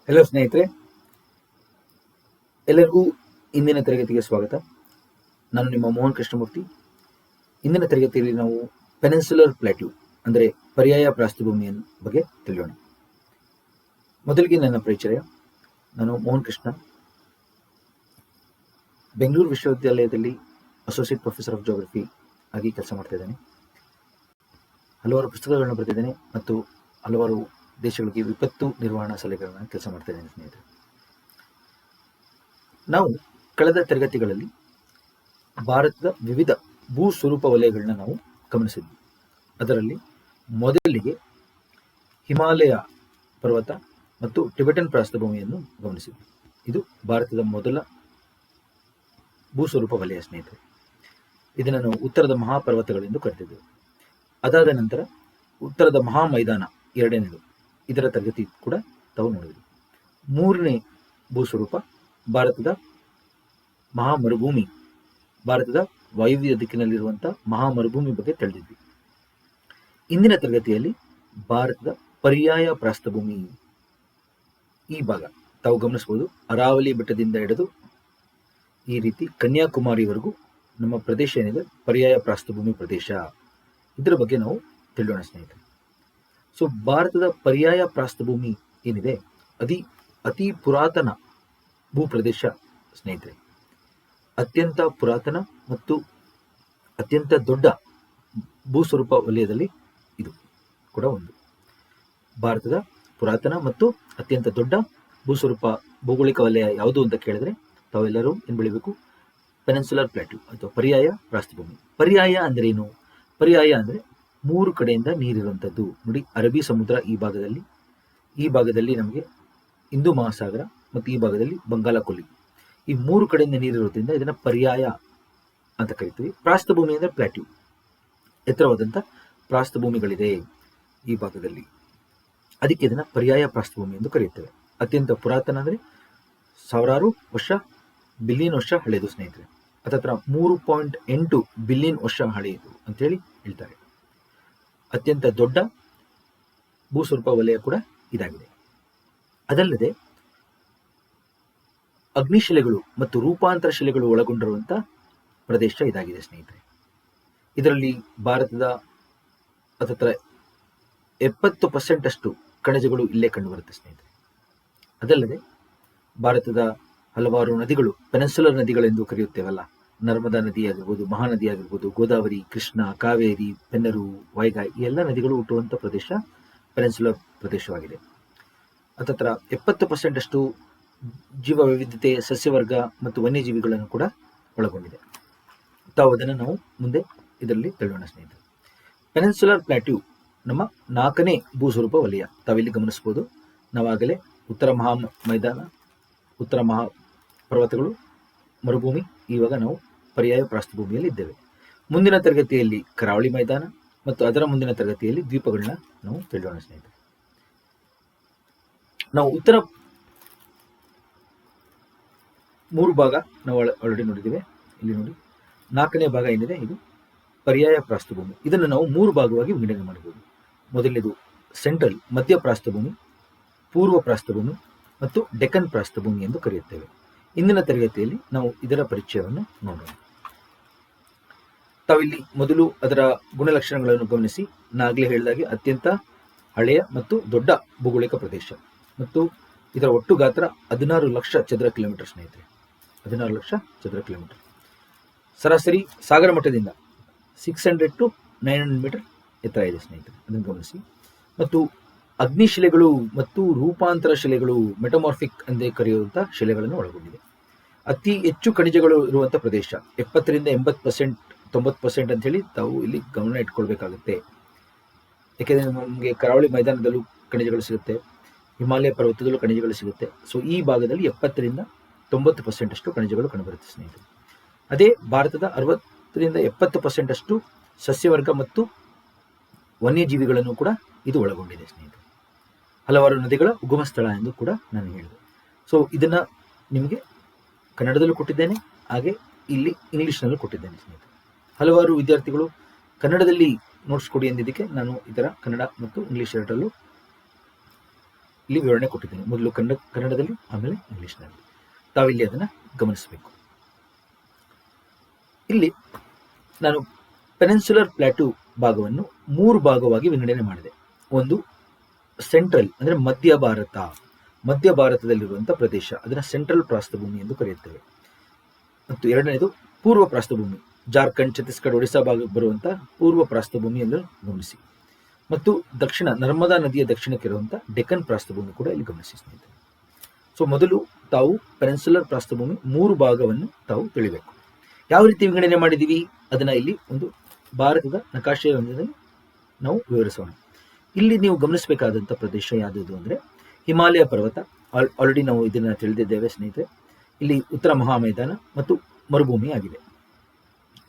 Hello ಸ್ನೇಹಿತರೆ, ಎಲ್ಲರಿಗೂ ಇಂದಿನ ತರಗತಿಗೆ ಸ್ವಾಗತ. ನಾನು ನಿಮ್ಮ ಮೋಹನ್ ಕೃಷ್ಣಮೂರ್ತಿ. ಇಂದಿನ ತರಗತಿಯಲ್ಲಿ ನಾವು ಪೆನಿನ್ಸುಲರ್ ಪ್ಲಾಟ್ಯೂ ಅಂದರೆ ಪರ್ಯಾಯ ಪ್ರಸ್ಥಭೂಮಿಯ ಬಗ್ಗೆ ತಿಳಿಯೋಣ. ಮೊದಲಿಗೆ ನನ್ನ ಪರಿಚಯ. ನಾನು ಮೋಹನ್ ಕೃಷ್ಣ, ಬೆಂಗಳೂರು ವಿಶ್ವವಿದ್ಯಾಲಯದಲ್ಲಿ ಅಸೋಸಿಯೇಟ್ ಪ್ರೊಫೆಸರ್ ಆಫ್ ಜಿಯೋಗ್ರಫಿ ಆಗಿ ಕೆಲಸ ಮಾಡ್ತಾ ಇದ್ದೇನೆ. ಹಲವಾರು ಪುಸ್ತಕಗಳನ್ನು ಬರೆದಿದ್ದೇನೆ ಮತ್ತು ಹಲವಾರು ದೇಶಗಳಿಗೆ ವಿಪತ್ತು ನಿರ್ವಹಣಾ ಸಲಹೆಗಳನ್ನು ಕೆಲಸ ಮಾಡ್ತಾ ಇದ್ದೇನೆ. ಸ್ನೇಹಿತರೆ, ನಾವು ಕಳೆದ ತರಗತಿಗಳಲ್ಲಿ ಭಾರತದ ವಿವಿಧ ಭೂ ಸ್ವರೂಪ ವಲಯಗಳನ್ನ ನಾವು ಗಮನಿಸಿದ್ವಿ. ಅದರಲ್ಲಿ ಮೊದಲಿಗೆ ಹಿಮಾಲಯ ಪರ್ವತ ಮತ್ತು ಟಿಬೆಟನ್ ಪ್ರಸ್ಥಭೂಮಿಯನ್ನು ಗಮನಿಸಿದ್ವಿ. ಇದು ಭಾರತದ ಮೊದಲ ಭೂಸ್ವರೂಪ ವಲಯ. ಸ್ನೇಹಿತರೆ, ಇದನ್ನು ನಾವು ಉತ್ತರದ ಮಹಾಪರ್ವತಗಳೆಂದು ಕರೆದಿದ್ದೆವು. ಅದಾದ ನಂತರ ಉತ್ತರದ ಮಹಾ ಮೈದಾನ ಎರಡನೇದು, ಇದರ ತರಗತಿ ಕೂಡ ತಾವು ನೋಡಿದ್ವಿ. ಮೂರನೇ ಭೂಸ್ವರೂಪ ಭಾರತದ ಮಹಾ ಮರುಭೂಮಿ, ಭಾರತದ ವಾಯುವ್ಯ ದಿಕ್ಕಿನಲ್ಲಿರುವಂತಹ ಮಹಾ ಮರುಭೂಮಿ ಬಗ್ಗೆ ತಿಳಿದಿದ್ವಿ. ಇಂದಿನ ತರಗತಿಯಲ್ಲಿ ಭಾರತದ ಪರ್ಯಾಯ ಪ್ರಸ್ಥಭೂಮಿ ಈ ಭಾಗ ತಾವು ಗಮನಿಸಬಹುದು. ಅರಾವಲಿ ಬೆಟ್ಟದಿಂದ ಹಿಡಿದು ಈ ರೀತಿ ಕನ್ಯಾಕುಮಾರಿವರೆಗೂ ನಮ್ಮ ಪ್ರದೇಶ ಏನಿದೆ ಪರ್ಯಾಯ ಪ್ರಸ್ಥಭೂಮಿ ಪ್ರದೇಶ, ಇದರ ಬಗ್ಗೆ ನಾವು ತಿಳಿಯೋಣ ಸ್ನೇಹಿತರೆ. ಸೊ ಭಾರತದ ಪರ್ಯಾಯ ಪ್ರಸ್ಥಭೂಮಿ ಏನಿದೆ ಅತಿ ಪುರಾತನ ಭೂಪ್ರದೇಶ ಸ್ನೇಹಿತರೆ. ಅತ್ಯಂತ ಪುರಾತನ ಮತ್ತು ಅತ್ಯಂತ ದೊಡ್ಡ ಭೂಸ್ವರೂಪ ವಲಯದಲ್ಲಿ ಇದು ಕೂಡ ಒಂದು. ಭಾರತದ ಪುರಾತನ ಮತ್ತು ಅತ್ಯಂತ ದೊಡ್ಡ ಭೂಸ್ವರೂಪ ಭೌಗೋಳಿಕ ವಲಯ ಯಾವುದು ಅಂತ ಕೇಳಿದ್ರೆ ತಾವೆಲ್ಲರೂ ಏನು ಬೆಳಿಬೇಕು? ಪೆನಿನ್ಸುಲರ್ ಪ್ಲಾಟ್ಯೂ ಅಥವಾ ಪರ್ಯಾಯ ಪ್ರಸ್ಥಭೂಮಿ. ಪರ್ಯಾಯ ಅಂದ್ರೆ ಏನು? ಪರ್ಯಾಯ ಅಂದ್ರೆ ಮೂರು ಕಡೆಯಿಂದ ನೀರಿರುವಂಥದ್ದು. ನೋಡಿ, ಅರಬ್ಬಿ ಸಮುದ್ರ ಈ ಭಾಗದಲ್ಲಿ ನಮಗೆ ಹಿಂದೂ ಮಹಾಸಾಗರ ಮತ್ತು ಈ ಭಾಗದಲ್ಲಿ ಬಂಗಾಳ ಕೊಲ್ಲಿ, ಈ ಮೂರು ಕಡೆಯಿಂದ ನೀರಿರೋದ್ರಿಂದ ಇದನ್ನ ಪರ್ಯಾಯ ಅಂತ ಕರಿತೀವಿ. ಪ್ರಸ್ಥಭೂಮಿ ಅಂದ್ರೆ ಪ್ಲಾಟ್ಯೂ, ಎತ್ತರವಾದಂಥ ಪ್ರಸ್ಥಭೂಮಿಗಳಿದೆ ಈ ಭಾಗದಲ್ಲಿ, ಅದಕ್ಕೆ ಇದನ್ನ ಪರ್ಯಾಯ ಪ್ರಸ್ಥಭೂಮಿ ಎಂದು ಕರೆಯುತ್ತೇವೆ. ಅತ್ಯಂತ ಪುರಾತನ ಅಂದ್ರೆ ಸಾವಿರಾರು ವರ್ಷ, ಬಿಲಿಯನ್ ವರ್ಷ ಹಳೆಯದು ಸ್ನೇಹಿತರೆ. ಹತ್ತತ್ರ 3.8 ಬಿಲಿಯನ್ ವರ್ಷ ಹಳೆಯದು ಅಂತೇಳಿ ಹೇಳ್ತಾರೆ. ಅತ್ಯಂತ ದೊಡ್ಡ ಭೂಸ್ವರೂಪ ವಲಯ ಕೂಡ ಇದಾಗಿದೆ. ಅದಲ್ಲದೆ ಅಗ್ನಿಶಿಲೆಗಳು ಮತ್ತು ರೂಪಾಂತರ ಶಿಲೆಗಳು ಒಳಗೊಂಡಿರುವಂತಹ ಪ್ರದೇಶ ಇದಾಗಿದೆ ಸ್ನೇಹಿತರೆ. ಇದರಲ್ಲಿ ಭಾರತದ ಹತ್ತತ್ರ 70% ಅಷ್ಟು ಖನಿಜಗಳು ಇಲ್ಲೇ ಕಂಡುಬರುತ್ತೆ ಸ್ನೇಹಿತರೆ. ಅದಲ್ಲದೆ ಭಾರತದ ಹಲವಾರು ನದಿಗಳು ಪೆನಿನ್ಸುಲರ್ ನದಿಗಳೆಂದು ಕರೆಯುತ್ತೇವಲ್ಲ, ನರ್ಮದಾ ನದಿ ಆಗಿರ್ಬೋದು, ಮಹಾನದಿ ಆಗಿರ್ಬೋದು, ಗೋದಾವರಿ, ಕೃಷ್ಣ, ಕಾವೇರಿ, ಪೆನ್ನರು, ವೈಗಾ, ಈ ಎಲ್ಲ ನದಿಗಳು ಹುಟ್ಟುವಂಥ ಪ್ರದೇಶ ಪೆನಿನ್ಸುಲರ್ ಪ್ರದೇಶವಾಗಿದೆ. ಹತ್ತತ್ರ 70% ಅಷ್ಟು ಜೀವ ವೈವಿಧ್ಯತೆ, ಸಸ್ಯವರ್ಗ ಮತ್ತು ವನ್ಯಜೀವಿಗಳನ್ನು ಕೂಡ ಒಳಗೊಂಡಿದೆ. ತಾವು ಅದನ್ನು ನಾವು ಮುಂದೆ ಇದರಲ್ಲಿ ತಿಳಿಯೋಣ ಸ್ನೇಹಿತರೆ. ಪೆನಿನ್ಸುಲರ್ ಪ್ಲಾಟ್ಯೂ ನಮ್ಮ 4ನೇ ಭೂಸ್ವರೂಪ ವಲಯ. ತಾವಿಲ್ಲಿ ಗಮನಿಸಬಹುದು. ನಾವಾಗಲೇ ಉತ್ತರ ಮಹಾ ಮೈದಾನ, ಉತ್ತರ ಮಹಾ ಪರ್ವತಗಳು, ಮರುಭೂಮಿ, ಇವಾಗ ನಾವು ಪರ್ಯಾಯ ಪ್ರಸ್ಥಭೂಮಿಯಲ್ಲಿ ಇದ್ದೇವೆ. ಮುಂದಿನ ತರಗತಿಯಲ್ಲಿ ಕರಾವಳಿ ಮೈದಾನ ಮತ್ತು ಅದರ ಮುಂದಿನ ತರಗತಿಯಲ್ಲಿ ದ್ವೀಪಗಳನ್ನ ನಾವು ತಿಳಿಯೋಣ ಸ್ನೇಹಿತರೆ. ನಾವು ಉತ್ತರ 3 ಭಾಗ ನಾವು ಆಲ್ರೆಡಿ ನೋಡಿದ್ದೇವೆ. ಇಲ್ಲಿ ನೋಡಿ, 4ನೇ ಭಾಗ ಏನಿದೆ ಇದು ಪರ್ಯಾಯ ಪ್ರಸ್ಥಭೂಮಿ. ಇದನ್ನು ನಾವು 3 ಭಾಗವಾಗಿ ವಿಂಗಡಣೆ ಮಾಡಬಹುದು. ಮೊದಲನೇದು ಸೆಂಟ್ರಲ್, ಮಧ್ಯ ಪ್ರಸ್ಥಭೂಮಿ, ಪೂರ್ವ ಪ್ರಸ್ಥಭೂಮಿ ಮತ್ತು ಡೆಕ್ಕನ್ ಪ್ರಸ್ಥಭೂಮಿ ಎಂದು ಕರೆಯುತ್ತೇವೆ. ಇಂದಿನ ತರಗತಿಯಲ್ಲಿ ನಾವು ಇದರ ಪರಿಚಯವನ್ನು ನೋಡೋಣ. ತಾವಿಲ್ಲಿ ಮೊದಲು ಅದರ ಗುಣಲಕ್ಷಣಗಳನ್ನು ಗಮನಿಸಿ. ನಾಗಲೇ ಹೇಳಿದಾಗೆ ಅತ್ಯಂತ ಹಳೆಯ ಮತ್ತು ದೊಡ್ಡ ಭೌಗೋಳಿಕ ಪ್ರದೇಶ ಮತ್ತು ಇದರ ಒಟ್ಟು ಗಾತ್ರ 16 ಲಕ್ಷ ಚದರ ಕಿಲೋಮೀಟರ್ ಸ್ನೇಹಿತರೆ. 16 ಲಕ್ಷ ಚದರ ಕಿಲೋಮೀಟರ್. ಸರಾಸರಿ ಸಾಗರ ಮಟ್ಟದಿಂದ 600 to 900 ಮೀಟರ್ ಎತ್ತರ ಇದೆ ಸ್ನೇಹಿತರೆ, ಅದನ್ನು ಗಮನಿಸಿ. ಮತ್ತು ಅಗ್ನಿಶಿಲೆಗಳು ಮತ್ತು ರೂಪಾಂತರ ಶಿಲೆಗಳು, ಮೆಟಮಾರ್ಫಿಕ್ ಎಂದೇ ಕರೆಯುವಂಥ ಶಿಲೆಗಳನ್ನು ಒಳಗೊಂಡಿದೆ. ಅತಿ ಹೆಚ್ಚು ಖನಿಜಗಳು ಇರುವಂಥ ಪ್ರದೇಶ, 70ರಿಂದ 80%, 90% ಅಂತ ಹೇಳಿ ತಾವು ಇಲ್ಲಿ ಗಮನ ಇಟ್ಕೊಳ್ಬೇಕಾಗುತ್ತೆ. ಯಾಕೆಂದರೆ ನಮಗೆ ಕರಾವಳಿ ಮೈದಾನದಲ್ಲೂ ಖನಿಜಗಳು ಸಿಗುತ್ತೆ, ಹಿಮಾಲಯ ಪರ್ವತದಲ್ಲೂ ಖನಿಜಗಳು ಸಿಗುತ್ತೆ. ಸೊ ಈ ಭಾಗದಲ್ಲಿ 70ರಿಂದ 90% ಅಷ್ಟು ಖನಿಜಗಳು ಕಂಡುಬರುತ್ತೆ ಸ್ನೇಹಿತರೆ. ಅದೇ ಭಾರತದ 60ರಿಂದ 70% ಅಷ್ಟು ಸಸ್ಯವರ್ಗ ಮತ್ತು ವನ್ಯಜೀವಿಗಳನ್ನು ಕೂಡ ಇದು ಒಳಗೊಂಡಿದೆ ಸ್ನೇಹಿತರೆ. ಹಲವಾರು ನದಿಗಳ ಉಗಮ ಸ್ಥಳ ಎಂದು ಕೂಡ ನಾನು ಹೇಳಿದೆ. ಸೊ ಇದನ್ನ ನಿಮಗೆ ಕನ್ನಡದಲ್ಲೂ ಕೊಟ್ಟಿದ್ದೇನೆ, ಹಾಗೆ ಇಲ್ಲಿ ಇಂಗ್ಲಿಷ್ನಲ್ಲೂ ಕೊಟ್ಟಿದ್ದೇನೆ ಸ್ನೇಹಿತರೆ. ಹಲವಾರು ವಿದ್ಯಾರ್ಥಿಗಳು ಕನ್ನಡದಲ್ಲಿ ನೋಟ್ಸ್ ಕೊಡಿ ಎಂದಿದ್ದಕ್ಕೆ ನಾನು ಇದರ ಕನ್ನಡ ಮತ್ತು ಇಂಗ್ಲಿಷ್ ಎರಡರಲ್ಲೂ ಇಲ್ಲಿ ವಿವರಣೆ ಕೊಟ್ಟಿದ್ದೇನೆ. ಮೊದಲು ಕನ್ನಡದಲ್ಲಿ, ಆಮೇಲೆ ಇಂಗ್ಲಿಷ್ನಲ್ಲಿ. ತಾವಿಲ್ಲಿ ಅದನ್ನು ಗಮನಿಸಬೇಕು. ಇಲ್ಲಿ ನಾನು ಪೆನಿನ್ಸುಲರ್ ಪ್ಲಾಟ್ಯೂ ಭಾಗವನ್ನು 3 ಭಾಗವಾಗಿ ವಿಂಗಡಣೆ ಮಾಡಿದೆ. ಒಂದು ಸೆಂಟ್ರಲ್, ಅಂದರೆ ಮಧ್ಯ ಭಾರತದಲ್ಲಿರುವಂತಹ ಪ್ರದೇಶ, ಅದನ್ನು ಸೆಂಟ್ರಲ್ ಪ್ರಸ್ಥಭೂಮಿ ಎಂದು ಕರೆಯುತ್ತೇವೆ. ಮತ್ತು ಎರಡನೇದು ಪೂರ್ವ ಪ್ರಸ್ಥಭೂಮಿ, ಜಾರ್ಖಂಡ್, ಛತ್ತೀಸ್ಗಢ, ಒಡಿಶಾ ಭಾಗಕ್ಕೆ ಬರುವಂತಹ ಪೂರ್ವ ಪ್ರಸ್ಥಭೂಮಿ ಎಂದು ಗಮನಿಸಿ. ಮತ್ತು ದಕ್ಷಿಣ, ನರ್ಮದಾ ನದಿಯ ದಕ್ಷಿಣಕ್ಕಿರುವಂತಹ ಡೆಕ್ಕನ್ ಪ್ರಸ್ಥಭೂಮಿ ಕೂಡ ಇಲ್ಲಿ ಗಮನಿಸಿ ಸ್ನೇಹಿತರೆ. ಸೊ ಮೊದಲು ತಾವು ಪೆನಿನ್ಸುಲರ್ ಪ್ರಸ್ಥಭೂಮಿ 3 ಭಾಗವನ್ನು ತಾವು ತಿಳಿಬೇಕು. ಯಾವ ರೀತಿ ವಿಂಗಡಣೆ ಮಾಡಿದ್ದೀವಿ ಅದನ್ನ ಇಲ್ಲಿ ಒಂದು ಭಾರತದ ನಕಾಶೆಯ ನಾವು ವಿವರಿಸೋಣ. ಇಲ್ಲಿ ನೀವು ಗಮನಿಸಬೇಕಾದಂಥ ಪ್ರದೇಶ ಯಾವುದು ಅಂದರೆ ಹಿಮಾಲಯ ಪರ್ವತ. ಆಲ್ರೆಡಿ ನಾವು ಇದನ್ನು ತಿಳಿದಿದ್ದೇವೆ ಸ್ನೇಹಿತರೆ. ಇಲ್ಲಿ ಉತ್ತರ ಮಹಾಮೈದಾನ ಮತ್ತು ಮರುಭೂಮಿ ಆಗಿದೆ.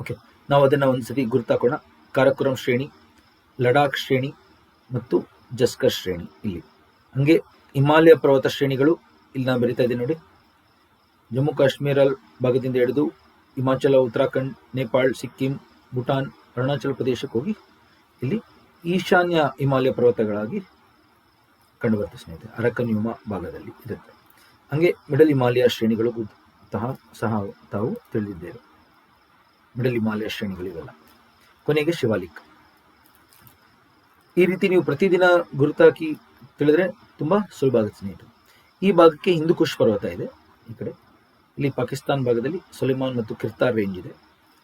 ಓಕೆ, ನಾವು ಅದನ್ನು ಒಂದು ಸತಿ ಗುರುತಾಕೋಣ. ಕಾರಾಕೋರಂ ಶ್ರೇಣಿ, ಲಡಾಖ್ ಶ್ರೇಣಿ ಮತ್ತು ಜಸ್ಕರ್ ಶ್ರೇಣಿ ಇಲ್ಲಿ. ಹಾಗೆ ಹಿಮಾಲಯ ಪರ್ವತ ಶ್ರೇಣಿಗಳು ಇಲ್ಲಿ ನಾನು ಬರಿತಾ ಇದ್ದೀನಿ ನೋಡಿ. ಜಮ್ಮು ಕಾಶ್ಮೀರ ಭಾಗದಿಂದ ಹಿಡಿದು ಹಿಮಾಚಲ, ಉತ್ತರಾಖಂಡ್, ನೇಪಾಳ್, ಸಿಕ್ಕಿಂ, ಭೂಟಾನ್, ಅರುಣಾಚಲ ಪ್ರದೇಶಕ್ಕೆ ಹೋಗಿ ಇಲ್ಲಿ ಈಶಾನ್ಯ ಹಿಮಾಲಯ ಪರ್ವತಗಳಾಗಿ ಕಂಡುಬರುತ್ತೆ ಸ್ನೇಹಿತರೆ. ಅರಕನ್ಯುಮ ಭಾಗದಲ್ಲಿ ಇರುತ್ತೆ. ಹಾಗೆ ಮಿಡಲ್ ಹಿಮಾಲಯ ಶ್ರೇಣಿಗಳು ಸಹ ತಾವು ತಿಳಿದಿದ್ದೇವೆ. ಮಿಡಲ್ ಹಿಮಾಲಯ ಶ್ರೇಣಿಗಳಿವೆಲ್ಲ. ಕೊನೆಗೆ ಶಿವಾಲಿಕ್. ಈ ರೀತಿ ನೀವು ಪ್ರತಿದಿನ ಗುರುತಾಕಿ ತಿಳಿದ್ರೆ ತುಂಬಾ ಸುಲಭ ಆಗುತ್ತೆ ಸ್ನೇಹಿತರೆ. ಈ ಭಾಗಕ್ಕೆ ಹಿಂದೂಕುಷ್ ಪರ್ವತ ಇದೆ. ಈ ಕಡೆ ಇಲ್ಲಿ ಪಾಕಿಸ್ತಾನ್ ಭಾಗದಲ್ಲಿ ಸುಲೇಮಾನ್ ಮತ್ತು ಕಿರ್ತಾರ್ ರೇಂಜ್ ಇದೆ.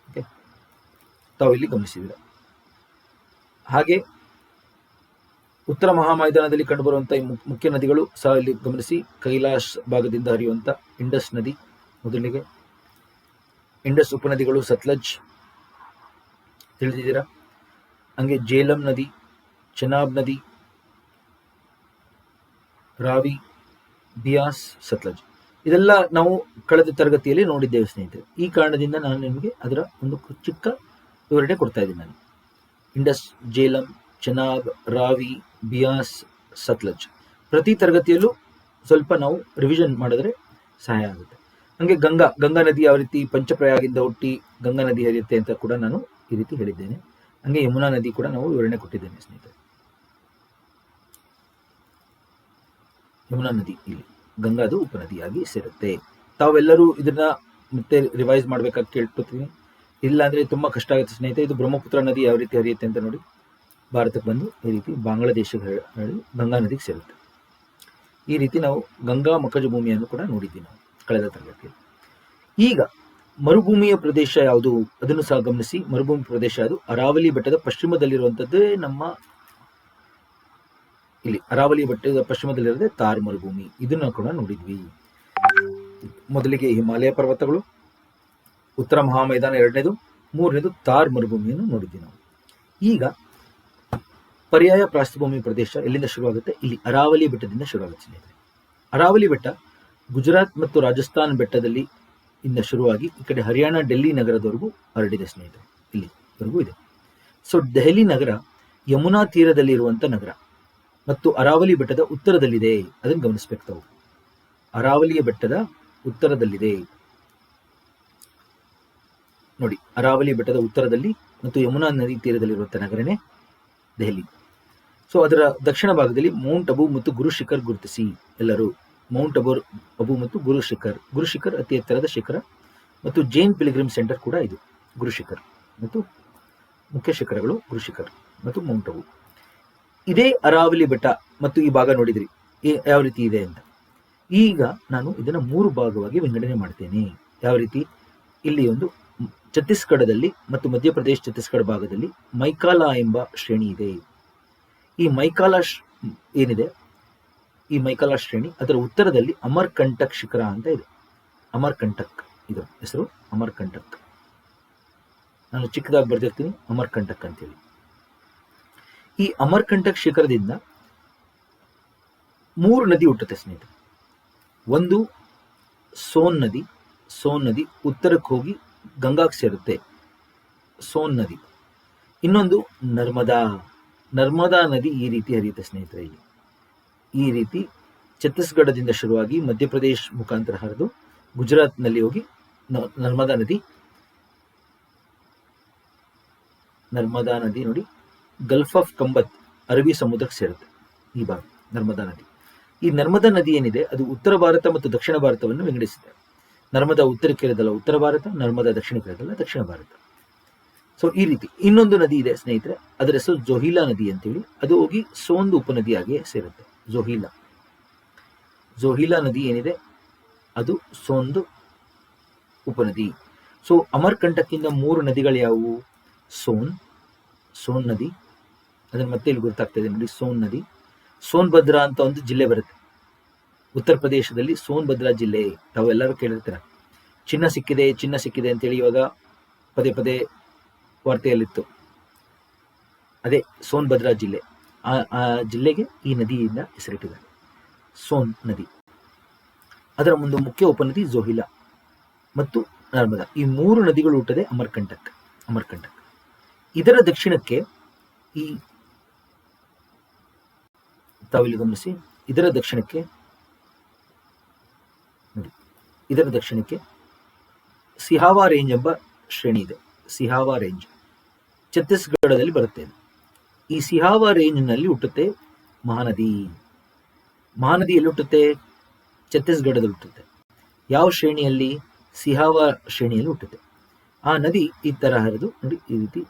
ಓಕೆ, ತಾವು ಇಲ್ಲಿ ಗಮನಿಸಿದ್ದೀರ. ಹಾಗೆ ಉತ್ತರ ಮಹಾಮೈದಾನದಲ್ಲಿ ಕಂಡುಬರುವಂತಹ ಮುಖ್ಯ ನದಿಗಳು ಸಹ ಇಲ್ಲಿ ಗಮನಿಸಿ. ಕೈಲಾಶ್ ಭಾಗದಿಂದ ಹರಿಯುವಂಥ ಇಂಡಸ್ ನದಿ ಮೊದಲಿಗೆ, ಇಂಡಸ್ ಉಪನದಿಗಳು ಸತ್ಲಜ್ ತಿಳಿದಿದ್ದೀರಾ. ಹಂಗೆ ಜೇಲಂ ನದಿ, ಚೆನಾಬ್ ನದಿ, ರಾವಿ, ಬಿಯಾಸ್, ಸತ್ಲಜ್, ಇದೆಲ್ಲ ನಾವು ಕಳೆದ ತರಗತಿಯಲ್ಲಿ ನೋಡಿದ್ದೇವೆ ಸ್ನೇಹಿತರೆ. ಈ ಕಾರಣದಿಂದ ನಾನು ನಿಮಗೆ ಅದರ ಒಂದು ಚಿಕ್ಕ ವಿವರಣೆ ಕೊಡ್ತಾ ಇದ್ದೀನಿ. ನಾನು ಇಂಡಸ್, ಜೇಲಂ, ಚೆನಾಬ್, ರಾವಿ, ಬಿಯಾಸ್, ಸತ್ಲಜ್ ಪ್ರತಿ ತರಗತಿಯಲ್ಲೂ ಸ್ವಲ್ಪ ನಾವು ರಿವಿಷನ್ ಮಾಡಿದ್ರೆ ಸಹಾಯ ಆಗುತ್ತೆ. ಹಾಗೆ ಗಂಗಾ ನದಿ ಯಾವ ರೀತಿ ಪಂಚಪ್ರಯಾಗಿಂದ ಹುಟ್ಟಿ ಗಂಗಾ ನದಿ ಹರಿಯುತ್ತೆ ಅಂತ ಕೂಡ ನಾನು ಈ ರೀತಿ ಹೇಳಿದ್ದೇನೆ. ಹಾಗೆ ಯಮುನಾ ನದಿ ಕೂಡ ನಾವು ವಿವರಣೆ ಕೊಟ್ಟಿದ್ದೇನೆ ಸ್ನೇಹಿತರೆ. ಯಮುನಾ ನದಿ ಇಲ್ಲಿ ಗಂಗಾದು ಉಪನದಿಯಾಗಿ ಸೇರುತ್ತೆ. ತಾವೆಲ್ಲರೂ ಇದನ್ನ ಮತ್ತೆ ರಿವೈಸ್ ಮಾಡ್ಬೇಕಾಗಿ ಕೇಳ್ಕೊತೀನಿ. ಇಲ್ಲ ಅಂದ್ರೆ ತುಂಬಾ ಕಷ್ಟ ಆಗುತ್ತೆ ಸ್ನೇಹಿತರೆ. ಇದು ಬ್ರಹ್ಮಪುತ್ರ ನದಿ ಯಾವ ರೀತಿ ಹರಿಯುತ್ತೆ ಅಂತ ನೋಡಿ. ಭಾರತಕ್ಕೆ ಬಂದು ಈ ರೀತಿ ಬಾಂಗ್ಲಾದೇಶಕ್ಕೆ ಗಂಗಾ ನದಿಗೆ ಸೇರುತ್ತೆ. ಈ ರೀತಿ ನಾವು ಗಂಗಾ ಮಕಜ ಭೂಮಿಯನ್ನು ಕೂಡ ನೋಡಿದ್ದೀವಿ ನಾವು ಕಳೆದ ತರಗತಿಯಲ್ಲಿ. ಈಗ ಮರುಭೂಮಿಯ ಪ್ರದೇಶ ಯಾವುದು ಅದನ್ನು ಸಹ ಗಮನಿಸಿ. ಮರುಭೂಮಿ ಪ್ರದೇಶ ಅದು ಅರಾವಲಿ ಬೆಟ್ಟದ ಪಶ್ಚಿಮದಲ್ಲಿರುವಂಥದ್ದೇ ನಮ್ಮ ಇಲ್ಲಿ ಅರಾವಲಿ ಬೆಟ್ಟದ ಪಶ್ಚಿಮದಲ್ಲಿರೋದೇ ಥಾರ್ ಮರುಭೂಮಿ. ಇದನ್ನ ಕೂಡ ನೋಡಿದ್ವಿ. ಮೊದಲಿಗೆ ಹಿಮಾಲಯ ಪರ್ವತಗಳು, ಉತ್ತರ ಮಹಾಮೈದಾನ ಎರಡನೇದು, ಮೂರನೇದು ಥಾರ್ ಮರುಭೂಮಿಯನ್ನು ನೋಡಿದ್ವಿ ನಾವು. ಈಗ ಪರ್ಯಾಯ ಪ್ರಸ್ಥಭೂಮಿ ಪ್ರದೇಶ ಎಲ್ಲಿಂದ ಶುರುವಾಗುತ್ತೆ? ಇಲ್ಲಿ ಅರಾವಲಿ ಬೆಟ್ಟದಿಂದ ಶುರುವಾಗುತ್ತೆ ಸ್ನೇಹಿತರೆ. ಅರಾವಲಿ ಬೆಟ್ಟ ಗುಜರಾತ್ ಮತ್ತು ರಾಜಸ್ಥಾನ್ ಬೆಟ್ಟದಲ್ಲಿ ಇಂದ ಶುರುವಾಗಿ ಈ ಕಡೆ ಹರಿಯಾಣ, ಡೆಲ್ಲಿ ನಗರದವರೆಗೂ ಹರಡಿದೆ ಸ್ನೇಹಿತರೆ. ಇಲ್ಲಿವರೆಗೂ ಇದೆ. ಸೊ ದೆಹಲಿ ನಗರ ಯಮುನಾ ತೀರದಲ್ಲಿ ಇರುವಂತ ನಗರ ಮತ್ತು ಅರಾವಲಿ ಬೆಟ್ಟದ ಉತ್ತರದಲ್ಲಿದೆ. ಅದನ್ನು ಗಮನಿಸ್ಬೇಕು ತಾವು. ಅರಾವಲಿಯ ಬೆಟ್ಟದ ಉತ್ತರದಲ್ಲಿದೆ ನೋಡಿ. ಅರಾವಲಿ ಬೆಟ್ಟದ ಉತ್ತರದಲ್ಲಿ ಮತ್ತು ಯಮುನಾ ನದಿ ತೀರದಲ್ಲಿರುವಂತ ನಗರನೇ ದೆಹಲಿ. ಸೊ ಅದರ ದಕ್ಷಿಣ ಭಾಗದಲ್ಲಿ ಮೌಂಟ್ ಅಬು ಮತ್ತು ಗುರು ಶಿಖರ್ ಗುರುತಿಸಿ. ಎಲ್ಲರೂ ಮೌಂಟ್ ಅಬು ಮತ್ತು ಗುರು ಶಿಖರ್ ಅತಿ ಎತ್ತರದ ಶಿಖರ ಮತ್ತು ಜೈನ್ ಪಿಲಿಗ್ರಿಮ್ ಸೆಂಟರ್ ಕೂಡ ಇದು. ಗುರು ಶಿಖರ್ ಮತ್ತು ಮುಖ್ಯ ಶಿಖರಗಳು ಗುರು ಶಿಖರ್ ಮತ್ತು ಮೌಂಟ್ ಅಬು. ಇದೇ ಅರಾವಲಿ ಬೆಟ್ಟ ಮತ್ತು ಈ ಭಾಗ ನೋಡಿದ್ರಿ ಯಾವ ರೀತಿ ಇದೆ ಅಂತ. ಈಗ ನಾನು ಇದನ್ನ 3 ಭಾಗವಾಗಿ ವಿಂಗಡಣೆ ಮಾಡ್ತೇನೆ. ಯಾವ ರೀತಿ? ಇಲ್ಲಿ ಒಂದು ಛತ್ತೀಸ್ಗಢದಲ್ಲಿ ಮತ್ತು ಮಧ್ಯಪ್ರದೇಶ ಛತ್ತೀಸ್ಗಢ ಭಾಗದಲ್ಲಿ ಮೈಕಾಲಾ ಎಂಬ ಶ್ರೇಣಿ ಇದೆ. ಈ ಮೈಕಾಲಾ ಏನಿದೆ, ಈ ಮೈಕಾಲಾ ಶ್ರೇಣಿ ಅದರ ಉತ್ತರದಲ್ಲಿ ಅಮರ್ಕಂಟಕ್ ಶಿಖರ ಅಂತ ಇದೆ. ಅಮರ್ಕಂಟಕ್, ಇದು ಹೆಸರು ಅಮರ್ಕಂಟಕ್. ನಾನು ಚಿಕ್ಕದಾಗಿ ಬರ್ದಿರ್ತೀನಿ ಅಮರ್ಕಂಟಕ್ ಅಂತೇಳಿ. ಈ ಅಮರ್ಕಂಟಕ್ ಶಿಖರದಿಂದ 3 ನದಿ ಹುಟ್ಟುತ್ತೆ ಸ್ನೇಹಿತರೆ. ಒಂದು ಸೋನ್ ನದಿ ಉತ್ತರಕ್ಕೆ ಹೋಗಿ ಗಂಗಾಕ್ಕೆ ಸೇರುತ್ತೆ, ಸೋನ್ ನದಿ. ಇನ್ನೊಂದು ನರ್ಮದಾ ನದಿ ಈ ರೀತಿ ಹರಿಯುತ್ತೆ ಸ್ನೇಹಿತರೆ. ಇಲ್ಲಿ ಈ ರೀತಿ ಛತ್ತೀಸ್ಗಢದಿಂದ ಶುರುವಾಗಿ ಮಧ್ಯಪ್ರದೇಶ ಮುಖಾಂತರ ಹರಿದು ಗುಜರಾತ್ನಲ್ಲಿ ಹೋಗಿ ನರ್ಮದಾ ನದಿ ನೋಡಿ ಗಲ್ಫ್ ಆಫ್ ಕಂಬತ್ ಅರಬ್ಬಿ ಸಮುದ್ರಕ್ಕೆ ಸೇರುತ್ತೆ. ಈ ಭಾಗ ನರ್ಮದಾ ನದಿ. ಈ ನರ್ಮದಾ ನದಿ ಏನಿದೆ ಅದು ಉತ್ತರ ಭಾರತ ಮತ್ತು ದಕ್ಷಿಣ ಭಾರತವನ್ನು ವಿಂಗಡಿಸಿದೆ. ನರ್ಮದಾ ಉತ್ತರಕ್ಕೆ ಇರೋದಲ್ಲ ಉತ್ತರ ಭಾರತ, ನರ್ಮದಾ ದಕ್ಷಿಣಕ್ಕೆ ಇರೋದಲ್ಲ ದಕ್ಷಿಣ ಭಾರತ. ಸೊ ಈ ರೀತಿ ಇನ್ನೊಂದು ನದಿ ಇದೆ ಸ್ನೇಹಿತರೆ, ಅದರ ಹೆಸರು ಜೋಹಿಲಾ ನದಿ ಅಂತೇಳಿ. ಅದು ಹೋಗಿ ಸೋಂದ್ ಉಪನದಿಯಾಗಿ ಸೇರುತ್ತೆ. ಜೋಹಿಲಾ ನದಿ ಏನಿದೆ ಅದು ಸೋಂದ್ ಉಪನದಿ. ಸೊ ಅಮರ್ಕಂಟಕ್ಕಿಂದ 3 ನದಿಗಳು ಯಾವುವು? ಸೋನ್ ನದಿ, ಅದನ್ನು ಮತ್ತೆ ಇಲ್ಲಿ ಗೊತ್ತಾಗ್ತಾ ಇದೆ ನೋಡಿ, ಸೋನ್ ನದಿ. ಸೋನ್ಭದ್ರಾ ಅಂತ ಒಂದು ಜಿಲ್ಲೆ ಬರುತ್ತೆ ಉತ್ತರ ಪ್ರದೇಶದಲ್ಲಿ, ಸೋನ್ಭದ್ರಾ ಜಿಲ್ಲೆ. ತಾವೆಲ್ಲರೂ ಕೇಳಿರ್ತೀರ, ಚಿನ್ನ ಸಿಕ್ಕಿದೆ ಅಂತೇಳಿ ಇವಾಗ ಪದೇ ಪದೇ ವಾರ್ತೆಯಲ್ಲಿತ್ತು. ಅದೇ ಸೋನ್ಭದ್ರಾ ಜಿಲ್ಲೆ. ಆ ಜಿಲ್ಲೆಗೆ ಈ ನದಿಯಿಂದ ಹೆಸರಿಟ್ಟಿದ್ದಾರೆ, ಸೋನ್ ನದಿ. ಅದರ ಒಂದು ಮುಖ್ಯ ಉಪನದಿ ಜೋಹಿಲಾ ಮತ್ತು ನರ್ಮದಾ. ಈ 3 ನದಿಗಳು ಹುಟ್ಟದೆ ಅಮರ್ಕಂಟಕ್. ಇದರ ದಕ್ಷಿಣಕ್ಕೆ ಈ ತಾವಿಲ್ಲಿ ಗಮನಿಸಿ, ಇದರ ದಕ್ಷಿಣಕ್ಕೆ ಸಿಹಾವಾ ರೇಂಜ್ ಎಂಬ ಶ್ರೇಣಿ ಇದೆ. ಸಿಹಾವಾ ರೇಂಜ್ ಛತ್ತೀಸ್ಗಢದಲ್ಲಿ ಬರುತ್ತೆ. ಈ ಸಿಹಾವಾ ರೇಂಜ್ ನಲ್ಲಿ ಹುಟ್ಟುತ್ತೆ ಮಹಾನದಿ. ಎಲ್ಲಿ ಹುಟ್ಟುತ್ತೆ? ಛತ್ತೀಸ್ಗಢದಲ್ಲಿ ಹುಟ್ಟುತ್ತೆ. ಯಾವ ಶ್ರೇಣಿಯಲ್ಲಿ? ಸಿಹಾವಾ ಶ್ರೇಣಿಯಲ್ಲಿ ಹುಟ್ಟುತ್ತೆ. ಆ ನದಿ ಈ ತರ ಹರಿದು ನೋಡಿ, ಈ ರೀತಿ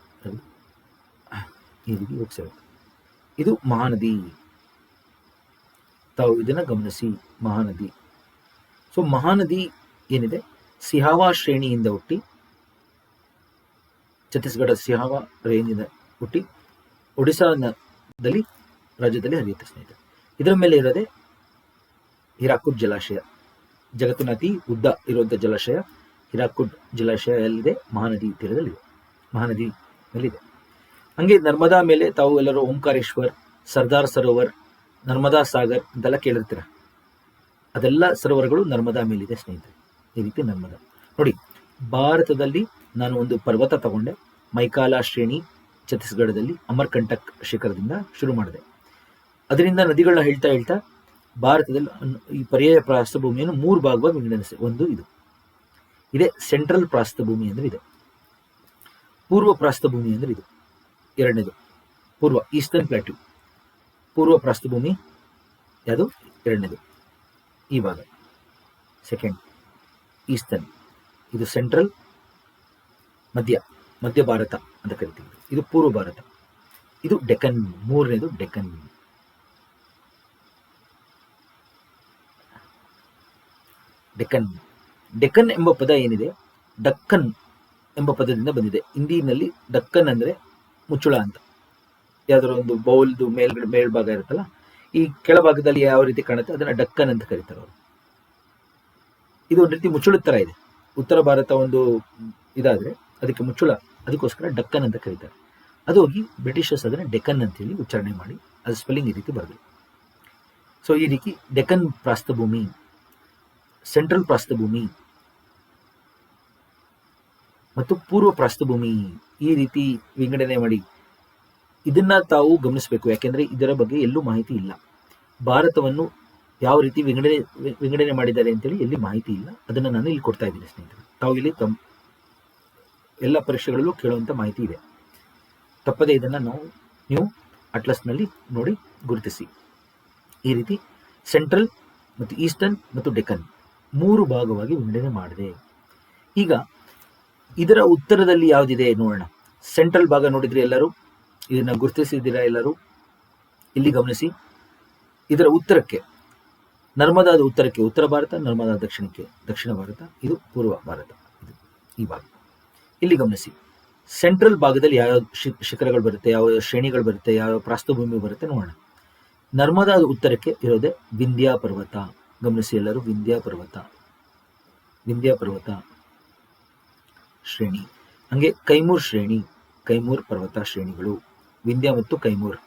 ಹೋಗ್ಸಿರುತ್ತೆ. ಇದು ಮಹಾನದಿ. ತಾವು ಇದನ್ನ ಗಮನಿಸಿ, ಮಹಾನದಿ. ಸೊ ಮಹಾನದಿ ಏನಿದೆ ಸಿಹಾವಾ ಶ್ರೇಣಿಯಿಂದ ಹುಟ್ಟಿ, ಛತ್ತೀಸ್ಗಢ ಸಿಹಾವಾ ರೇಂಜಿಂದ ಹುಟ್ಟಿ ಒಡಿಶಾದಲ್ಲಿ ರಾಜ್ಯದಲ್ಲಿ ಹರಿಯುತ್ತೆ ಸ್ನೇಹಿತರೆ. ಇದರ ಮೇಲೆ ಇರೋದೇ ಹಿರಾಕುಡ್ ಜಲಾಶಯ. ಜಗತ್ತಿನ ಅತಿ ಉದ್ದ ಇರುವಂತಹ ಜಲಾಶಯ ಹಿರಾಕುಡ್ ಜಲಾಶಯ ಎಲ್ಲಿದೆ? ಮಹಾನದಿ ತೀರದಲ್ಲಿದೆ, ಮಹಾನದಿ ಮೇಲಿದೆ. ಹಂಗೆ ನರ್ಮದಾ ಮೇಲೆ ತಾವು ಎಲ್ಲರೂ ಓಂಕಾರೇಶ್ವರ್, ಸರ್ದಾರ್ ಸರೋವರ್, ನರ್ಮದಾ ಸಾಗರ್ ಅಂತೆಲ್ಲ ಕೇಳಿರ್ತೀರ. ಅದೆಲ್ಲ ಸರೋವರಗಳು ನರ್ಮದಾ ಮೇಲಿದೆ ಸ್ನೇಹಿತರೆ. ಈ ರೀತಿ ನರ್ಮದಾ ನೋಡಿ. ಭಾರತದಲ್ಲಿ ನಾನು ಒಂದು ಪರ್ವತ ತಗೊಂಡೆ, ಮೈಕಾಲಾ ಶ್ರೇಣಿ, ಛತ್ತೀಸ್ಗಢದಲ್ಲಿ ಅಮರ್ಕಂಟಕ್ ಶಿಖರದಿಂದ ಶುರು ಮಾಡಿದೆ. ಅದರಿಂದ ನದಿಗಳನ್ನ ಹೇಳ್ತಾ ಭಾರತದಲ್ಲಿ ಈ ಪರ್ಯಾಯ ಪ್ರಸ್ಥಭೂಮಿಯನ್ನು 3 ಭಾಗವಾಗಿ ವಿಂಗಡಿಸಿದೆ. ಒಂದು ಇದೆ ಸೆಂಟ್ರಲ್ ಪ್ರಸ್ಥಭೂಮಿ ಅಂದ್ರೆ ಇದೆ, ಪೂರ್ವ ಪ್ರಸ್ಥಭೂಮಿ ಅಂದ್ರೆ ಇದು, ಎರಡನೇದು ಪೂರ್ವ ಈಸ್ಟರ್ನ್ ಪ್ಲಾಟ್ಯೂ. ಪೂರ್ವ ಪ್ರಸ್ಥಭೂಮಿ ಯಾವುದು? ಎರಡನೇದು ಈ ಭಾಗ, ಸೆಕೆಂಡ್ ಈಸ್ಟರ್ನ್. ಇದು ಸೆಂಟ್ರಲ್, ಮಧ್ಯ ಭಾರತ ಅಂತ ಕರಿತೀವಿ. ಇದು ಪೂರ್ವ ಭಾರತ. ಇದು ಡೆಕ್ಕನ್, ಮೂರನೇದು ಡೆಕ್ಕನ್. ಡೆಕ್ಕನ್ ಎಂಬ ಪದ ಏನಿದೆ, ಡಕ್ಕನ್ ಎಂಬ ಪದದಿಂದ ಬಂದಿದೆ. ಹಿಂದಿನಲ್ಲಿ ಡಕ್ಕನ್ ಅಂದ್ರೆ ಮುಚ್ಚಳ ಅಂತ. ಯಾವ್ದಾರ ಒಂದು ಬೌಲ್ದು ಮೇಲ್ಭಾಗ ಇರುತ್ತಲ್ಲ, ಈ ಕೆಳಭಾಗದಲ್ಲಿ ಯಾವ ರೀತಿ ಕಾಣುತ್ತೆ ಅದನ್ನ ಡಕ್ಕನ್ ಅಂತ ಕರೀತಾರೆ ಅವರು. ಇದು ಒಂದು ರೀತಿ ಮುಚ್ಚಳದ ತರ ಇದೆ. ಉತ್ತರ ಭಾರತ ಒಂದು ಇದಾದ್ರೆ ಅದಕ್ಕೆ ಮುಚ್ಚಳ, ಅದಕ್ಕೋಸ್ಕರ ಡಕ್ಕನ್ ಅಂತ ಕರೀತಾರೆ. ಅದು ಹೋಗಿ ಬ್ರಿಟಿಷರ್ಸ್ ಅದನ್ನ ಡೆಕ್ಕನ್ ಅಂತ ಹೇಳಿ ಉಚ್ಚಾರಣೆ ಮಾಡಿ ಅದು ಸ್ಪೆಲ್ಲಿಂಗ್ ಈ ರೀತಿ ಬರೆದ್ರು. ಸೊ ಈ ರೀತಿ ಡೆಕ್ಕನ್ ಪ್ರಸ್ಥಭೂಮಿ, ಸೆಂಟ್ರಲ್ ಪ್ರಸ್ಥಭೂಮಿ ಮತ್ತು ಪೂರ್ವ ಪ್ರಸ್ಥಭೂಮಿ ಈ ರೀತಿ ವಿಂಗಡಣೆ ಮಾಡಿ ಇದನ್ನ ತಾವು ಗಮನಿಸಬೇಕು. ಯಾಕೆಂದ್ರೆ ಇದರ ಬಗ್ಗೆ ಎಲ್ಲೂ ಮಾಹಿತಿ ಇಲ್ಲ. ಭಾರತವನ್ನು ಯಾವ ರೀತಿ ವಿಂಗಡಣೆ ಮಾಡಿದ್ದಾರೆ ಅಂತೇಳಿ ಎಲ್ಲಿ ಮಾಹಿತಿ ಇಲ್ಲ. ಅದನ್ನ ನಾನು ಇಲ್ಲಿ ಕೊಡ್ತಾ ಇದ್ದೀನಿ ಸ್ನೇಹಿತರೆ. ತಾವು ಇಲ್ಲಿ ಎಲ್ಲ ಪರೀಕ್ಷೆಗಳಲ್ಲೂ ಕೇಳುವಂತ ಮಾಹಿತಿ ಇದೆ. ತಪ್ಪದೆ ಇದನ್ನ ನೀವು ಅಟ್ಲಸ್ನಲ್ಲಿ ನೋಡಿ ಗುರುತಿಸಿ. ಈ ರೀತಿ ಸೆಂಟ್ರಲ್ ಮತ್ತು ಈಸ್ಟರ್ನ್ ಮತ್ತು ಡೆಕ್ಕನ್ 3 ಭಾಗವಾಗಿ ವಿಂಗಡಣೆ ಮಾಡಿದೆ. ಈಗ ಇದರ ಉತ್ತರದಲ್ಲಿ ಯಾವುದಿದೆ ನೋಡೋಣ. ಸೆಂಟ್ರಲ್ ಭಾಗ ನೋಡಿದ್ರೆ ಎಲ್ಲರೂ ಇದನ್ನ ಗುರುತಿಸಿದ್ದೀರಾ? ಎಲ್ಲರೂ ಇಲ್ಲಿ ಗಮನಿಸಿ. ಇದರ ಉತ್ತರಕ್ಕೆ, ನರ್ಮದಾದ ಉತ್ತರಕ್ಕೆ ಉತ್ತರ ಭಾರತ, ನರ್ಮದಾ ದಕ್ಷಿಣಕ್ಕೆ ದಕ್ಷಿಣ ಭಾರತ, ಇದು ಪೂರ್ವ ಭಾರತ. ಇದು ಈ ಭಾಗ. ಇಲ್ಲಿ ಗಮನಿಸಿ, ಸೆಂಟ್ರಲ್ ಭಾಗದಲ್ಲಿ ಯಾವ ಶಿಖರಗಳು ಬರುತ್ತೆ, ಯಾವ ಶ್ರೇಣಿಗಳು ಬರುತ್ತೆ, ಯಾವ ಪ್ರಸ್ಥಭೂಮಿ ಬರುತ್ತೆ ನೋಡೋಣ. ನರ್ಮದಾದ ಉತ್ತರಕ್ಕೆ ಇರೋದೇ ವಿಂಧ್ಯ ಪರ್ವತ. ಗಮನಿಸಿ ಎಲ್ಲರೂ, ವಿಂಧ್ಯ ಪರ್ವತ ಶ್ರೇಣಿ. ಹಂಗೆ ಕೈಮೂರ್ ಶ್ರೇಣಿ, ಕೈಮೂರ್ ಪರ್ವತ ಶ್ರೇಣಿಗಳು, ವಿಂಧ್ಯ ಮತ್ತು ಕೈಮೂರ್.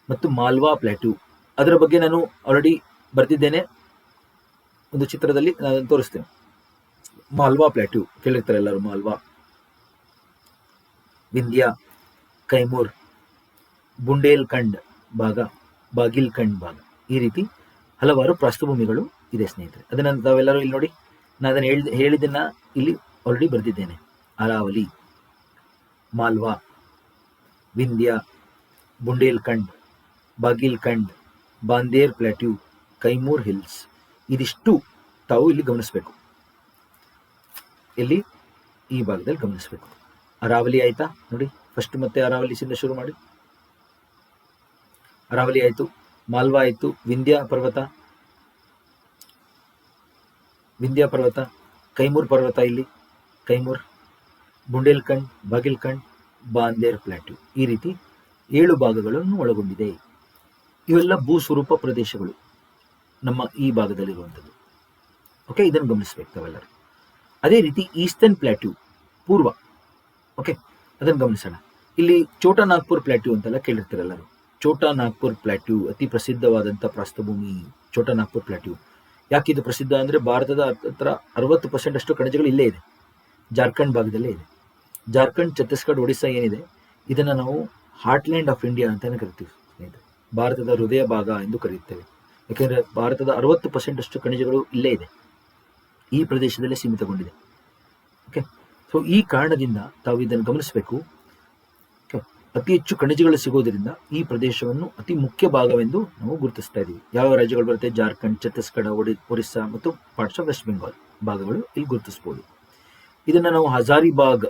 ಮತ್ತು ಮಾಲ್ವಾ ಪ್ಲಾಟ್ಯೂ, ಅದರ ಬಗ್ಗೆ ನಾನು ಆಲ್ರೆಡಿ ಬರೆದಿದ್ದೇನೆ, ಒಂದು ಚಿತ್ರದಲ್ಲಿ ನಾನು ತೋರಿಸ್ತೇನೆ. ಮಾಲ್ವಾ ಪ್ಲಾಟ್ಯೂ ಕೇಳಿರ್ತಾರೆ ಎಲ್ಲರೂ. ಮಾಲ್ವಾ, ವಿಂಧ್ಯ, ಕೈಮೂರ್, ಬುಂಡೇಲ್ಖಂಡ್ ಭಾಗ, ಬಾಗಿಲ್ಖಂಡ್ ಭಾಗ, ಈ ರೀತಿ ಹಲವಾರು ಪ್ರಸ್ಥಭೂಮಿಗಳು ಇದೆ ಸ್ನೇಹಿತರೆ. ಅದನ್ನ ತಾವೆಲ್ಲರೂ ಇಲ್ಲಿ ನೋಡಿ, ನಾನು ಅದನ್ನು ಹೇಳಿದ್ದನ್ನ ಇಲ್ಲಿ ಆಲ್ರೆಡಿ ಬರೆದಿದ್ದೇನೆ. Aravalli, Malwa, Vindhya, ಬುಂಡೇಲ್ಖಂಡ್, ಬಾಗಿಲ್ಖಂಡ್, ಬಾಂದೇರ್ plateau, Kaimur hills. ಇದಿಷ್ಟು ತಾವು ಇಲ್ಲಿ ಗಮನಿಸಬೇಕು. ಇಲ್ಲಿ ಈ ಭಾಗದಲ್ಲಿ ಗಮನಿಸಬೇಕು. ಅರಾವಲಿ ಆಯ್ತಾ ನೋಡಿ, ಫಸ್ಟ್ ಮತ್ತೆ ಅರಾವಲಿಸಿಂದ ಶುರು ಮಾಡಿ. ಅರಾವಲಿ ಆಯ್ತು, ಮಾಲ್ವಾ ಆಯ್ತು, ವಿಂಧ್ಯ ಪರ್ವತ, ಕೈಮೂರ್ ಪರ್ವತ, ಇಲ್ಲಿ ಕೈಮೂರ್, ಬುಂಡೇಲ್ಖಂಡ್, ಬಾಗಿಲ್ಖಂಡ್, ಬಾಂದೇರ್ ಪ್ಲಾಟ್ಯೂ. ಈ ರೀತಿ 7 ಭಾಗಗಳನ್ನು ಒಳಗೊಂಡಿದೆ. ಇವೆಲ್ಲ ಭೂಸ್ವರೂಪ ಪ್ರದೇಶಗಳು ನಮ್ಮ ಈ ಭಾಗದಲ್ಲಿರುವಂಥದ್ದು. ಓಕೆ, ಇದನ್ನು ಗಮನಿಸಬೇಕು ತಾವೆಲ್ಲರೂ. ಅದೇ ರೀತಿ ಈಸ್ಟರ್ನ್ ಪ್ಲಾಟ್ಯೂ, ಪೂರ್ವ. ಓಕೆ, ಅದನ್ನು ಗಮನಿಸೋಣ. ಇಲ್ಲಿ ಛೋಟಾ ನಾಗ್ಪುರ್ ಪ್ಲಾಟ್ಯೂ ಅಂತೆಲ್ಲ ಕೇಳಿರ್ತೀರೆಲ್ಲರೂ. ಛೋಟಾ ನಾಗ್ಪುರ್ ಪ್ಲಾಟ್ಯೂ ಅತಿ ಪ್ರಸಿದ್ಧವಾದಂಥ ಪ್ರಸ್ಥಭೂಮಿ. ಛೋಟಾ ನಾಗ್ಪುರ್ ಪ್ಲಾಟ್ಯೂ ಯಾಕೆ ಇದು ಪ್ರಸಿದ್ಧ ಅಂದರೆ, ಭಾರತದ ಹತ್ರ 60% ಅಷ್ಟು ಖನಿಜಗಳು ಇಲ್ಲೇ ಇದೆ, ಜಾರ್ಖಂಡ್ ಭಾಗದಲ್ಲೇ ಇದೆ. ಜಾರ್ಖಂಡ್, ಛತ್ತೀಸ್ಗಢ, ಒಡಿಸ್ಸಾ ಏನಿದೆ, ಇದನ್ನು ನಾವು ಹಾರ್ಟ್ಲ್ಯಾಂಡ್ ಆಫ್ ಇಂಡಿಯಾ ಅಂತಾನೆ ಕರಿತೀವಿ ಸ್ನೇಹಿತರೆ. ಭಾರತದ ಹೃದಯ ಭಾಗ ಎಂದು ಕರೆಯುತ್ತೇವೆ. ಯಾಕೆಂದರೆ ಭಾರತದ 60% ಅಷ್ಟು ಖನಿಜಗಳು ಇಲ್ಲೇ ಇದೆ, ಈ ಪ್ರದೇಶದಲ್ಲೇ ಸೀಮಿತಗೊಂಡಿದೆ. ಓಕೆ, ಸೊ ಈ ಕಾರಣದಿಂದ ತಾವು ಇದನ್ನು ಗಮನಿಸಬೇಕು. ಅತಿ ಹೆಚ್ಚು ಖನಿಜಗಳು ಸಿಗೋದ್ರಿಂದ ಈ ಪ್ರದೇಶವನ್ನು ಅತಿ ಮುಖ್ಯ ಭಾಗವೆಂದು ನಾವು ಗುರುತಿಸ್ತಾ ಇದ್ದೀವಿ. ಯಾವ ರಾಜ್ಯಗಳು ಬರುತ್ತೆ? ಜಾರ್ಖಂಡ್, ಛತ್ತೀಸ್ಗಢ, ಒರಿಸ್ಸಾ ಮತ್ತು ಪಾರ್ಟ್ಸ್ ಆಫ್ ವೆಸ್ಟ್ ಬೆಂಗಾಲ್ ಭಾಗಗಳು ಇಲ್ಲಿ ಗುರುತಿಸಬಹುದು. ಇದನ್ನು ನಾವು ಹಜಾರಿಬಾಗ್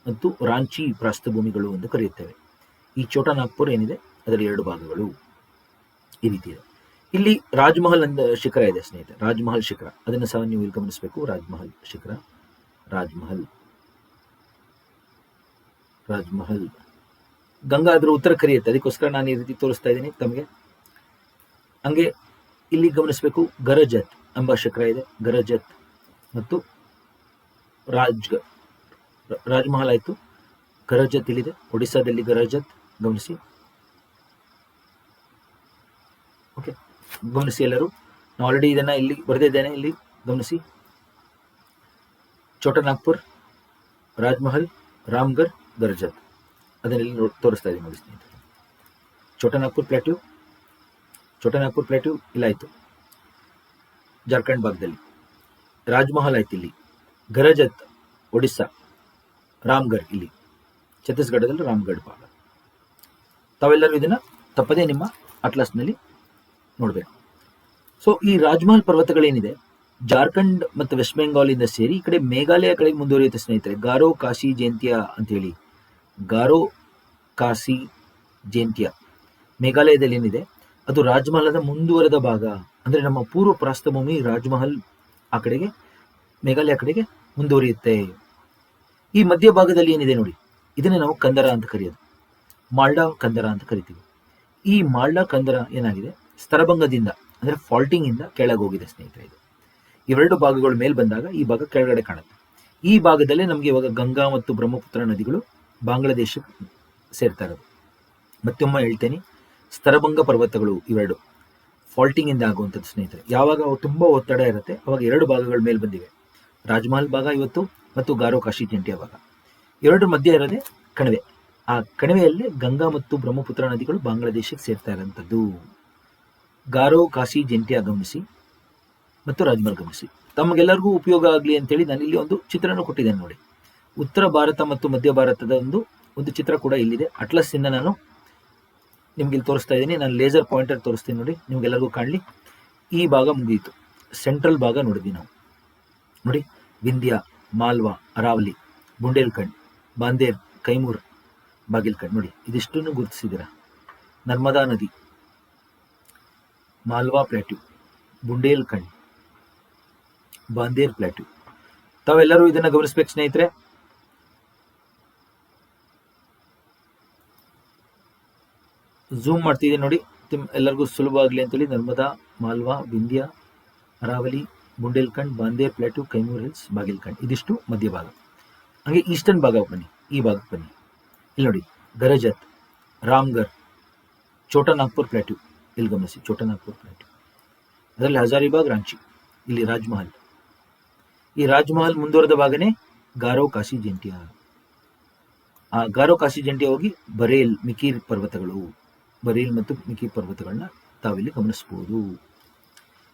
ಮತ್ತು ರಾಂಚಿ ಪ್ರಸ್ಥಭೂಮಿಗಳು ಎಂದು ಕರೆಯುತ್ತೇವೆ. ಈ ಛೋಟಾ ನಾಗ್ಪುರ್ ಏನಿದೆ ಅದರ 2 ಭಾಗಗಳು ಈ ರೀತಿ ಇದೆ. ಇಲ್ಲಿ ರಾಜ್ಮಹಲ್ ಅಂತ ಶಿಖರ ಇದೆ ಸ್ನೇಹಿತರೆ, ರಾಜ್ಮಹಲ್ ಶಿಖರ, ಅದನ್ನು ಸಹ ನೀವು ಇಲ್ಲಿ ಗಮನಿಸಬೇಕು. ರಾಜ್ಮಹಲ್ ಶಿಖರ, ರಾಜ್ಮಹಲ್ ಗಂಗಾ ಅದರ ಉತ್ತರ ಕರೆಯುತ್ತೆ, ಅದಕ್ಕೋಸ್ಕರ ನಾನು ಈ ರೀತಿ ತೋರಿಸ್ತಾ ಇದ್ದೀನಿ ತಮಗೆ. ಹಂಗೆ ಇಲ್ಲಿ ಗಮನಿಸಬೇಕು, ಗರಜತ್ ಎಂಬ ಶಿಖರ ಇದೆ. ಗರಜತ್ ಮತ್ತು ರಾಜ್ಮಹಲ್ ಆಯಿತು, ಗರಜತ್ ಇಲ್ಲಿದೆ, ಒಡಿಸ್ಸಾದಲ್ಲಿ ಗರಜತ್ ಗಮನಿಸಿ. ಓಕೆ, ಗಮನಿಸಿ ಎಲ್ಲರೂ. ನಾನು ಆಲ್ರೆಡಿ ಇದನ್ನು ಇಲ್ಲಿ ಬರೆದಿದ್ದೇನೆ, ಇಲ್ಲಿ ಗಮನಿಸಿ. ಛೋಟಾ ನಾಗ್ಪುರ್, ರಾಜ್ಮಹಲ್, ರಾಮ್ಗರ್, ಗರಜತ್, ಅದನ್ನೆಲ್ಲಿ ತೋರಿಸ್ತಾ ಇದ್ದೀನಿ ನೋಡಿ ಸ್ನೇಹಿತರೆ. ಛೋಟಾ ನಾಗ್ಪುರ್ ಪ್ಲಾಟ್ಯೂ ಇಲ್ಲಾಯಿತು, ಜಾರ್ಖಂಡ್ ಭಾಗದಲ್ಲಿ. ರಾಜ್ಮಹಲ್ ಆಯ್ತು ಇಲ್ಲಿ, ಗರಜತ್ ಒಡಿಸ್ಸಾ, ರಾಮ್ಗರ್ ಇಲ್ಲಿ ಛತ್ತೀಸ್ಗಢದಲ್ಲಿ ರಾಮ್ಗಢ್ ಭಾಗ. ತಾವೆಲ್ಲರೂ ಇದನ್ನು ತಪ್ಪದೇ ನಿಮ್ಮ ಅಟ್ಲಾಸ್ನಲ್ಲಿ ನೋಡಬೇಕು. ಸೊ ಈ ರಾಜ್ಮಹಲ್ ಪರ್ವತಗಳೇನಿದೆ, ಜಾರ್ಖಂಡ್ ಮತ್ತು ವೆಸ್ಟ್ ಬೆಂಗಾಲಿಂದ ಸೇರಿ ಈ ಕಡೆ ಮೇಘಾಲಯ ಕಡೆಗೆ ಮುಂದುವರಿಯುತ್ತೆ ಸ್ನೇಹಿತರೆ. ಗಾರೋ ಕಾಶಿ ಜೇಂತಿಯಾ ಅಂತೇಳಿ, ಗಾರೋ ಕಾಶಿ ಜೇಂತಿಯಾ ಮೇಘಾಲಯದಲ್ಲಿ ಏನಿದೆ ಅದು ರಾಜ್ಮಹಲದ ಮುಂದುವರೆದ ಭಾಗ. ಅಂದರೆ ನಮ್ಮ ಪೂರ್ವ ಪ್ರಸ್ಥಭೂಮಿ ರಾಜ್ಮಹಲ್ ಆ ಕಡೆಗೆ, ಮೇಘಾಲಯ ಕಡೆಗೆ ಮುಂದುವರಿಯುತ್ತೆ. ಈ ಮಧ್ಯಭಾಗದಲ್ಲಿ ಏನಿದೆ ನೋಡಿ, ಇದನ್ನೇ ನಾವು ಕಂದರ ಅಂತ ಕರೆಯೋದು, ಮಾಲ್ಡಾ ಕಂದರ ಅಂತ ಕರಿತೀವಿ. ಈ ಮಾಲ್ಡಾ ಕಂದರ ಏನಾಗಿದೆ, ಸ್ತರಭಂಗದಿಂದ ಅಂದರೆ ಫಾಲ್ಟಿಂಗ್ ಇಂದ ಕೆಳಗೆ ಹೋಗಿದೆ ಸ್ನೇಹಿತರೆ. ಇದು ಇವೆರಡು ಭಾಗಗಳು ಮೇಲೆ ಬಂದಾಗ ಈ ಭಾಗ ಕೆಳಗಡೆ ಕಾಣುತ್ತೆ. ಈ ಭಾಗದಲ್ಲೇ ನಮಗೆ ಇವಾಗ ಗಂಗಾ ಮತ್ತು ಬ್ರಹ್ಮಪುತ್ರ ನದಿಗಳು ಬಾಂಗ್ಲಾದೇಶಕ್ಕೆ ಸೇರ್ತಾ ಇರೋದು. ಮತ್ತೊಮ್ಮೆ ಹೇಳ್ತೇನೆ, ಸ್ತರಭಂಗ ಪರ್ವತಗಳು ಇವೆರಡು ಫಾಲ್ಟಿಂಗ್ ಇಂದ ಆಗುವಂಥದ್ದು ಸ್ನೇಹಿತರೆ. ಯಾವಾಗ ತುಂಬ ಒತ್ತಡ ಇರುತ್ತೆ ಅವಾಗ 2 ಭಾಗಗಳ ಮೇಲೆ ಬಂದಿವೆ, ರಾಜ್ಮಹಲ್ ಭಾಗ ಇವತ್ತು ಮತ್ತು ಗಾರೋ ಕಾಶಿ ಜೇಂಟಿಯಾ ಭಾಗ. ಎರಡರ ಮಧ್ಯೆ ಇರೋದೇ ಕಣಿವೆ. ಆ ಕಣಿವೆಯಲ್ಲೇ ಗಂಗಾ ಮತ್ತು ಬ್ರಹ್ಮಪುತ್ರ ನದಿಗಳು ಬಾಂಗ್ಲಾದೇಶಕ್ಕೆ ಸೇರ್ತಾ ಇರೋಂಥದ್ದು. ಗಾರೋ ಕಾಶಿ ಜೇಂಟಿಯಾ ಗಮನಿಸಿ ಮತ್ತು ರಾಜ್ಮಹಲ್ ಗಮನಿಸಿ. ತಮಗೆಲ್ಲರಿಗೂ ಉಪಯೋಗ ಆಗಲಿ ಅಂತೇಳಿ ನಾನು ಇಲ್ಲಿ ಒಂದು ಚಿತ್ರನ ಕೊಟ್ಟಿದ್ದೇನೆ ನೋಡಿ. ಉತ್ತರ ಭಾರತ ಮತ್ತು ಮಧ್ಯ ಭಾರತದ ಒಂದು ಚಿತ್ರ ಕೂಡ ಇಲ್ಲಿದೆ. ಅಟ್ಲಸ್ ಇಂದ ನಾನು ನಿಮ್ಗೆ ಇಲ್ಲಿ ತೋರಿಸ್ತಾ ಇದ್ದೀನಿ. ನಾನು ಲೇಸರ್ ಪಾಯಿಂಟರ್ ತೋರಿಸ್ತೀನಿ ನೋಡಿ, ನಿಮ್ಗೆಲ್ಲರಿಗೂ ಕಾಣಲಿ. ಈ ಭಾಗ ಮುಗಿಯಿತು, ಸೆಂಟ್ರಲ್ ಭಾಗ ನೋಡಿದ್ವಿ ನಾವು ನೋಡಿ. ವಿಂಧ್ಯ, ಮಾಲ್ವಾ, ಅರಾವಲಿ, ಬುಂಡೇಲ್ಖಂಡ್, ಬಾಂದೇರ್, ಕೈಮೂರ್, ಬಾಗಿಲ್ಖಂಡ್ ನೋಡಿ, ಇದಿಷ್ಟನ್ನು ಗುರುತಿಸಿದ್ದೀರಾ. ನರ್ಮದಾ ನದಿ, ಮಾಲ್ವಾ ಪ್ಲಾಟ್ಯೂ, ಬುಂಡೇಲ್ಖಂಡ್, ಬಾಂದೇರ್ ಪ್ಲಾಟ್ಯೂ. ತಾವೆಲ್ಲರೂ ಇದನ್ನು ಗಮನಿಸ್ಬೇಕು ಸ್ನೇಹಿತರೆ. ಝೂಮ್ ಮಾಡ್ತಿದ್ದೀನಿ ನೋಡಿ, ಎಲ್ಲರಿಗೂ ಸುಲಭ ಆಗಲಿ ಅಂತೇಳಿ. ನರ್ಮದಾ, ಮಾಲ್ವಾ, ವಿಂಧ್ಯ, ಅರಾವಲಿ, ಬುಂಡೇಲ್ಖಂಡ್, ಬಾಂದೇರ್ ಪ್ಲಾಟ್ಯೂ, ಕೈಮೂರ್ ಹಿಲ್ಸ್, ಬಾಗಿಲ್ಖಂಡ್, ಇದಿಷ್ಟು ಮಧ್ಯಭಾಗ. ಹಾಗೆ ಈಸ್ಟರ್ನ್ ಭಾಗ ಬನ್ನಿ, ಈ ಭಾಗಕ್ಕೆ ಬನ್ನಿ. ಇಲ್ಲಿ ನೋಡಿ, ಗರಜತ್, ರಾಮ್ಗರ್, ಛೋಟಾ ನಾಗ್ಪುರ್ ಪ್ಲಾಟ್ಯೂ, ಇಲ್ಲಿ ಗಮನಿಸಿ. ಛೋಟಾ ನಾಗ್ಪುರ್ ಪ್ಲಾಟ್ಯೂ, ಅದರಲ್ಲಿ ಹಜಾರಿಬಾಗ್, ರಾಂಚಿ, ಇಲ್ಲಿ ರಾಜ್ಮಹಲ್. ಈ ರಾಜ್ಮಹಲ್ ಮುಂದುವರೆದ ಭಾಗನೇ ಗಾರೋ ಕಾಶಿ ಜೇಂಟಿಯಾ. ಆ ಗಾರೋ ಕಾಶಿ ಜೇಂಟಿಯಾ ಹೋಗಿ ಬರೇಲ್, ಮಿಕೀರ್ ಪರ್ವತಗಳು, ಬರೇಲ್ ಮತ್ತು ಮಿಕೀರ್ ಪರ್ವತಗಳನ್ನ ತಾವಿಲ್ಲಿ ಗಮನಿಸಬಹುದು.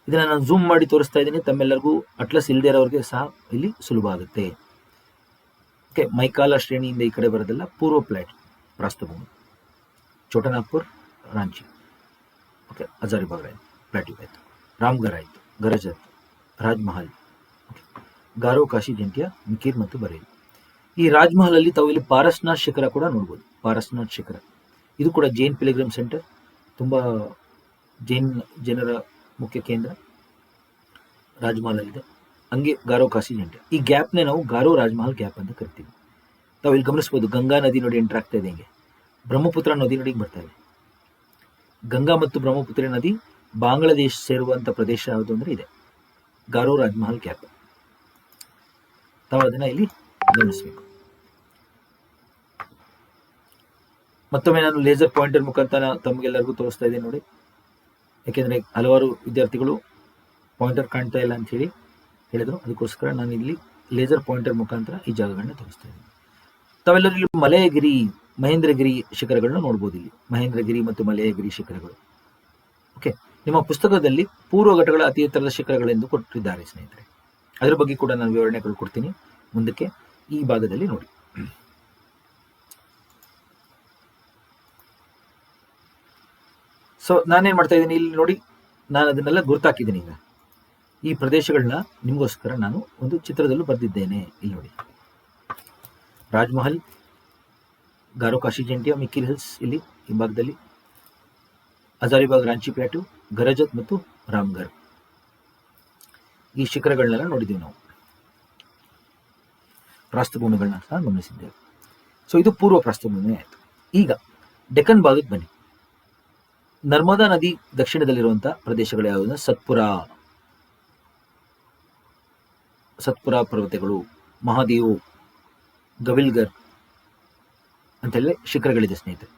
ಇದನ್ನ ನಾನು ಝೂಮ್ ಮಾಡಿ ತೋರಿಸ್ತಾ ಇದ್ದೀನಿ, ತಮ್ಮೆಲ್ಲರಿಗೂ ಅಟ್ಲಸ್ ಇಲ್ಲದೆ ಇರೋರಿಗೆ ಸಹ ಇಲ್ಲಿ ಸುಲಭ ಆಗುತ್ತೆ. ಓಕೆ, ಮೈಕಾಲ ಶ್ರೇಣಿಯಿಂದ ಈ ಕಡೆ ಬರೋದಲ್ಲ, ಪೂರ್ವ ಪ್ರಸ್ಥಭೂಮಿ, ಛೋಟಾ ನಾಗ್ಪುರ್, ರಾಂಚಿ, ಓಕೆ, ಹಜಾರಿಬಾಗ್ ಪ್ಲಾಟ್ಯೂ ಆಯಿತು. ರಾಮ್ಗರ್ ಆಯಿತು, ಗರಜತ್, ರಾಜ್ಮಹಲ್, ಗಾರೋ, ಕಾಶಿ, ಜಂಟಿಯಾ, ಮಿಕಿರ್ ಮತ್ತು ಬರೇಲಿ. ಈ ರಾಜ್ಮಹಲ್ ಅಲ್ಲಿ ತಾವು ಇಲ್ಲಿ ಪಾರಸ್ನಾಥ್ ಶಿಖರ ಕೂಡ ನೋಡ್ಬೋದು. ಪಾರಸ್ನಾಥ್ ಶಿಖರ ಇದು ಕೂಡ ಜೈನ್ ಪಿಲಿಗ್ರಿಮ್ ಸೆಂಟರ್, ತುಂಬಾ ಜೈನ್ ಜನರ ಮುಖ್ಯ ಕೇಂದ್ರ ರಾಜ್ಮಹಲ್ ಅಲ್ಲಿದೆ. ಹಂಗೆ ಗಾರೋ, ಕಾಶಿ, ಜಂಟಿಯಾ, ಈ ಗ್ಯಾಪ್ನೇ ನಾವು ಗಾರೋ ರಾಜ್ಮಹಲ್ ಗ್ಯಾಪ್ ಅಂತ ಕರಿತೀವಿ. ತಾವು ಇಲ್ಲಿ ಗಮನಿಸ್ಬೋದು, ಗಂಗಾ ನದಿ ನೋಡಿ ಎಂಟರ್ ಆಗ್ತಾ ಇದೆ, ಹಿಂಗೆ ಬ್ರಹ್ಮಪುತ್ರ ನದಿ ನೋಡಿ ಬರ್ತಾ ಇದೆ. ಗಂಗಾ ಮತ್ತು ಬ್ರಹ್ಮಪುತ್ರ ನದಿ ಬಾಂಗ್ಲಾದೇಶ ಸೇರುವಂತ ಪ್ರದೇಶ ಯಾವುದು ಅಂದ್ರೆ ಇದೆ ಗಾರೋ ರಾಜ್ಮಹಲ್ ಗ್ಯಾಪ್. ತಾವು ಅದನ್ನ ಇಲ್ಲಿ ಗಮನಿಸಬೇಕು. ಮತ್ತೊಮ್ಮೆ ನಾನು ಲೇಸರ್ ಪಾಯಿಂಟರ್ ಮುಖಾಂತರ ತಮಗೆಲ್ಲರಿಗೂ ತೋರಿಸ್ತಾ ಇದ್ದೀನಿ ನೋಡಿ, ಯಾಕೆಂದ್ರೆ ಹಲವಾರು ವಿದ್ಯಾರ್ಥಿಗಳು ಪಾಯಿಂಟರ್ ಕಾಣ್ತಾ ಇಲ್ಲ ಅಂತ ಹೇಳಿ ಹೇಳಿದ್ರು, ಅದಕ್ಕೋಸ್ಕರ ನಾನು ಇಲ್ಲಿ ಲೇಸರ್ ಪಾಯಿಂಟರ್ ಮುಖಾಂತರ ಈ ಜಾಗಗಳನ್ನ ತೋರಿಸ್ತಾ ಇದ್ದೀನಿ. ತಾವೆಲ್ಲರೂ ಇಲ್ಲಿ ಮಲಯಗಿರಿ, ಮಹೇಂದ್ರಗಿರಿ ಶಿಖರಗಳನ್ನ ನೋಡ್ಬೋದು. ಇಲ್ಲಿ ಮಹೇಂದ್ರಗಿರಿ ಮತ್ತು ಮಲಯಗಿರಿ ಶಿಖರಗಳು. ಓಕೆ, ನಿಮ್ಮ ಪುಸ್ತಕದಲ್ಲಿ ಪೂರ್ವ ಘಟ್ಟಗಳ ಅತಿ ಎತ್ತರದ ಶಿಖರಗಳೆಂದು ಕೊಟ್ಟಿದ್ದಾರೆ ಸ್ನೇಹಿತರೆ. ಅದರ ಬಗ್ಗೆ ಕೂಡ ನಾನು ವಿವರಣೆಗಳು ಕೊಡ್ತೀನಿ ಮುಂದಕ್ಕೆ, ಈ ಭಾಗದಲ್ಲಿ ನೋಡಿ. ಸೊ ನಾನೇನ್ ಮಾಡ್ತಾ ಇದ್ದೀನಿ ಇಲ್ಲಿ ನೋಡಿ, ನಾನು ಅದನ್ನೆಲ್ಲ ಗುರ್ತಾಕಿದ್ದೀನಿ. ಈಗ ಈ ಪ್ರದೇಶಗಳನ್ನ ನಿಮಗೋಸ್ಕರ ನಾನು ಒಂದು ಚಿತ್ರದಲ್ಲೂ ಬರೆದಿದ್ದೇನೆ. ಇಲ್ಲಿ ನೋಡಿ, ರಾಜ್ಮಹಲ್, ಗಾರೋ, ಕಾಶಿ, ಜಂಟಿಯಾ, ಮಿಕಿರ್ ಹಿಲ್ಸ್ ಇಲ್ಲಿ ಈ ಭಾಗದಲ್ಲಿ, ಹಜಾರಿಬಾಗ್, ರಾಂಚಿ ಪ್ಲಾಟು, ಗರಜತ್ ಮತ್ತು ರಾಮ್ಗರ್, ಈ ಶಿಖರಗಳನ್ನೆಲ್ಲ ನೋಡಿದ್ದೀವಿ ನಾವು. ಪ್ರಾಸ್ಥಭೂಮಿಗಳನ್ನ ಸಹ ಗಮನಿಸಿದ್ದೇವೆ. ಸೊ ಇದು ಪೂರ್ವ ಪ್ರಾಸ್ಥಭೂಮಿ ಆಯಿತು. ಈಗ ಡೆಕ್ಕನ್ ಭಾಗಕ್ಕೆ ಬನ್ನಿ. ನರ್ಮದಾ ನದಿ ದಕ್ಷಿಣದಲ್ಲಿರುವಂತಹ ಪ್ರದೇಶಗಳು ಯಾವುವು? ಸತ್ಪುರ ಪರ್ವತಗಳು, ಮಹಾದೇವ್, ಗವಿಲ್ಗರ್ ಅಂತೆಲ್ಲ ಶಿಖರಗಳಿದೆ ಸ್ನೇಹಿತರೆ.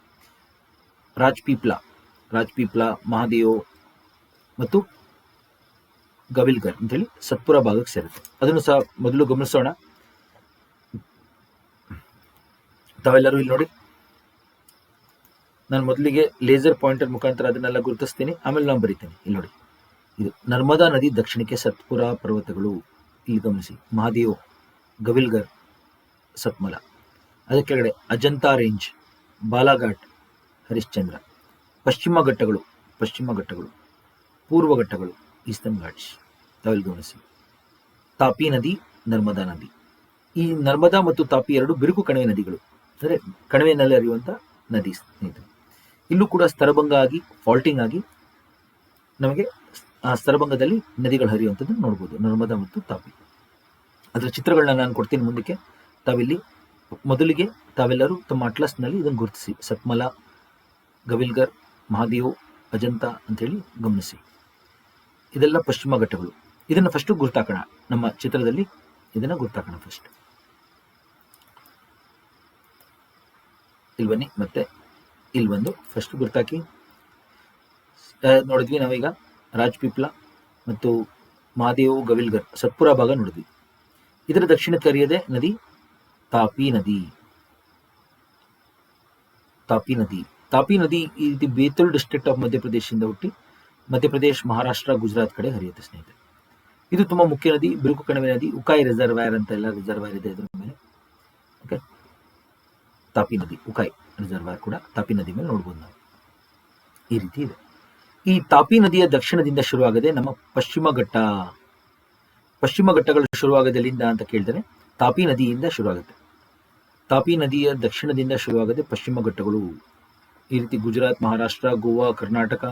ರಾಜ್ಪೀಪ್ಲಾ, ಮಹಾದೇವ್ ಮತ್ತು ಗವಿಲ್ಗರ್ ಅಂತೇಳಿ ಸತ್ಪುರ ಭಾಗಕ್ಕೆ ಸೇರುತ್ತೆ. ಅದನ್ನು ಸಹ ಮೊದಲು ಗಮನಿಸೋಣ. ತಾವೆಲ್ಲರೂ ಇಲ್ಲಿ ನೋಡಿ, ನಾನು ಮೊದಲಿಗೆ ಲೇಸರ್ ಪಾಯಿಂಟರ್ ಮುಖಾಂತರ ಅದನ್ನೆಲ್ಲ ಗುರುತಿಸ್ತೀನಿ, ಆಮೇಲೆ ನಾನು ಬರೀತೀನಿ. ಇಲ್ಲಿ ನೋಡಿ, ಇದು ನರ್ಮದಾ ನದಿ ದಕ್ಷಿಣಕ್ಕೆ ಸತ್ಪುರ ಪರ್ವತಗಳು, ಇಲ್ಲಿ ಗಮನಿಸಿ, ಮಹಾದೇವ್, ಗವಿಲ್ಗರ್, ಸತ್ಮಲ. ಅದರ ಕೆಳಗಡೆ ಅಜಂತಾ ರೇಂಜ್, ಬಾಲಾಘಾಟ್, ಹರಿಶ್ಚಂದ್ರ. ಪಶ್ಚಿಮ ಘಟ್ಟಗಳು, ಪೂರ್ವ ಘಟ್ಟಗಳು, ಈಸ್ಟರ್ನ್ ಘಾಟ್ಸ್. ತಾವಿಲ್ಲಿ ಗಮನಿಸಿ, ತಾಪಿ ನದಿ, ನರ್ಮದಾ ನದಿ. ಈ ನರ್ಮದಾ ಮತ್ತು ತಾಪಿ ಎರಡು ಬಿರುಕು ಕಣಿವೆ ನದಿಗಳು, ಅಂದರೆ ಕಣಿವೆಯಲ್ಲಿ ಹರಿಯುವಂಥ ನದಿ ಸ್ನೇಹಿತರೆ. ಇಲ್ಲೂ ಕೂಡ ಸ್ತರಭಂಗ ಆಗಿ, ಫಾಲ್ಟಿಂಗ್ ಆಗಿ ನಮಗೆ ಆ ಸ್ತರಭಂಗದಲ್ಲಿ ನದಿಗಳು ಹರಿಯುವಂಥದ್ದು ನೋಡ್ಬೋದು, ನರ್ಮದಾ ಮತ್ತು ತಾಪಿ. ಅದರ ಚಿತ್ರಗಳನ್ನ ನಾನು ಕೊಡ್ತೀನಿ ಮುಂದಕ್ಕೆ. ತಾವಿಲ್ಲಿ ಮೊದಲಿಗೆ ತಾವೆಲ್ಲರೂ ತಮ್ಮ ಅಟ್ಲಸ್ನಲ್ಲಿ ಇದನ್ನು ಗುರುತಿಸಿ, ಸತ್ಮಲ, ಗವಿಲ್ಗರ್, ಮಹಾದೇವ್, ಅಜಂತಾ ಅಂತೇಳಿ ಗಮನಿಸಿ. ಇದೆಲ್ಲ ಪಶ್ಚಿಮ ಘಟ್ಟಗಳು. ಇದನ್ನು ಫಸ್ಟ್ ಗುರ್ತಾಕೋಣ, ನಮ್ಮ ಚಿತ್ರದಲ್ಲಿ ಇದನ್ನು ಗುರ್ತಾಕೋಣ ಫಸ್ಟ್. ಇಲ್ಲಿ ಬನ್ನಿ, ಮತ್ತೆ ಇಲ್ಲಿ ಬಂದು ಫಸ್ಟ್ ಗುರ್ತಾಕಿ. ನೋಡಿದ್ವಿ ನಾವೀಗ ರಾಜ್ಪೀಪ್ಲಾ ಮತ್ತು ಮಹಾದೇವ್, ಗವಿಲ್ಗರ್, ಸತ್ಪುರ ಭಾಗ ನೋಡಿದ್ವಿ. ಇದರ ದಕ್ಷಿಣಕ್ಕೆ ಹರಿಯದೆ ನದಿ ತಾಪಿ ನದಿ ಈ ರೀತಿ ಬೇತುಲ್ ಡಿಸ್ಟ್ರಿಕ್ಟ್ ಆಫ್ ಮಧ್ಯಪ್ರದೇಶದಿಂದ ಹುಟ್ಟಿ ಮಧ್ಯಪ್ರದೇಶ್, ಮಹಾರಾಷ್ಟ್ರ, ಗುಜರಾತ್ ಕಡೆ ಹರಿಯುತ್ತೆ ಸ್ನೇಹಿತರೆ. ಇದು ತುಂಬಾ ಮುಖ್ಯ ನದಿ, ಬಿರುಕು ಕಣಿವೆ ನದಿ. ಉಕಾಯ್ ರಿಸರ್ವಾಯರ್ ಅಂತ ಎಲ್ಲ ರಿಸರ್ವಾಯರ್ ಇದೆ ಇದರ ಮೇಲೆ. ಓಕೆ, ತಾಪಿ ನದಿ, ಉಕಾಯ್ ರಿಸರ್ವಾಯರ್ ಕೂಡ ತಾಪಿ ನದಿ ಮೇಲೆ ನೋಡ್ಬೋದು ನಾವು. ಈ ರೀತಿ ಇದೆ. ಈ ತಾಪಿ ನದಿಯ ದಕ್ಷಿಣದಿಂದ ಶುರುವಾಗದೆ ನಮ್ಮ ಪಶ್ಚಿಮ ಘಟ್ಟಗಳು ಶುರುವಾಗದೆಲ್ಲಿಂದ ಅಂತ ಕೇಳಿದರೆ ತಾಪಿ ನದಿಯಿಂದ ಶುರುವಾಗುತ್ತೆ. ತಾಪಿ ನದಿಯ ದಕ್ಷಿಣದಿಂದ ಶುರುವಾಗದೆ ಪಶ್ಚಿಮ ಘಟ್ಟಗಳು ಈ ರೀತಿ ಗುಜರಾತ್, ಮಹಾರಾಷ್ಟ್ರ, ಗೋವಾ, ಕರ್ನಾಟಕ,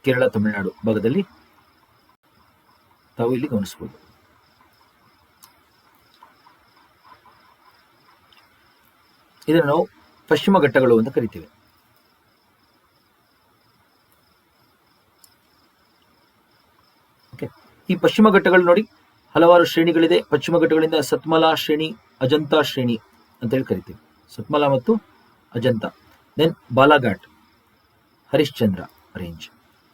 ಕೇರಳ, ತಮಿಳುನಾಡು ಭಾಗದಲ್ಲಿ ತಾವು ಇಲ್ಲಿ ಗಮನಿಸಬಹುದು. ಇದನ್ನು ನಾವು ಪಶ್ಚಿಮ ಘಟ್ಟಗಳು ಅಂತ ಕರಿತೇವೆ. ಓಕೆ, ಈ ಪಶ್ಚಿಮ ಘಟ್ಟಗಳು ನೋಡಿ ಹಲವಾರು ಶ್ರೇಣಿಗಳಿದೆ. ಪಶ್ಚಿಮ ಘಟ್ಟಗಳಿಂದ ಸತ್ಮಲಾ ಶ್ರೇಣಿ, ಅಜಂತಾ ಶ್ರೇಣಿ ಅಂತ ಹೇಳಿ ಕರಿತೀವಿ, ಸತ್ಮಲಾ ಮತ್ತು ಅಜಂತಾ. Then Balaghat, Harishchandra range.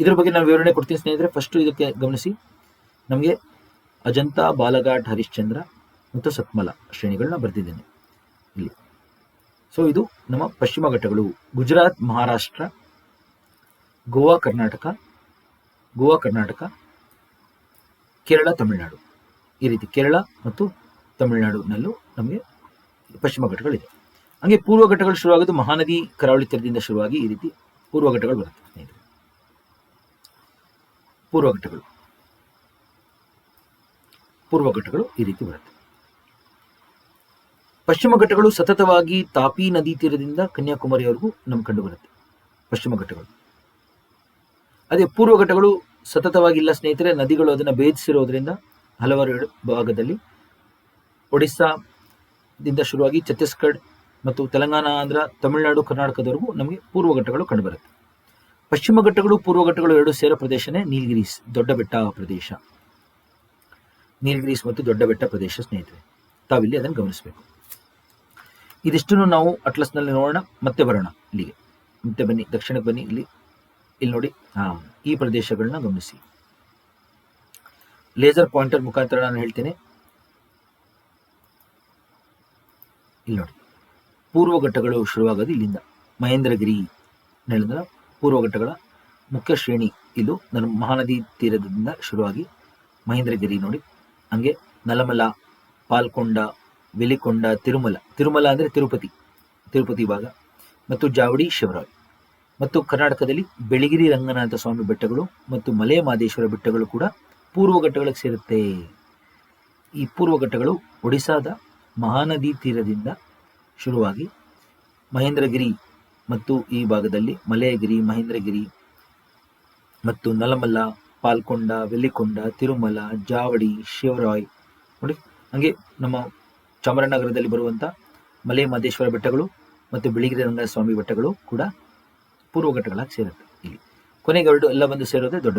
ಇದ್ರ ಬಗ್ಗೆ ನಾನು ವಿವರಣೆ ಕೊಡ್ತೀನಿ ಸ್ನೇಹಿತರೆ. ಫಸ್ಟ್ ಇದಕ್ಕೆ ಗಮನಿಸಿ, ನಮಗೆ ಅಜಂತಾ, ಬಾಲಾಘಾಟ್, ಹರಿಶ್ಚಂದ್ರ ಮತ್ತು ಸತ್ಮಲಾ ಶ್ರೇಣಿಗಳನ್ನ ಬರೆದಿದ್ದೇನೆ ಇಲ್ಲಿ. ಸೊ ಇದು ನಮ್ಮ ಪಶ್ಚಿಮ ಘಟ್ಟಗಳು. ಗುಜರಾತ್, ಮಹಾರಾಷ್ಟ್ರ, ಗೋವಾ, ಕರ್ನಾಟಕ, ಕೇರಳ, ತಮಿಳುನಾಡು. ಈ ರೀತಿ ಕೇರಳ ಮತ್ತು ತಮಿಳುನಾಡಿನಲ್ಲೂ ನಮಗೆ ಪಶ್ಚಿಮ ಘಟ್ಟಗಳಿದೆ. ಹಂಗೆ ಪೂರ್ವ ಘಟ್ಟಗಳು ಶುರುವಾಗೋದು ಮಹಾನದಿ ಕರಾವಳಿ ತೀರದಿಂದ ಶುರುವಾಗಿ ಈ ರೀತಿ ಪೂರ್ವ ಘಟ್ಟಗಳು ಬರುತ್ತೆ ಸ್ನೇಹಿತರೆ. ಪೂರ್ವಘಟ್ಟಗಳು ಪೂರ್ವಘಟ್ಟಗಳು ಈ ರೀತಿ ಬರುತ್ತೆ. ಪಶ್ಚಿಮ ಘಟ್ಟಗಳು ಸತತವಾಗಿ ತಾಪಿ ನದಿ ತೀರದಿಂದ ಕನ್ಯಾಕುಮಾರಿವರೆಗೂ ನಮ್ಗೆ ಕಂಡು ಬರುತ್ತೆ ಪಶ್ಚಿಮ ಘಟ್ಟಗಳು. ಅದೇ ಪೂರ್ವ ಘಟ್ಟಗಳು ಸತತವಾಗಿಲ್ಲ ಸ್ನೇಹಿತರೆ, ನದಿಗಳು ಅದನ್ನು ಭೇದಿಸಿರೋದ್ರಿಂದ ಹಲವಾರು ಭಾಗದಲ್ಲಿ ಒಡಿಸ್ಸಾದಿಂದ ಶುರುವಾಗಿ ಛತ್ತೀಸ್ಗಢ ಮತ್ತು ತೆಲಂಗಾಣ, ಆಂಧ್ರ, ತಮಿಳುನಾಡು, ಕರ್ನಾಟಕದವರೆಗೂ ನಮಗೆ ಪೂರ್ವ ಘಟ್ಟಗಳು ಕಂಡುಬರುತ್ತೆ. ಪಶ್ಚಿಮ ಘಟ್ಟಗಳು ಪೂರ್ವ ಘಟ್ಟಗಳು ಎರಡು ಸೇರೋ ಪ್ರದೇಶನೇ ನೀಲಗಿರೀಸ್ ದೊಡ್ಡ ಬೆಟ್ಟ ಪ್ರದೇಶ. ನೀಲಗಿರೀಸ್ ಮತ್ತು ದೊಡ್ಡ ಬೆಟ್ಟ ಪ್ರದೇಶ ಸ್ನೇಹಿತರೆ, ತಾವಿಲ್ಲಿ ಅದನ್ನು ಗಮನಿಸಬೇಕು. ಇದಿಷ್ಟನ್ನು ನಾವು ಅಟ್ಲಸ್ನಲ್ಲಿ ನೋಡೋಣ, ಮತ್ತೆ ಬರೋಣ ಇಲ್ಲಿಗೆ. ಮತ್ತೆ ಬನ್ನಿ, ದಕ್ಷಿಣಕ್ಕೆ ಬನ್ನಿ. ಇಲ್ಲಿ ನೋಡಿ, ಈ ಪ್ರದೇಶಗಳನ್ನ ಗಮನಿಸಿ. ಲೇಸರ್ ಪಾಯಿಂಟರ್ ಮುಖಾಂತರ ನಾನು ಹೇಳ್ತೇನೆ. ಇಲ್ಲಿ ನೋಡಿ, ಪೂರ್ವ ಘಟ್ಟಗಳು ಶುರುವಾಗೋದು ಇಲ್ಲಿಂದ. ಮಹೇಂದ್ರಗಿರಿ ಹೇಳಿದ್ರೆ ಪೂರ್ವ ಘಟ್ಟಗಳ ಮುಖ್ಯ ಶ್ರೇಣಿ ಇದು. ಮಹಾನದಿ ತೀರದಿಂದ ಶುರುವಾಗಿ ಮಹೇಂದ್ರಗಿರಿ ನೋಡಿ, ಹಂಗೆ ನಲಮಲ, ಪಾಲ್ಕೊಂಡ, ವೆಲಿಕೊಂಡ, ತಿರುಮಲ ಅಂದರೆ ತಿರುಪತಿ ಭಾಗ, ಮತ್ತು ಜಾವಡಿ, ಶಿವರಾಯ್. ಮತ್ತು ಕರ್ನಾಟಕದಲ್ಲಿ ಬೆಳಗಿರಿ ರಂಗನಾಥ ಸ್ವಾಮಿ ಬೆಟ್ಟಗಳು ಮತ್ತು ಮಲೆ ಮಹದೇಶ್ವರ ಬೆಟ್ಟಗಳು ಕೂಡ ಪೂರ್ವ ಘಟ್ಟಗಳಿಗೆ ಸೇರುತ್ತೆ. ಈ ಪೂರ್ವ ಘಟ್ಟಗಳು ಒಡಿಸ್ಸಾದ ಮಹಾನದಿ ತೀರದಿಂದ ಶುರುವಾಗಿ ಮಹೇಂದ್ರಗಿರಿ ಮತ್ತು ಈ ಭಾಗದಲ್ಲಿ ಮಲಯಗಿರಿ, ಮಹೇಂದ್ರಗಿರಿ ಮತ್ತು ನಲಮಲ್ಲ, ಪಾಲ್ಕೊಂಡ, ವೆಲ್ಲಿಕೊಂಡ, ತಿರುಮಲ, ಜಾವಡಿ, ಶಿವರಾಯ್ ನೋಡಿ, ಹಾಗೆ ನಮ್ಮ ಚಾಮರಾಜನಗರದಲ್ಲಿ ಬರುವಂಥ ಮಲೆ ಮಹದೇಶ್ವರ ಬೆಟ್ಟಗಳು ಮತ್ತು ಬೆಳಗಿರಿ ರಂಗನಾಥ ಸ್ವಾಮಿ ಬೆಟ್ಟಗಳು ಕೂಡ ಪೂರ್ವ ಘಟ್ಟಗಳಾಗಿ ಸೇರುತ್ತೆ. ಇಲ್ಲಿ ಕೊನೆಗೆ ಎಲ್ಲ ಬಂದು ಸೇರೋದೇ ದೊಡ್ಡ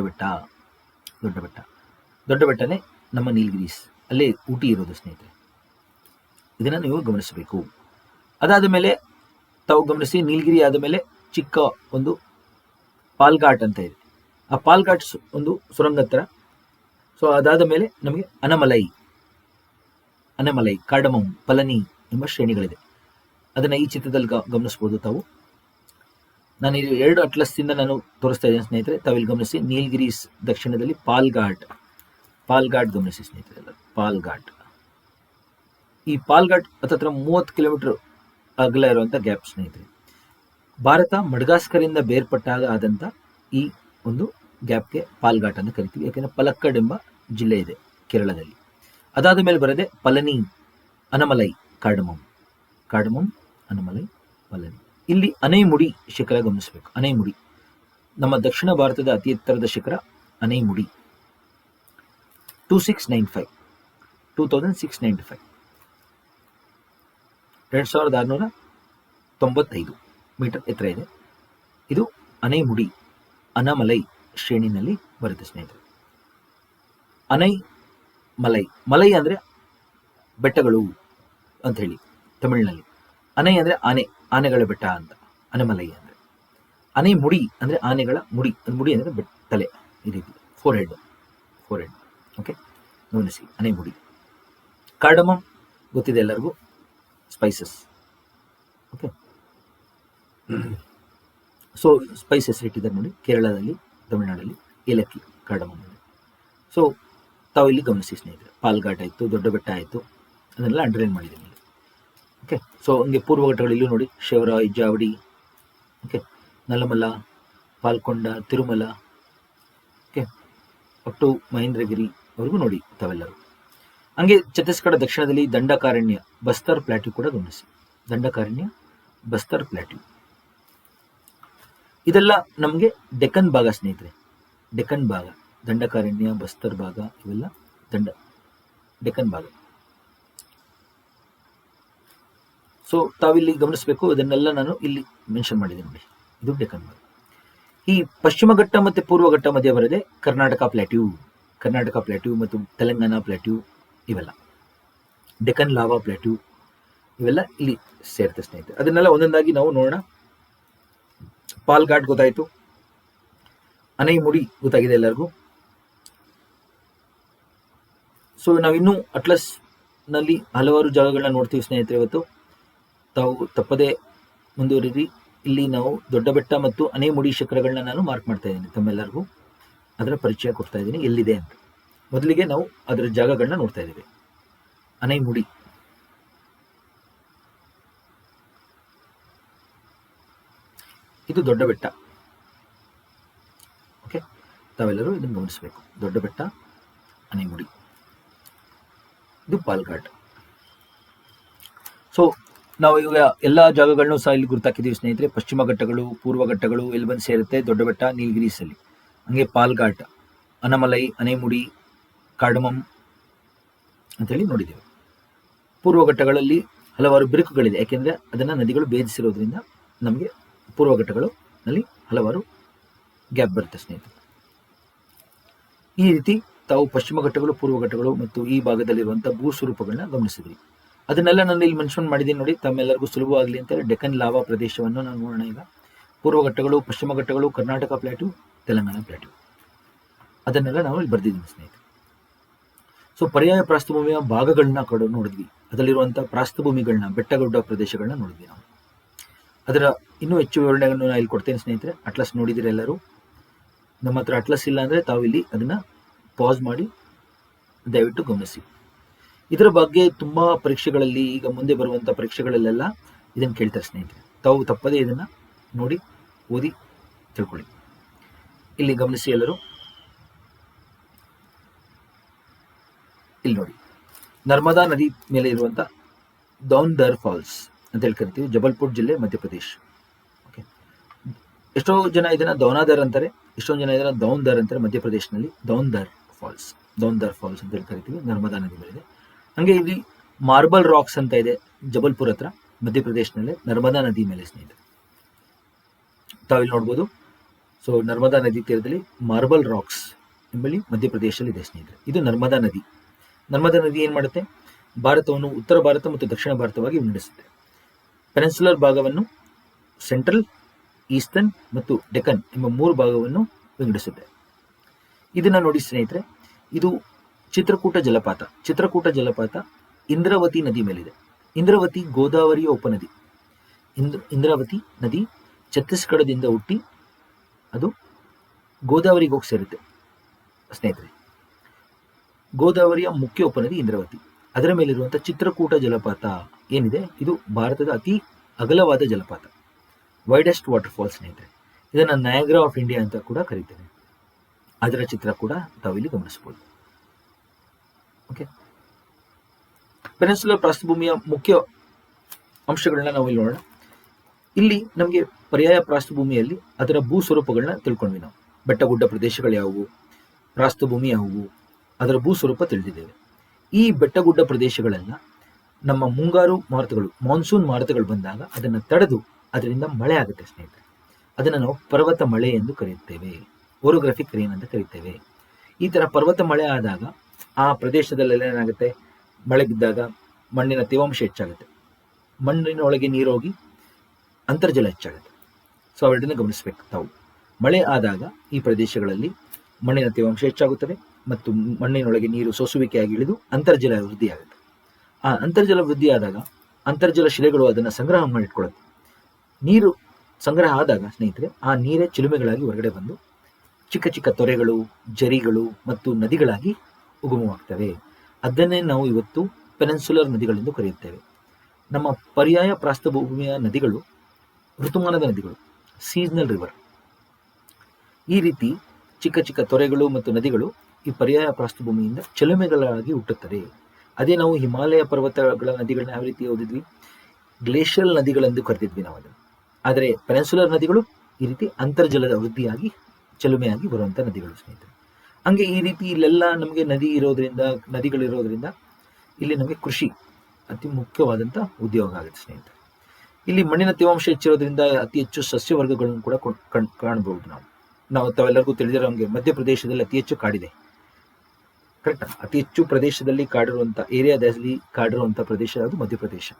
ಬೆಟ್ಟನೇ ನಮ್ಮ ನೀಲಗಿರೀಸ್, ಅಲ್ಲೇ ಊಟಿ ಇರೋದು ಸ್ನೇಹಿತರೆ. ಇದನ್ನು ನೀವು ಗಮನಿಸಬೇಕು. ಅದಾದ ಮೇಲೆ ತಾವು ಗಮನಿಸಿ, ನೀಲಗಿರಿ ಆದ ಮೇಲೆ ಚಿಕ್ಕ ಒಂದು ಪಾಲ್ಘಾಟ್ ಅಂತ ಇದೆ. ಆ ಪಾಲ್ಘಾಟ್ ಒಂದು ಸುರಂಗತ್ರ. ಸೊ ಅದಾದ ಮೇಲೆ ನಮಗೆ ಅನಮಲೈ, ಕಾರ್ಡಮಮ್, ಪಲನಿ ಎಂಬ ಶ್ರೇಣಿಗಳಿದೆ. ಅದನ್ನು ಈ ಚಿತ್ರದಲ್ಲಿ ಗಮನಿಸ್ಬೋದು ತಾವು. ನಾನು ಇಲ್ಲಿ 2 ಅಟ್ಲಸ್ದಿಂದ ನಾನು ತೋರಿಸ್ತಾ ಇದ್ದೇನೆ ಸ್ನೇಹಿತರೆ, ತಾವಿಲ್ಲಿ ಗಮನಿಸಿ. ನೀಲಗಿರೀಸ್ ದಕ್ಷಿಣದಲ್ಲಿ ಪಾಲ್ಘಾಟ್ ಗಮನಿಸಿ ಸ್ನೇಹಿತರೆ. ಈ ಪಾಲ್ಘಾಟ್ ಹತ್ತತ್ರ 30 ಕಿಲೋಮೀಟರ್ ಅಗಲ ಇರುವಂಥ ಗ್ಯಾಪ್ ಸ್ನೇಹಿತರೆ. ಭಾರತ ಮಡಗಾಸ್ಕರಿಂದ ಬೇರ್ಪಟ್ಟಾಗ ಆದಂಥ ಈ ಒಂದು ಗ್ಯಾಪ್ಗೆ ಪಾಲ್ಘಾಟ್ ಅಂತ ಕರಿತೀವಿ. ಯಾಕೆಂದರೆ ಪಲಕ್ಕಡ್ ಎಂಬ ಜಿಲ್ಲೆ ಇದೆ ಕೇರಳದಲ್ಲಿ. ಅದಾದ ಮೇಲೆ ಬರದೆ ಪಲನಿ, ಅನಮಲೈ, ಕಾರ್ಡಮಮ್, ಅನಮಲೈ, ಪಲನಿ. ಇಲ್ಲಿ ಅನೈಮುಡಿ ಶಿಖರ ಗಮನಿಸಬೇಕು. ಅನೈಮುಡಿ ನಮ್ಮ ದಕ್ಷಿಣ ಭಾರತದ ಅತಿ ಎತ್ತರದ ಶಿಖರ ಅನೈಮುಡಿ. 2695 2695 ಮೀಟರ್ ಎತ್ತರ ಇದೆ. ಇದು ಅನೈಮುಡಿ, ಅನಮಲೈ ಶ್ರೇಣಿನಲ್ಲಿ ಬರುತ್ತೆ ಸ್ನೇಹಿತರೆ. ಮಲೈ ಅಂದರೆ ಬೆಟ್ಟಗಳು ಅಂತ ಹೇಳಿ ತಮಿಳಿನಲ್ಲಿ. ಅನೈ ಅಂದರೆ ಆನೆಗಳ ಬೆಟ್ಟ ಅಂತ, ಅನಮಲೈ ಅಂದರೆ. ಅನೈಮುಡಿ ಅಂದರೆ ಆನೆಗಳ ಮುಡಿ, ಮುಡಿ ಅಂದರೆ ತಲೆ, ಈ ರೀತಿ ಫೋರ್ ಹೆಡ್. ಓಕೆ, ಗಮನಿಸಿ. ಅನೈಮುಡಿ. ಕಾರ್ಡಮಮ್ ಗೊತ್ತಿದೆ ಎಲ್ಲರಿಗೂ, ಸ್ಪೈಸಸ್. ಓಕೆ, ಸೊ ಸ್ಪೈಸಸ್ ಇಟ್ಟಿದ್ದಾರೆ ನೋಡಿ, ಕೇರಳದಲ್ಲಿ, ತಮಿಳುನಾಡಲ್ಲಿ ಏಲಕ್ಕಿ, ಕಾರ್ಡಮಮ್. ಸೊ ತಾವು ಇಲ್ಲಿ ಗಮನಿಸಿ ಸ್ನೇಹಿತರೆ. ಪಾಲ್ಘಾಟ್ ಆಯಿತು, ದೊಡ್ಡ ಬೆಟ್ಟ ಆಯಿತು, ಅದನ್ನೆಲ್ಲ ಅಂಡರ್ಲೈನ್ ಮಾಡಿದ್ದೀನಿ. ಓಕೆ, ಸೊ ಹಂಗೆ ಪೂರ್ವ ಘಟ್ಟಗಳು ಇಲ್ಲೂ ನೋಡಿ, Shevaroy, Javadi, okay, Nallamala, Palkonda, Tirumala, okay, up to ಮಹೇಂದ್ರಗಿರಿವರೆಗೂ ನೋಡಿ ತಾವೆಲ್ಲರೂ. ಹಂಗೆ ಛತ್ತೀಸ್ಗಢ ದಕ್ಷಿಣದಲ್ಲಿ ದಂಡಕಾರಣ್ಯ, ಬಸ್ತರ್ ಪ್ಲಾಟ್ಯೂ ಕೂಡ ಗಮನಿಸಿ. ದಂಡಕಾರಣ್ಯ, ಬಸ್ತರ್ ಪ್ಲಾಟ್ಯೂ ಇದೆಲ್ಲ ನಮಗೆ ಡೆಕ್ಕನ್ ಭಾಗ ಸ್ನೇಹಿತರೆ. ಡೆಕ್ಕನ್ ಭಾಗ, ದಂಡಕಾರಣ್ಯ, ಬಸ್ತರ್ ಭಾಗ ಇವೆಲ್ಲ ಡೆಕ್ಕನ್ ಭಾಗ. ಸೊ ತಾವಿಲ್ಲಿ ಗಮನಿಸಬೇಕು, ಇದನ್ನೆಲ್ಲ ನಾನು ಇಲ್ಲಿ ಮೆನ್ಷನ್ ಮಾಡಿದ್ದೀನಿ ನೋಡಿ. ಇದು ಡೆಕ್ಕನ್ ಭಾಗ. ಈ ಪಶ್ಚಿಮ ಘಟ್ಟ ಮತ್ತು ಪೂರ್ವ ಘಟ್ಟ ಮಧ್ಯೆ ಬರದೆ ಕರ್ನಾಟಕ ಪ್ಲಾಟ್ಯೂ ಮತ್ತು ತೆಲಂಗಾಣ ಪ್ಲಾಟ್ಯೂ, ಇವೆಲ್ಲ ಡೆಕ್ಕನ್ ಲಾವಾ ಪ್ಲಾಟ್ಯೂ, ಇವೆಲ್ಲ ಇಲ್ಲಿ ಸೇರುತ್ತೆ ಸ್ನೇಹಿತರೆ. ಅದನ್ನೆಲ್ಲ ಒಂದೊಂದಾಗಿ ನಾವು ನೋಡೋಣ. ಪಾಲ್ಘಾಟ್ ಗೊತ್ತಾಯಿತು, ಅನೈಮುಡಿ ಗೊತ್ತಾಗಿದೆ ಎಲ್ಲರಿಗೂ. ಸೊ ನಾವಿನ್ನೂ ಅಟ್ಲಸ್ನಲ್ಲಿ ಹಲವಾರು ಜಾಗಗಳನ್ನ ನೋಡ್ತೀವಿ ಸ್ನೇಹಿತರೆ. ಇವತ್ತು ತಾವು ತಪ್ಪದೇ ಮುಂದುವರಿರಿ. ಇಲ್ಲಿ ನಾವು ದೊಡ್ಡ ಬೆಟ್ಟ ಮತ್ತು ಅನೈಮುಡಿ ಶಿಖರಗಳನ್ನ ನಾನು ಮಾರ್ಕ್ ಮಾಡ್ತಾ ಇದ್ದೀನಿ. ತಮ್ಮೆಲ್ಲರಿಗೂ ಅದರ ಪರಿಚಯ ಕೊಡ್ತಾ ಇದ್ದೀನಿ ಎಲ್ಲಿದೆ ಅಂತ. ಮೊದಲಿಗೆ ನಾವು ಅದರ ಜಾಗಗಳನ್ನ ನೋಡ್ತಾ ಇದ್ದೀವಿ. ಅನೈಮುಡಿ, ಇದು ದೊಡ್ಡ ಬೆಟ್ಟ. ಓಕೆ, ತಾವೆಲ್ಲರೂ ಇದನ್ನು ಗಮನಿಸಬೇಕು. ದೊಡ್ಡ ಬೆಟ್ಟ, ಆನೆಗುಡಿ, ಇದು ಪಾಲ್ಘಾಟ್. ಸೊ ನಾವು ಈಗ ಎಲ್ಲ ಜಾಗಗಳನ್ನು ಸಹ ಇಲ್ಲಿ ಗುರುತಾಕಿದ್ದೀವಿ ಸ್ನೇಹಿತರೆ. ಪಶ್ಚಿಮ ಘಟ್ಟಗಳು, ಪೂರ್ವ ಘಟ್ಟಗಳು ಎಲ್ಲಿ ಬಂದು ಸೇರುತ್ತೆ? ದೊಡ್ಡ ಬೆಟ್ಟ, ನೀಲಗಿರೀಸಲ್ಲಿ. ಹಂಗೆ ಪಾಲ್ಘಾಟ್, ಅನಮಲೈ, ಅನೆಮುಡಿ, ಕಾರ್ಡಮಮ್ ಅಂತೇಳಿ ನೋಡಿದ್ದೇವೆ. ಪೂರ್ವ ಘಟ್ಟಗಳಲ್ಲಿ ಹಲವಾರು ಬಿರುಕುಗಳಿದೆ, ಯಾಕೆಂದರೆ ಅದನ್ನು ನದಿಗಳು ಭೇದಿಸಿರೋದ್ರಿಂದ ನಮಗೆ ಪೂರ್ವ ಘಟ್ಟಗಳಲ್ಲಿ ಹಲವಾರು ಗ್ಯಾಪ್ ಬರುತ್ತೆ ಸ್ನೇಹಿತರೆ. ಈ ರೀತಿ ತಾವು ಪಶ್ಚಿಮ ಘಟ್ಟಗಳು, ಪೂರ್ವ ಘಟ್ಟಗಳು ಮತ್ತು ಈ ಭಾಗದಲ್ಲಿರುವಂಥ ಭೂ ಸ್ವರೂಪಗಳನ್ನ ಗಮನಿಸಿದ್ವಿ. ಅದನ್ನೆಲ್ಲ ನಾನು ಇಲ್ಲಿ ಮೆನ್ಷನ್ ಮಾಡಿದ್ದೀನಿ ನೋಡಿ, ತಮ್ಮೆಲ್ಲರಿಗೂ ಸುಲಭವಾಗಲಿ ಅಂತೇಳಿ. ಡೆಕ್ಕನ್ ಲಾವಾ ಪ್ರದೇಶವನ್ನು ನಾವು ನೋಡೋಣ ಈಗ. ಪೂರ್ವ ಘಟ್ಟಗಳು, ಪಶ್ಚಿಮ ಘಟ್ಟಗಳು, ಕರ್ನಾಟಕ ಪ್ಲಾಟ್ಯೂ, ತೆಲಂಗಾಣ ಪ್ಲಾಟ್ಯೂ, ಅದನ್ನೆಲ್ಲ ನಾವು ಇಲ್ಲಿ ಬರೆದಿದ್ದೀನಿ ಸ್ನೇಹಿತರೆ. ಸೊ ಪರ್ಯಾಯ ಪ್ರಾಸ್ಥಭೂಮಿಯ ಭಾಗಗಳನ್ನ ನೋಡಿದ್ವಿ. ಅದರಲ್ಲಿರುವಂಥ ಪ್ರಾಸ್ಥಭೂಮಿಗಳನ್ನ, ಬೆಟ್ಟಗುಡ್ಡ ಪ್ರದೇಶಗಳನ್ನ ನೋಡಿದ್ವಿ ನಾವು. ಅದರ ಇನ್ನೂ ಹೆಚ್ಚು ವಿವರಣೆಯನ್ನು ನಾನು ಇಲ್ಲಿ ಕೊಡ್ತೇನೆ ಸ್ನೇಹಿತರೆ. ಅಟ್ಲಸ್ ನೋಡಿದಿರ ಎಲ್ಲರೂ? ನಮ್ಮ ಹತ್ರ ಅಟ್ಲಸ್ ಇಲ್ಲ ಅಂದರೆ ತಾವು ಇಲ್ಲಿ ಅದನ್ನು ಪಾಸ್ ಮಾಡಿ ದಯವಿಟ್ಟು ಗಮನಿಸಿ. ಇದರ ಬಗ್ಗೆ ತುಂಬ ಪರೀಕ್ಷೆಗಳಲ್ಲಿ, ಈಗ ಮುಂದೆ ಬರುವಂಥ ಪರೀಕ್ಷೆಗಳಲ್ಲೆಲ್ಲ ಇದನ್ನು ಕೇಳ್ತಾರೆ ಸ್ನೇಹಿತರೆ. ತಾವು ತಪ್ಪದೇ ಇದನ್ನು ನೋಡಿ, ಓದಿ ತಿಳ್ಕೊಳ್ಳಿ. ಇಲ್ಲಿ ಗಮನಿಸಿ ಎಲ್ಲರೂ. ಇಲ್ಲಿ ನೋಡಿ, ನರ್ಮದಾ ನದಿ ಮೇಲೆ ಇರುವಂಥ ದೌನ್ಧರ್ ಫಾಲ್ಸ್ ಅಂತ ಹೇಳಿ ಕರಿತೀವಿ. ಜಬಲ್ಪುರ್ ಜಿಲ್ಲೆ, ಮಧ್ಯಪ್ರದೇಶ್. ಓಕೆ, ಎಷ್ಟೋ ಜನ ಇದನ್ನು ದೌನಾಧರ್ ಅಂತಾರೆ, ಎಷ್ಟೊಂದು ಜನ ಇದನ್ನು ದೌನ್ಧರ್ ಅಂತಾರೆ. ಮಧ್ಯಪ್ರದೇಶನಲ್ಲಿ ದೌನ್ಧರ್ ಫಾಲ್ಸ್ ಅಂತ ಹೇಳಿ ಕರಿತೀವಿ. ನರ್ಮದಾ ನದಿ ಮೇಲಿದೆ. ಹಂಗೆ ಇಲ್ಲಿ ಮಾರ್ಬಲ್ ರಾಕ್ಸ್ ಅಂತ ಇದೆ ಜಬಲ್ಪುರ್ ಹತ್ರ, ಮಧ್ಯಪ್ರದೇಶನಲ್ಲೇ, ನರ್ಮದಾ ನದಿ ಮೇಲೆ ಸ್ನೇಹಿತರೆ. ತಾವಿಲ್ಲಿ ನೋಡ್ಬೋದು. ಸೊ ನರ್ಮದಾ ನದಿ ತೀರದಲ್ಲಿ ಮಾರ್ಬಲ್ ರಾಕ್ಸ್ ಎಂಬಲ್ಲಿ ಮಧ್ಯಪ್ರದೇಶದಲ್ಲಿ ಇದೆ ಸ್ನೇಹಿತರೆ. ಇದು ನರ್ಮದಾ ನದಿ. ನರ್ಮದಾ ನದಿ ಏನು ಮಾಡುತ್ತೆ? ಭಾರತವನ್ನು ಉತ್ತರ ಭಾರತ ಮತ್ತು ದಕ್ಷಿಣ ಭಾರತವಾಗಿ ವಿಂಗಡಿಸುತ್ತೆ. ಪೆನಿನ್ಸುಲರ್ ಭಾಗವನ್ನು ಸೆಂಟ್ರಲ್, ಈಸ್ಟರ್ನ್ ಮತ್ತು ಡೆಕ್ಕನ್ ಎಂಬ 3 ಭಾಗವನ್ನು ವಿಂಗಡಿಸುತ್ತೆ. ಇದನ್ನ ನೋಡಿ ಸ್ನೇಹಿತರೆ, ಇದು ಚಿತ್ರಕೂಟ ಜಲಪಾತ. ಚಿತ್ರಕೂಟ ಜಲಪಾತ ಇಂದ್ರಾವತಿ ನದಿ ಮೇಲಿದೆ. ಇಂದ್ರಾವತಿ ಗೋದಾವರಿಯ ಉಪನದಿ. ಇಂದ್ರಾವತಿ ನದಿ ಛತ್ತೀಸ್ಗಢದಿಂದ ಹುಟ್ಟಿ ಅದು ಗೋದಾವರಿಗೆ ಹೋಗಿ ಸೇರುತ್ತೆ ಸ್ನೇಹಿತರೆ. ಗೋದಾವರಿಯ ಮುಖ್ಯ ಉಪನದಿ ಇಂದ್ರಾವತಿ. ಅದರ ಮೇಲಿರುವಂಥ ಚಿತ್ರಕೂಟ ಜಲಪಾತ ಏನಿದೆ, ಇದು ಭಾರತದ ಅತಿ ಅಗಲವಾದ ಜಲಪಾತ, ವೈಡೆಸ್ಟ್ ವಾಟರ್ ಫಾಲ್ಸ್ ಸ್ನೇಹಿತರೆ. ಇದನ್ನು ನಯಾಗ್ರಾ ಆಫ್ ಇಂಡಿಯಾ ಅಂತ ಕೂಡ ಕರೀತೇವೆ. ಅದರ ಚಿತ್ರ ಕೂಡ ತಾವಿಲ್ಲಿ ಗಮನಿಸಬಹುದು. ಓಕೆ, ಪೆನಿನ್ಸುಲರ್ ಪ್ರಾಸ್ಥಭೂಮಿಯ ಮುಖ್ಯ ಅಂಶಗಳನ್ನ ನಾವು ಇಲ್ಲಿ ನೋಡೋಣ. ಇಲ್ಲಿ ನಮಗೆ ಪರ್ಯಾಯ ಪ್ರಾಸ್ಥಭೂಮಿಯಲ್ಲಿ ಅದರ ಭೂ ಸ್ವರೂಪಗಳನ್ನ ತಿಳ್ಕೊಂಡ್ವಿ ನಾವು. ಬೆಟ್ಟಗುಡ್ಡ ಪ್ರದೇಶಗಳು ಯಾವುವು, ಪ್ರಾಸ್ಥಭೂಮಿ ಯಾವುವು, ಅದರ ಭೂ ಸ್ವರೂಪ ತಿಳಿದಿದ್ದೇವೆ. ಈ ಬೆಟ್ಟಗುಡ್ಡ ಪ್ರದೇಶಗಳೆಲ್ಲ ನಮ್ಮ ಮುಂಗಾರು ಮಾರುತಗಳು, ಮಾನ್ಸೂನ್ ಮಾರುತಗಳು ಬಂದಾಗ ಅದನ್ನು ತಡೆದು ಅದರಿಂದ ಮಳೆ ಆಗುತ್ತೆ ಸ್ನೇಹಿತರೆ. ಅದನ್ನು ನಾವು ಪರ್ವತ ಮಳೆ ಎಂದು ಕರೆಯುತ್ತೇವೆ, ಓರೋಗ್ರಫಿಕ್ ರೇನ್ ಅಂತ ಕರೀತೇವೆ. ಈ ಥರ ಪರ್ವತ ಮಳೆ ಆದಾಗ ಆ ಪ್ರದೇಶದಲ್ಲೆಲ್ಲ ಏನಾಗುತ್ತೆ? ಮಳೆ ಬಿದ್ದಾಗ ಮಣ್ಣಿನ ತೇವಾಂಶ ಹೆಚ್ಚಾಗುತ್ತೆ, ಮಣ್ಣಿನ ಒಳಗೆ ನೀರೋಗಿ ಅಂತರ್ಜಲ ಹೆಚ್ಚಾಗುತ್ತೆ. ಸೊ ಅವೆರಡನ್ನ ಗಮನಿಸಬೇಕು ತಾವು. ಮಳೆ ಆದಾಗ ಈ ಪ್ರದೇಶಗಳಲ್ಲಿ ಮಣ್ಣಿನ ತೇವಾಂಶ ಹೆಚ್ಚಾಗುತ್ತದೆ ಮತ್ತು ಮಣ್ಣಿನೊಳಗೆ ನೀರು ಸೋಸುವಿಕೆಯಾಗಿ ಇಳಿದು ಅಂತರ್ಜಲ ವೃದ್ಧಿಯಾಗುತ್ತೆ. ಆ ಅಂತರ್ಜಲ ವೃದ್ಧಿಯಾದಾಗ ಅಂತರ್ಜಲ ಶಿಲೆಗಳು ಅದನ್ನು ಸಂಗ್ರಹ ಮಾಡಿಟ್ಕೊಳ್ಳುತ್ತೆ. ನೀರು ಸಂಗ್ರಹ ಆದಾಗ ಸ್ನೇಹಿತರೆ, ಆ ನೀರೇ ಚಿಲುಮೆಗಳಾಗಿ ಹೊರಗಡೆ ಬಂದು ಚಿಕ್ಕ ಚಿಕ್ಕ ತೊರೆಗಳು, ಜರಿಗಳು ಮತ್ತು ನದಿಗಳಾಗಿ ಉಗಮವಾಗ್ತವೆ. ಅದನ್ನೇ ನಾವು ಇವತ್ತು ಪೆನಿನ್ಸುಲರ್ ನದಿಗಳೆಂದು ಕರೆಯುತ್ತೇವೆ. ನಮ್ಮ ಪರ್ಯಾಯ ಪ್ರಾಸ್ಥಭೂಮಿಯ ನದಿಗಳು ಋತುಮಾನದ ನದಿಗಳು, ಸೀಸನಲ್ ರಿವರ್. ಈ ರೀತಿ ಚಿಕ್ಕ ಚಿಕ್ಕ ತೊರೆಗಳು ಮತ್ತು ನದಿಗಳು ಈ ಪರ್ಯಾಯ ಪ್ರಾಸ್ಥಭೂಮಿಯಿಂದ ಚಿಲುಮೆಗಳಾಗಿ ಹುಟ್ಟುತ್ತದೆ. ಅದೇ ನಾವು ಹಿಮಾಲಯ ಪರ್ವತಗಳ ನದಿಗಳನ್ನ ಯಾವ ರೀತಿ ಓದಿದ್ವಿ? ಗ್ಲೇಷಿಯಲ್ ನದಿಗಳೆಂದು ಕರೆದಿದ್ವಿ ನಾವು ಅದನ್ನು. ಆದರೆ ಪೆನಿನ್ಸುಲರ್ ನದಿಗಳು ಈ ರೀತಿ ಅಂತರ್ಜಲದ ವೃದ್ಧಿಯಾಗಿ ಚಿಲುಮೆಯಾಗಿ ಬರುವಂಥ ನದಿಗಳು ಸ್ನೇಹಿತರೆ. ಹಂಗೆ ಈ ರೀತಿ ಇಲ್ಲೆಲ್ಲ ನಮಗೆ ನದಿಗಳಿರೋದ್ರಿಂದ ಇಲ್ಲಿ ನಮಗೆ ಕೃಷಿ ಅತಿ ಮುಖ್ಯವಾದಂಥ ಉದ್ಯೋಗ ಆಗುತ್ತೆ ಸ್ನೇಹಿತರೆ. ಇಲ್ಲಿ ಮಣ್ಣಿನ ತೇವಾಂಶ ಹೆಚ್ಚಿರೋದ್ರಿಂದ ಅತಿ ಹೆಚ್ಚು ಸಸ್ಯವರ್ಗಗಳನ್ನು ಕೂಡ ಕಾಣಬಹುದು ನಾವು ತಾವೆಲ್ಲರಿಗೂ ತಿಳಿದಿರೋ ಹಂಗೆ ಮಧ್ಯಪ್ರದೇಶದಲ್ಲಿ ಅತಿ ಹೆಚ್ಚು ಕಾಡಿದೆ. ಕರೆಕ್ಟಾ? ಅತಿ ಹೆಚ್ಚು ಪ್ರದೇಶದಲ್ಲಿ ಕಾಡಿರುವಂಥ ಏರಿಯಾದಲ್ಲಿ ಕಾಡಿರುವಂಥ ಪ್ರದೇಶ ಅದು ಮಧ್ಯಪ್ರದೇಶ.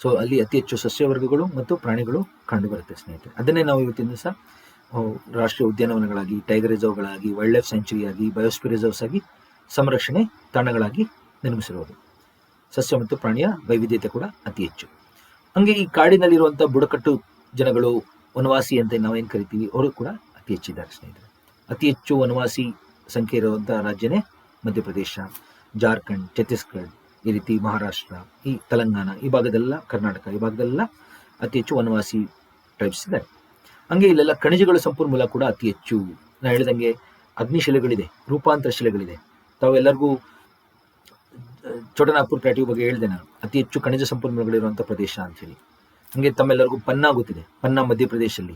ಸೊ ಅಲ್ಲಿ ಅತಿ ಹೆಚ್ಚು ಸಸ್ಯವರ್ಗಗಳು ಮತ್ತು ಪ್ರಾಣಿಗಳು ಕಂಡುಬರುತ್ತೆ ಸ್ನೇಹಿತರೆ. ಅದನ್ನೇ ನಾವು ಇವತ್ತಿನ ದಿವಸ ರಾಷ್ಟ್ರೀಯ ಉದ್ಯಾನವನಗಳಾಗಿ, ಟೈಗರ್ ರಿಸರ್ವ್ಗಳಾಗಿ, ವೈಲ್ಡ್ ಲೈಫ್ ಸ್ಯಾಂಚುರಿ ಆಗಿ, ಬಯೋಸ್ಫಿಯರ್ ರಿಸರ್ವ್ಸ್ ಆಗಿ, ಸಂರಕ್ಷಣೆ ತಾಣಗಳಾಗಿ ನಿರ್ಮಿಸಿರುವುದು. ಸಸ್ಯ ಮತ್ತು ಪ್ರಾಣಿಯ ವೈವಿಧ್ಯತೆ ಕೂಡ ಅತಿ ಹೆಚ್ಚು. ಹಂಗೆ ಈ ಕಾಡಿನಲ್ಲಿರುವಂಥ ಬುಡಕಟ್ಟು ಜನಗಳು, ವನವಾಸಿ ಅಂತ ನಾವೇನು ಕರಿತೀವಿ, ಅವರು ಕೂಡ ಅತಿ ಹೆಚ್ಚಿದ್ದಾರೆ ಸ್ನೇಹಿತರೆ. ಅತಿ ಹೆಚ್ಚು ವನವಾಸಿ ಸಂಖ್ಯೆ ಇರುವಂಥ ರಾಜ್ಯನೇ ಮಧ್ಯಪ್ರದೇಶ, ಜಾರ್ಖಂಡ್, ಛತ್ತೀಸ್ಗಢ, ಈ ರೀತಿ ಮಹಾರಾಷ್ಟ್ರ, ಈ ತೆಲಂಗಾಣ, ಈ ಭಾಗದೆಲ್ಲ, ಕರ್ನಾಟಕ, ಈ ಭಾಗದೆಲ್ಲ ಅತಿ ಹೆಚ್ಚು ವನವಾಸಿ ಟ್ರೈಬ್ಸ್ ಇದ್ದಾರೆ. ಹಂಗೆ ಇಲ್ಲೆಲ್ಲ ಖನಿಜಗಳ ಸಂಪನ್ಮೂಲ ಕೂಡ ಅತಿ ಹೆಚ್ಚು ನಾನು ಹೇಳಿದಂಗೆ ಅಗ್ನಿಶಿಲೆಗಳಿದೆ, ರೂಪಾಂತರ ಶಿಲೆಗಳಿದೆ. ತಾವೆಲ್ಲರಿಗೂ ಛೋಟನಾಗ್ಪುರ್ ಪ್ಲಾಟ್ಯೂ ಬಗ್ಗೆ ಹೇಳಿದೆ ನಾನು, ಅತಿ ಹೆಚ್ಚು ಖನಿಜ ಸಂಪನ್ಮೂಲಗಳಿರುವಂಥ ಪ್ರದೇಶ ಅಂತೇಳಿ. ಹಂಗೆ ತಮ್ಮೆಲ್ಲರಿಗೂ ಪನ್ನಾ ಗೊತ್ತಿದೆ, ಪನ್ನಾ ಮಧ್ಯಪ್ರದೇಶಲ್ಲಿ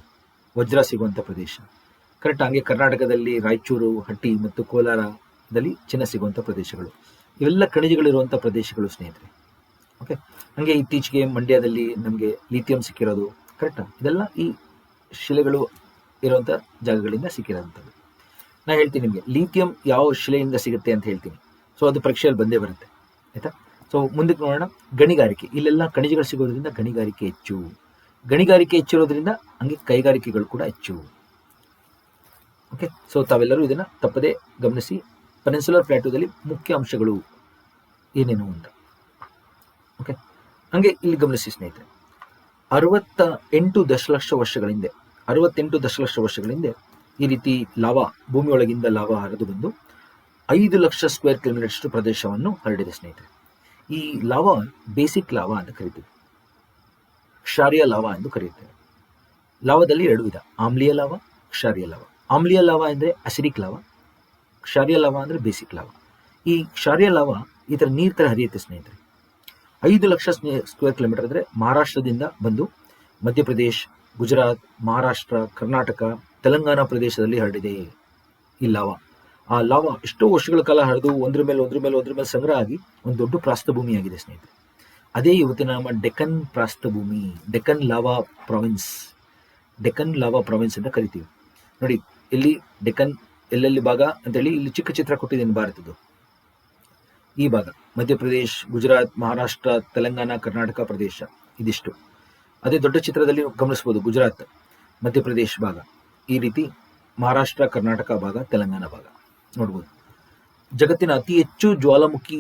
ವಜ್ರ ಸಿಗುವಂಥ ಪ್ರದೇಶ. ಕರೆಕ್ಟ್. ಹಂಗೆ ಕರ್ನಾಟಕದಲ್ಲಿ ರಾಯಚೂರು, ಹಟ್ಟಿ ಮತ್ತು ಕೋಲಾರದಲ್ಲಿ ಚಿನ್ನ ಸಿಗುವಂಥ ಪ್ರದೇಶಗಳು, ಇವೆಲ್ಲ ಖನಿಜಗಳಿರುವಂಥ ಪ್ರದೇಶಗಳು ಸ್ನೇಹಿತರೆ. ಓಕೆ. ಹಂಗೆ ಇತ್ತೀಚೆಗೆ ಮಂಡ್ಯದಲ್ಲಿ ನಮಗೆ ಲಿಥಿಯಂ ಸಿಕ್ಕಿರೋದು. ಕರೆಕ್ಟಾ? ಇದೆಲ್ಲ ಈ ಶಿಲೆಗಳು ಇರುವಂಥ ಜಾಗಗಳಿಂದ ಸಿಕ್ಕಿರೋಂಥದ್ದು. ನಾನು ಹೇಳ್ತೀನಿ ನಿಮಗೆ ಲಿಥಿಯಂ ಯಾವ ಶಿಲೆಯಿಂದ ಸಿಗುತ್ತೆ ಅಂತ ಹೇಳ್ತೀನಿ. ಸೊ ಅದು ಪರೀಕ್ಷೆಯಲ್ಲಿ ಬಂದೇ ಬರುತ್ತೆ, ಆಯಿತಾ? ಸೊ ಮುಂದಕ್ಕೆ ನೋಡೋಣ. ಗಣಿಗಾರಿಕೆ, ಇಲ್ಲೆಲ್ಲ ಖನಿಜಗಳು ಸಿಗೋದ್ರಿಂದ ಗಣಿಗಾರಿಕೆ ಹೆಚ್ಚು. ಗಣಿಗಾರಿಕೆ ಹೆಚ್ಚಿರೋದ್ರಿಂದ ಹಂಗೆ ಕೈಗಾರಿಕೆಗಳು ಕೂಡ ಹೆಚ್ಚು. ಓಕೆ. ಸೊ ತಾವೆಲ್ಲರೂ ಇದನ್ನು ತಪ್ಪದೇ ಗಮನಿಸಿ. ಪೆನಿನ್ಸುಲರ್ ಪ್ಲಾಟ್ಯೂದಲ್ಲಿ ಮುಖ್ಯ ಅಂಶಗಳು ಏನೇನು ಅಂತ. ಓಕೆ. ಹಂಗೆ ಇಲ್ಲಿ ಗಮನಿಸಿ ಸ್ನೇಹಿತರೆ, 68 ದಶಲಕ್ಷ ವರ್ಷಗಳ ಹಿಂದೆ ಈ ರೀತಿ ಲಾವಾ, ಭೂಮಿಯೊಳಗಿಂದ ಲಾವಾ ಹರಿದು ಬಂದು 5 ಲಕ್ಷ ಸ್ಕ್ವೇರ್ ಕಿಲೋಮೀಟರ್ಷ್ಟು ಪ್ರದೇಶವನ್ನು ಹರಡಿದೆ ಸ್ನೇಹಿತರೆ. ಈ ಲಾವಾ ಬೇಸಿಕ್ ಲಾವಾ ಅಂತ ಕರಿತೀವಿ, ಕ್ಷಾರೀಯ ಲಾವಾ ಎಂದು ಕರೆಯುತ್ತೇವೆ. ಲಾವಾದಲ್ಲಿ 2 ವಿಧ, ಆಮ್ಲೀಯ ಲಾವಾ, ಕ್ಷಾರೀಯ ಲಾವಾ. ಆಮ್ಲೀಯ ಲಾವಾ ಅಂದರೆ ಅಸಿಡಿಕ್ ಲಾವಾ, ಕ್ಷಾರೀಯ ಲಾವಾ ಅಂದರೆ ಬೇಸಿಕ್ ಲಾವಾ. ಈ ಕ್ಷಾರೀಯ ಲಾವಾ ಈ ಥರ ನೀರು ಥರ ಹರಿಯುತ್ತೆ ಸ್ನೇಹಿತರೆ. 5 ಲಕ್ಷ ಸ್ಕ್ವೇರ್ ಕಿಲೋಮೀಟರ್ ಅಂದರೆ ಮಹಾರಾಷ್ಟ್ರದಿಂದ ಬಂದು ಮಧ್ಯಪ್ರದೇಶ್, ಗುಜರಾತ್, ಮಹಾರಾಷ್ಟ್ರ, ಕರ್ನಾಟಕ, ತೆಲಂಗಾಣ ಪ್ರದೇಶದಲ್ಲಿ ಹರಡಿದೆ ಈ ಲಾವಾ. ಆ ಲಾವಾ ಎಷ್ಟೋ ವರ್ಷಗಳ ಕಾಲ ಹರಿದು ಒಂದ್ರ ಮೇಲೆ ಸಂಗ್ರಹ ಆಗಿ ಒಂದು ದೊಡ್ಡ ಪ್ರಾಸ್ಥಭೂಮಿಯಾಗಿದೆ ಸ್ನೇಹಿತರೆ. ಅದೇ ಇವತ್ತಿನ ನಮ್ಮ ಡೆಕ್ಕನ್ ಪ್ರಾಸ್ಥಭೂಮಿ, ಡೆಕ್ಕನ್ ಲಾವಾ ಪ್ರಾವಿನ್ಸ್ ಅಂತ ಕರಿತೀವಿ. ನೋಡಿ ಇಲ್ಲಿ ಡೆಕ್ಕನ್ ಎಲ್ಲೆಲ್ಲಿ ಭಾಗ ಅಂತೇಳಿ ಇಲ್ಲಿ ಚಿಕ್ಕ ಚಿತ್ರ ಕೊಟ್ಟಿದ್ದೀನಿ ಭಾರತದ್ದು. ಈ ಭಾಗ ಮಧ್ಯಪ್ರದೇಶ್, ಗುಜರಾತ್, ಮಹಾರಾಷ್ಟ್ರ, ತೆಲಂಗಾಣ, ಕರ್ನಾಟಕ ಪ್ರದೇಶ ಇದಿಷ್ಟು. ಅದೇ ದೊಡ್ಡ ಚಿತ್ರದಲ್ಲಿ ಗಮನಿಸ್ಬೋದು, ಗುಜರಾತ್, ಮಧ್ಯಪ್ರದೇಶ್ ಭಾಗ, ಈ ರೀತಿ ಮಹಾರಾಷ್ಟ್ರ, ಕರ್ನಾಟಕ ಭಾಗ, ತೆಲಂಗಾಣ ಭಾಗ ನೋಡ್ಬೋದು. ಜಗತ್ತಿನ ಅತಿ ಹೆಚ್ಚು ಜ್ವಾಲಾಮುಖಿ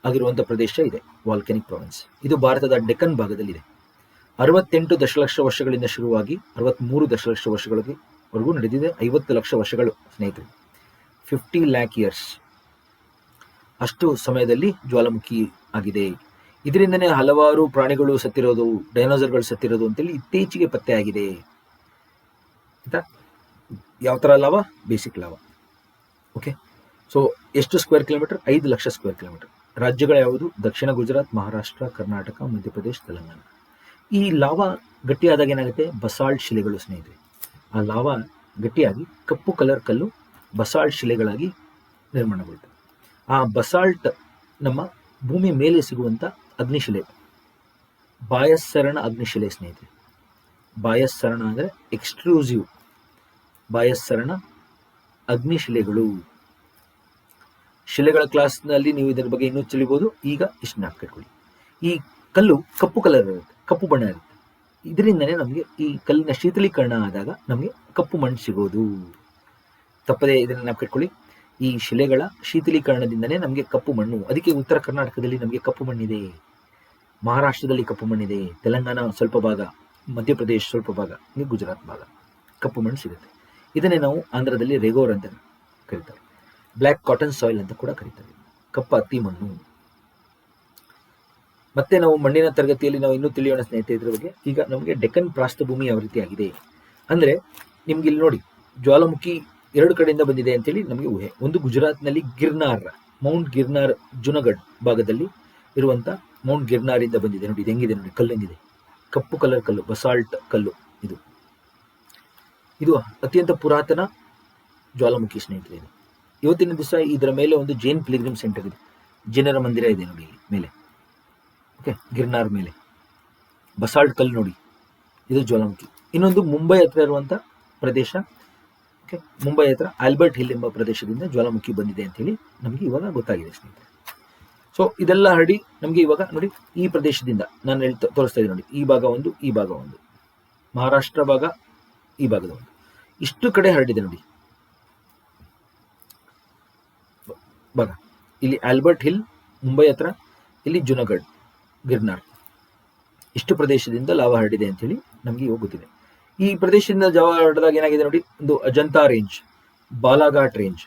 ಆಗಿರುವಂಥ ಪ್ರದೇಶ ಇದೆ, ವಾಲ್ಕೆನಿಕ್ ಪ್ರಾವಿನ್ಸ್. ಇದು ಭಾರತದ ಡೆಕ್ಕನ್ ಭಾಗದಲ್ಲಿದೆ. 68 ದಶಲಕ್ಷ ವರ್ಷಗಳಿಂದ ಶುರುವಾಗಿ 63 ದಶಲಕ್ಷ ವರ್ಷಗಳವರೆಗೂ ನಡೆದಿದೆ. 50 ಲಕ್ಷ ವರ್ಷಗಳು ಸ್ನೇಹಿತರೆ, 50 ಲ್ಯಾಕ್ ಇಯರ್ಸ್ ಅಷ್ಟು ಸಮಯದಲ್ಲಿ ಜ್ವಾಲಾಮುಖಿ ಆಗಿದೆ. ಇದರಿಂದನೇ ಹಲವಾರು ಪ್ರಾಣಿಗಳು ಸತ್ತಿರೋದು, ಡೈನೋಸರ್ಗಳು ಸತ್ತಿರೋದು ಅಂತೇಳಿ ಇತ್ತೀಚೆಗೆ ಪತ್ತೆ ಆಗಿದೆ. ಆಯ್ತಾ? ಯಾವ ಥರ lava? Basic lava. Okay. So ಎಷ್ಟು square kilometre? 5 lakh square kilometre. ರಾಜ್ಯಗಳು ಯಾವುದು? ದಕ್ಷಿಣ ಗುಜರಾತ್, ಮಹಾರಾಷ್ಟ್ರ, ಕರ್ನಾಟಕ, ಮಧ್ಯಪ್ರದೇಶ, ತೆಲಂಗಾಣ. ಈ ಲಾವಾ ಗಟ್ಟಿಯಾದಾಗ ಏನಾಗುತ್ತೆ? ಬಸಾಲ್ಟ್ ಶಿಲೆಗಳು ಸ್ನೇಹಿತರೆ. ಆ ಲಾವಾ ಗಟ್ಟಿಯಾಗಿ ಕಪ್ಪು ಕಲರ್ ಕಲ್ಲು ಬಸಾಲ್ಟ್ ಶಿಲೆಗಳಾಗಿ ನಿರ್ಮಾಣಗೊಳ್ಳುತ್ತೆ. ಆ ಬಸಾಲ್ಟ್ ನಮ್ಮ ಭೂಮಿ ಮೇಲೆ ಸಿಗುವಂಥ ಅಗ್ನಿಶಿಲೆ, ಬಾಯಸ್ಸರಣ ಅಗ್ನಿಶಿಲೆ ಸ್ನೇಹಿತರೆ. ಬಾಯಸ್ಸರಣ ಅಂದರೆ ಎಕ್ಸ್ಟ್ರೂಸಿವ್ ಬಾಯಸ್ಸರಣ ಅಗ್ನಿಶಿಲೆಗಳು. ಶಿಲೆಗಳ ಕ್ಲಾಸ್ನಲ್ಲಿ ನೀವು ಇದರ ಬಗ್ಗೆ ಇನ್ನೂ ತಿಳಿಬೋದು. ಈಗ ಇಷ್ಟು ನಾಲ್ಕು ಈ ಕಲ್ಲು ಕಪ್ಪು ಕಲರ್ ಇರುತ್ತೆ, ಕಪ್ಪು ಬಣ್ಣ ಇರುತ್ತೆ. ಇದರಿಂದನೇ ನಮಗೆ ಈ ಕಲ್ಲಿನ ಶೀತಲೀಕರಣ ಆದಾಗ ನಮಗೆ ಕಪ್ಪು ಮಣ್ಣು ಸಿಗೋದು. ತಪ್ಪದೇ ಇದನ್ನು ನೆನಪಿಟ್ಕೊಳ್ಳಿ. ಈ ಶಿಲೆಗಳ ಶೀತಲೀಕರಣದಿಂದನೇ ನಮಗೆ ಕಪ್ಪು ಮಣ್ಣು. ಅದಕ್ಕೆ ಉತ್ತರ ಕರ್ನಾಟಕದಲ್ಲಿ ನಮಗೆ ಕಪ್ಪು ಮಣ್ಣಿದೆ, ಮಹಾರಾಷ್ಟ್ರದಲ್ಲಿ ಕಪ್ಪು ಮಣ್ಣಿದೆ, ತೆಲಂಗಾಣ ಸ್ವಲ್ಪ ಭಾಗ, ಮಧ್ಯಪ್ರದೇಶ ಸ್ವಲ್ಪ ಭಾಗ, ಹೀಗೆ ಗುಜರಾತ್ ಭಾಗ ಕಪ್ಪು ಮಣ್ಣು ಸಿಗುತ್ತೆ. ಇದನ್ನೇ ನಾವು ಆಂಧ್ರದಲ್ಲಿ ರೆಗೋರ್ ಅಂತ ಕರೀತಾರೆ, ಬ್ಲ್ಯಾಕ್ ಕಾಟನ್ ಸಾಯಿಲ್ ಅಂತ ಕೂಡ ಕರೀತಾರೆ, ಕಪ್ಪ ಹತ್ತಿ ಮಣ್ಣು. ಮತ್ತೆ ನಾವು ಮಣ್ಣಿನ ತರಗತಿಯಲ್ಲಿ ನಾವು ಇನ್ನೂ ತಿಳಿಯೋಣ ಸ್ನೇಹಿತರೆ ಇದ್ರ ಬಗ್ಗೆ. ಈಗ ನಮಗೆ ಡೆಕ್ಕನ್ ಪ್ರಾಸ್ಥಭೂಮಿ ಯಾವ ರೀತಿ ಆಗಿದೆ ಅಂದರೆ, ನಿಮ್ಗೆ ಇಲ್ಲಿ ನೋಡಿ ಜ್ವಾಲಾಮುಖಿ 2 ಕಡೆಯಿಂದ ಬಂದಿದೆ ಅಂತೇಳಿ ನಮಗೆ ಊಹೆ. ಒಂದು ಗುಜರಾತ್ನಲ್ಲಿ ಗಿರ್ನಾರ್, ಮೌಂಟ್ ಗಿರ್ನಾರ್, ಜುನಗಢ್ ಭಾಗದಲ್ಲಿ ಇರುವಂಥ ಮೌಂಟ್ ಗಿರ್ನಾರಿಂದ ಬಂದಿದೆ. ನೋಡಿ ಇದು ಹೆಂಗಿದೆ, ನೋಡಿ ಕಲ್ಲು ಹೆಂಗಿದೆ, ಕಪ್ಪು ಕಲರ್ ಕಲ್ಲು, ಬಸಾಲ್ಟ್ ಕಲ್ಲು. ಇದು ಅತ್ಯಂತ ಪುರಾತನ ಜ್ವಾಲಾಮುಖಿ ಸ್ನೇಹಿತರೆ. ಇದು ಇವತ್ತಿನ ದಿವಸ ಇದರ ಮೇಲೆ ಒಂದು ಜೈನ್ ಪಿಲಿಗ್ರಿಮ್ ಸೆಂಟರ್ ಇದೆ, ಜೈನರ ಮಂದಿರ ಇದೆ ನೋಡಿ ಇಲ್ಲಿ ಮೇಲೆ. ಓಕೆ. ಗಿರ್ನಾರ್ ಮೇಲೆ ಬಸಾಲ್ಟ್ ಕಲ್ಲು ನೋಡಿ, ಇದು ಜ್ವಾಲಾಮುಖಿ. ಇನ್ನೊಂದು ಮುಂಬೈ ಹತ್ರ ಇರುವಂಥ ಪ್ರದೇಶ. ಓಕೆ. ಮುಂಬೈ ಹತ್ರ ಆಲ್ಬರ್ಟ್ ಹಿಲ್ ಎಂಬ ಪ್ರದೇಶದಿಂದ ಜ್ವಾಲಾಮುಖಿ ಬಂದಿದೆ ಅಂತೇಳಿ ನಮಗೆ ಇವಾಗ ಗೊತ್ತಾಗಿದೆ ಸ್ನೇಹಿತರೆ. ಸೊ ಇದೆಲ್ಲ ಹರಡಿ ನಮಗೆ ಇವಾಗ ನೋಡಿ ಈ ಪ್ರದೇಶದಿಂದ ನಾನು ತೋರಿಸ್ತಾ ಇದ್ದೀನಿ ನೋಡಿ, ಈ ಭಾಗ ಒಂದು, ಈ ಭಾಗ ಒಂದು, ಮಹಾರಾಷ್ಟ್ರ ಭಾಗ, ಈ ಭಾಗದ ಒಂದು, ಇಷ್ಟು ಕಡೆ ಹರಡಿದೆ ನೋಡಿ ಭಾಗ. ಇಲ್ಲಿ ಆಲ್ಬರ್ಟ್ ಹಿಲ್ ಮುಂಬೈ ಹತ್ರ, ಇಲ್ಲಿ ಜುನಗಢ್, ಗಿರ್ನಾರ್, ಇಷ್ಟು ಪ್ರದೇಶದಿಂದ ಲಾವಾ ಹರಡಿದೆ ಅಂತೇಳಿ ನಮಗೆ ಇವಾಗ ಗೊತ್ತಿದೆ. ಈ ಪ್ರದೇಶದಿಂದ ಲಾವಾ ಹರಡಿದಾಗ ಏನಾಗಿದೆ ನೋಡಿ, ಒಂದು Ajanta range, Balaghat range,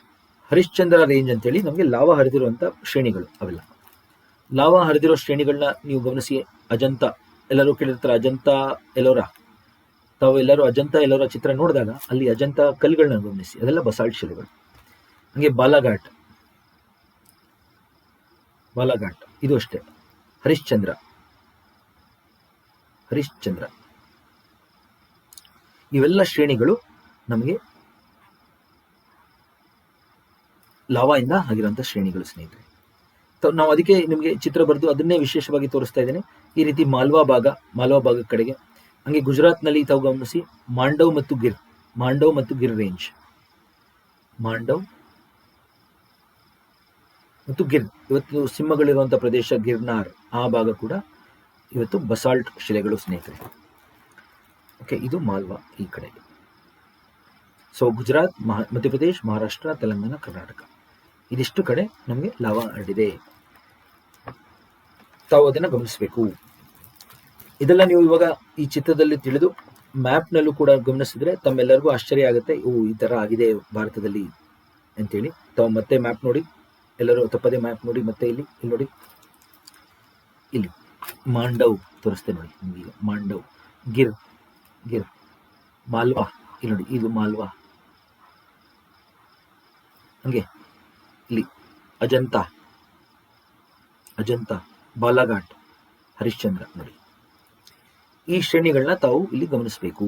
Harishchandra range ಅಂತೇಳಿ ನಮಗೆ ಲಾವಾ ಹರಿದಿರುವಂಥ ಶ್ರೇಣಿಗಳು ಅವೆಲ್ಲ. ಲಾವಾ ಹರಿದಿರೋ ಶ್ರೇಣಿಗಳನ್ನ ನೀವು ಗಮನಿಸಿ. ಅಜಂತಾ ಎಲ್ಲರೂ ಕೇಳಿರ್ತಾರೆ, ಅಜಂತಾ ಎಲ್ಲೋರಾ ತಾವೆಲ್ಲರೂ ಅಜಂತ ಎಲ್ಲರ ಚಿತ್ರ ನೋಡಿದಾಗ ಅಲ್ಲಿ ಅಜಂತ ಕಲ್ಲುಗಳನ್ನ ಗಮನಿಸಿ, ಅದೆಲ್ಲ ಬಸಾಲ್ಟ್ ಶಿಲೆಗಳು. ಹಂಗೆ ಬಾಲಾಘಾಟ್ ಇದು ಅಷ್ಟೇ. ಹರಿಶ್ಚಂದ್ರ ಇವೆಲ್ಲ ಶ್ರೇಣಿಗಳು ನಮಗೆ ಲಾವಾ ಇಂದ ಆಗಿರುವಂತಹ ಶ್ರೇಣಿಗಳು ಸ್ನೇಹಿತರೆ. ನಾವು ಅದಕ್ಕೆ ನಿಮಗೆ ಚಿತ್ರ ಬರೆದು ಅದನ್ನೇ ವಿಶೇಷವಾಗಿ ತೋರಿಸ್ತಾ ಇದ್ದೇನೆ. ಈ ರೀತಿ ಮಾಲ್ವಾ ಭಾಗ ಕಡೆಗೆ. ಹಂಗೆ ಗುಜರಾತ್ ನಲ್ಲಿ ತಾವು ಗಮನಿಸಿ ಮಾಂಡವ್ ಮತ್ತು ಗಿರ್ ರೇಂಜ್, ಮಾಂಡವ್ ಮತ್ತು ಗಿರ್, ಇವತ್ತು ಸಿಂಹಗಳಿರುವಂತಹ ಪ್ರದೇಶ ಗಿರ್ನಾರ್, ಆ ಭಾಗ ಕೂಡ ಇವತ್ತು ಬಸಾಲ್ಟ್ ಶಿಲೆಗಳು ಸ್ನೇಹಿತರೆ. ಓಕೆ, ಇದು ಮಾಲ್ವಾ ಈ ಕಡೆಗೆ. ಸೊ ಗುಜರಾತ್, ಮಧ್ಯಪ್ರದೇಶ್, ಮಹಾರಾಷ್ಟ್ರ, ತೆಲಂಗಾಣ, ಕರ್ನಾಟಕ, ಇದಿಷ್ಟು ಕಡೆ ನಮಗೆ ಲಾವಾ ಹರಡಿದೆ. ತಾವು ಅದನ್ನು ಗಮನಿಸಬೇಕು. ಇದೆಲ್ಲ ನೀವು ಇವಾಗ ಈ ಚಿತ್ರದಲ್ಲಿ ತಿಳಿದು ಮ್ಯಾಪ್ನಲ್ಲೂ ಕೂಡ ಗಮನಿಸಿದ್ರೆ ತಮ್ಮೆಲ್ಲರಿಗೂ ಆಶ್ಚರ್ಯ ಆಗುತ್ತೆ, ಈ ತರ ಆಗಿದೆ ಭಾರತದಲ್ಲಿ ಅಂತೇಳಿ. ತಾವು ಮತ್ತೆ ಮ್ಯಾಪ್ ನೋಡಿ, ಎಲ್ಲರೂ ತಪ್ಪದೇ ಮ್ಯಾಪ್ ನೋಡಿ. ಮತ್ತೆ ಇಲ್ಲಿ ನೋಡಿ, ಇಲ್ಲಿ ಮಾಂಡವ್ ತೋರಿಸ್ತೇನೆ ನೋಡಿ ನಿಮಗೆ. ಮಾಂಡವ್, ಗಿರ್, ಮಾಲ್ವಾ, ಇಲ್ಲಿ ನೋಡಿ, ಇದು ಮಾಲ್ವಾ. ಹಂಗೆ ಇಲ್ಲಿ ಅಜಂತ, ಬಾಲಾಘಾಟ್, ಹರಿಶ್ಚಂದ್ರ ನೋಡಿ. ಈ ಶ್ರೇಣಿಗಳನ್ನ ತಾವು ಇಲ್ಲಿ ಗಮನಿಸಬೇಕು.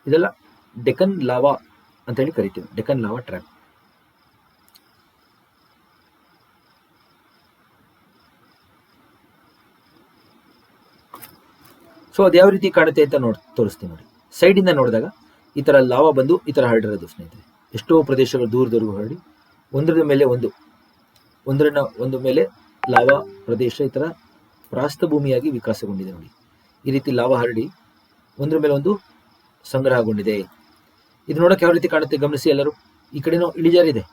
ಇದೆಲ್ಲ ಡೆಕ್ಕನ್ ಲಾವಾ ಅಂತ ಹೇಳಿ ಕರಿತೀವಿ, ಡೆಕ್ಕನ್ ಲಾವಾ ಟ್ರ್ಯಾಪ್. ಸೊ ಅದು ಯಾವ ರೀತಿ ಕಾಣುತ್ತೆ ಅಂತ ತೋರಿಸ್ತೀನಿ ನೋಡಿ. ಸೈಡ್ ಇಂದ ನೋಡಿದಾಗ ಈ ತರ ಲಾವಾ ಬಂದು ಈ ತರ ಹರಡಿರೋದು ಸ್ನೇಹಿತರೆ. ಎಷ್ಟೋ ಪ್ರದೇಶಗಳು ದೂರದವರೆಗೂ ಹರಡಿ ಒಂದರ ಮೇಲೆ ಒಂದು ಮೇಲೆ ಲಾವಾ ಪ್ರದೇಶ ಈ ತರ ಪ್ರಾಸ್ಥಭೂಮಿಯಾಗಿ ವಿಕಾಸಗೊಂಡಿದೆ ನೋಡಿ. ಈ ರೀತಿ ಲಾವಾ ಹರಡಿ ಒಂದ್ರ ಮೇಲೆ ಒಂದು ಸಂಗ್ರಹಗೊಂಡಿದೆ. ಇದು ನೋಡಕ್ಕೆ ಯಾವ ರೀತಿ ಕಾಣುತ್ತೆ ಗಮನಿಸಿ ಎಲ್ಲರೂ. ಈ ಕಡೆನೂ ಇಳಿಜಾರಿದೆ,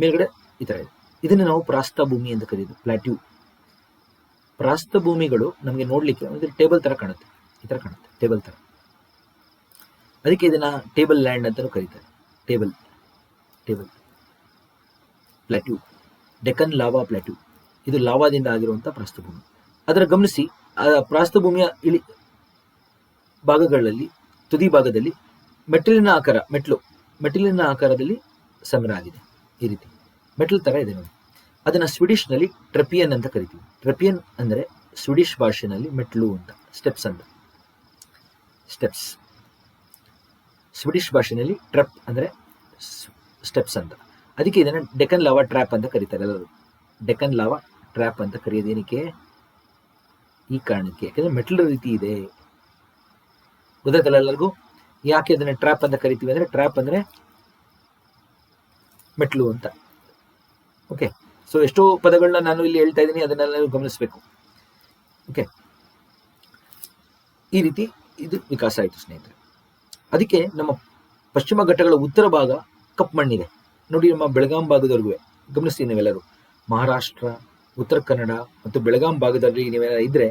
ಮೇಲ್ಗಡೆ ಈ ತರ ಇದೆ. ಇದನ್ನು ನಾವು ಪ್ರಾಸ್ಥಭೂಮಿ ಅಂತ ಕರೆಯೋದು, ಪ್ಲಾಟ್ಯೂ. ಪ್ರಾಸ್ಥಭೂಮಿಗಳು ನಮಗೆ ನೋಡ್ಲಿಕ್ಕೆ ಒಂದು ಟೇಬಲ್ ತರ ಕಾಣುತ್ತೆ, ಈ ತರ ಕಾಣುತ್ತೆ, ಟೇಬಲ್ ತರ. ಅದಕ್ಕೆ ಇದನ್ನ ಟೇಬಲ್ ಲ್ಯಾಂಡ್ ಅಂತಾನೂ ಕರೀತಾರೆ. Table plateau, Deccan lava plateau. ಇದು ಲಾವಾದಿಂದ ಆಗಿರುವಂತಹ ಪ್ರಾಸ್ಥಭೂಮಿ. ಅದರ ಗಮನಿಸಿ, ಆ ಪ್ರಾಸ್ಥಭೂಮಿಯ ಭಾಗಗಳಲ್ಲಿ ತುದಿ ಭಾಗದಲ್ಲಿ ಮೆಟ್ಟಿಲಿನ ಆಕಾರದಲ್ಲಿ ಸಂಗ್ರಹ ಆಗಿದೆ. ಈ ರೀತಿ ಮೆಟಲ್ ತರ ಇದೆ ನೋಡಿ. ಅದನ್ನ ಸ್ವೀಡಿಶ್ ನಲ್ಲಿ ಟ್ರೆಪಿಯನ್ ಅಂತ ಕರಿತೀವಿ. ಟ್ರೆಪಿಯನ್ ಅಂದ್ರೆ ಸ್ವೀಡಿಶ್ ಭಾಷೆನಲ್ಲಿ ಮೆಟ್ಲು ಅಂತ, ಸ್ಟೆಪ್ಸ್. ಸ್ವೀಡಿಶ್ ಭಾಷೆಯಲ್ಲಿ ಟ್ರಪ್ ಅಂದ್ರೆ ಸ್ಟೆಪ್ಸ್ ಅಂತ. ಅದಕ್ಕೆ ಇದನ್ನ ಡೆಕ್ಕನ್ ಲಾವಾ ಟ್ರ್ಯಾಪ್ ಅಂತ ಕರೀತಾರೆ ಎಲ್ಲರೂ. ಡೆಕ್ಕನ್ ಲಾವಾ ಟ್ರ್ಯಾಪ್ ಅಂತ ಕರೆಯೋದೇನಕ್ಕೆ? ಈ ಕಾರಣಕ್ಕೆ, ಯಾಕಂದ್ರೆ ಮೆಟ್ಲ್ ರೀತಿ ಇದೆ. ಗೊತ್ತಾಯ್ತಲ್ಲ ಎಲ್ಲರಿಗೂ ಯಾಕೆ ಅದನ್ನ ಟ್ರ್ಯಾಪ್ ಅಂತ ಕರಿತೀವಿ ಅಂದ್ರೆ, ಟ್ರ್ಯಾಪ್ ಅಂದ್ರೆ ಮೆಟ್ಲು ಅಂತ. ಓಕೆ, ಸೊ ಎಷ್ಟೋ ಪದಗಳನ್ನ ನಾನು ಇಲ್ಲಿ ಹೇಳ್ತಾ ಇದ್ದೀನಿ, ಅದನ್ನೆಲ್ಲ ಗಮನಿಸಬೇಕು. ಓಕೆ, ಈ ರೀತಿ ಇದು ವಿಕಾಸ ಆಯಿತು ಸ್ನೇಹಿತರೆ. ಅದಕ್ಕೆ ನಮ್ಮ ಪಶ್ಚಿಮ ಘಟ್ಟಗಳ ಉತ್ತರ ಭಾಗ ಕಪ್ಪು ಮಣ್ಣಿದೆ ನೋಡಿ. ನಮ್ಮ ಬೆಳಗಾಂ ಭಾಗದವರೆಗೂ ಗಮನಿಸ್ತೀನಿ ನೀವೆಲ್ಲರೂ, ಮಹಾರಾಷ್ಟ್ರ, ಉತ್ತರ ಕನ್ನಡ ಮತ್ತು ಬೆಳಗಾಂ ಭಾಗದಲ್ಲಿ ನೀವೆಲ್ಲ ಇದ್ರೆ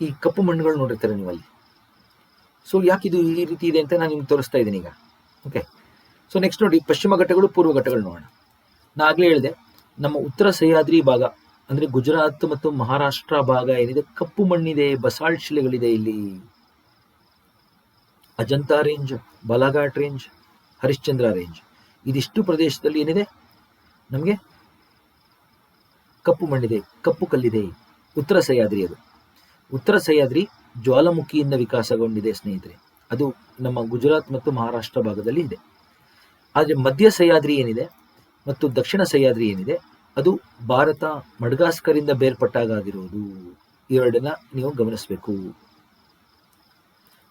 ಈ ಕಪ್ಪು ಮಣ್ಣುಗಳು ನೋಡಿರ್ತಾರೆ ನೀವಲ್ಲಿ. ಸೊ ಯಾಕೆ ಇದು ಈ ರೀತಿ ಇದೆ ಅಂತ ನಾನು ನಿಮ್ಗೆ ತೋರಿಸ್ತಾ ಇದ್ದೀನಿ ಈಗ. ಓಕೆ, ಸೊ ನೆಕ್ಸ್ಟ್ ನೋಡಿ, ಪಶ್ಚಿಮ ಘಟ್ಟಗಳು, ಪೂರ್ವ ಘಟ್ಟಗಳು ನೋಡೋಣ. ನಾ ಆಗ್ಲೇ ಹೇಳಿದೆ, ನಮ್ಮ ಉತ್ತರ ಸಹ್ಯಾದ್ರಿ ಭಾಗ ಅಂದ್ರೆ ಗುಜರಾತ್ ಮತ್ತು ಮಹಾರಾಷ್ಟ್ರ ಭಾಗ ಏನಿದೆ, ಕಪ್ಪು ಮಣ್ಣಿದೆ, ಬಸಾಲ್ಟ್ ಶಿಲೆಗಳಿದೆ. ಇಲ್ಲಿ Ajanta range, Balaghat range, Harishchandra range, ಇದಿಷ್ಟು ಪ್ರದೇಶದಲ್ಲಿ ಏನಿದೆ ನಮಗೆ ಕಪ್ಪು ಮಣ್ಣಿದೆ, ಕಪ್ಪು ಕಲ್ಲಿದೆ. ಉತ್ತರ ಸಹ್ಯಾದ್ರಿ, ಅದು ಉತ್ತರ ಸಹ್ಯಾದ್ರಿ ಜ್ವಾಲಾಮುಖಿಯಿಂದ ವಿಕಾಸಗೊಂಡಿದೆ ಸ್ನೇಹಿತರೆ. ಅದು ನಮ್ಮ ಗುಜರಾತ್ ಮತ್ತು ಮಹಾರಾಷ್ಟ್ರ ಭಾಗದಲ್ಲಿ ಇದೆ. ಆದರೆ ಮಧ್ಯ ಸಹ್ಯಾದ್ರಿ ಏನಿದೆ ಮತ್ತು ದಕ್ಷಿಣ ಸಹ್ಯಾದ್ರಿ ಏನಿದೆ, ಅದು ಭಾರತ ಮಡ್ಗಾಸ್ಕರ್ ಇಂದ ಬೇರ್ಪಟ್ಟಾಗ ಆಗಿರೋದು. ಇವೆರಡನ್ನ ನೀವು ಗಮನಿಸಬೇಕು.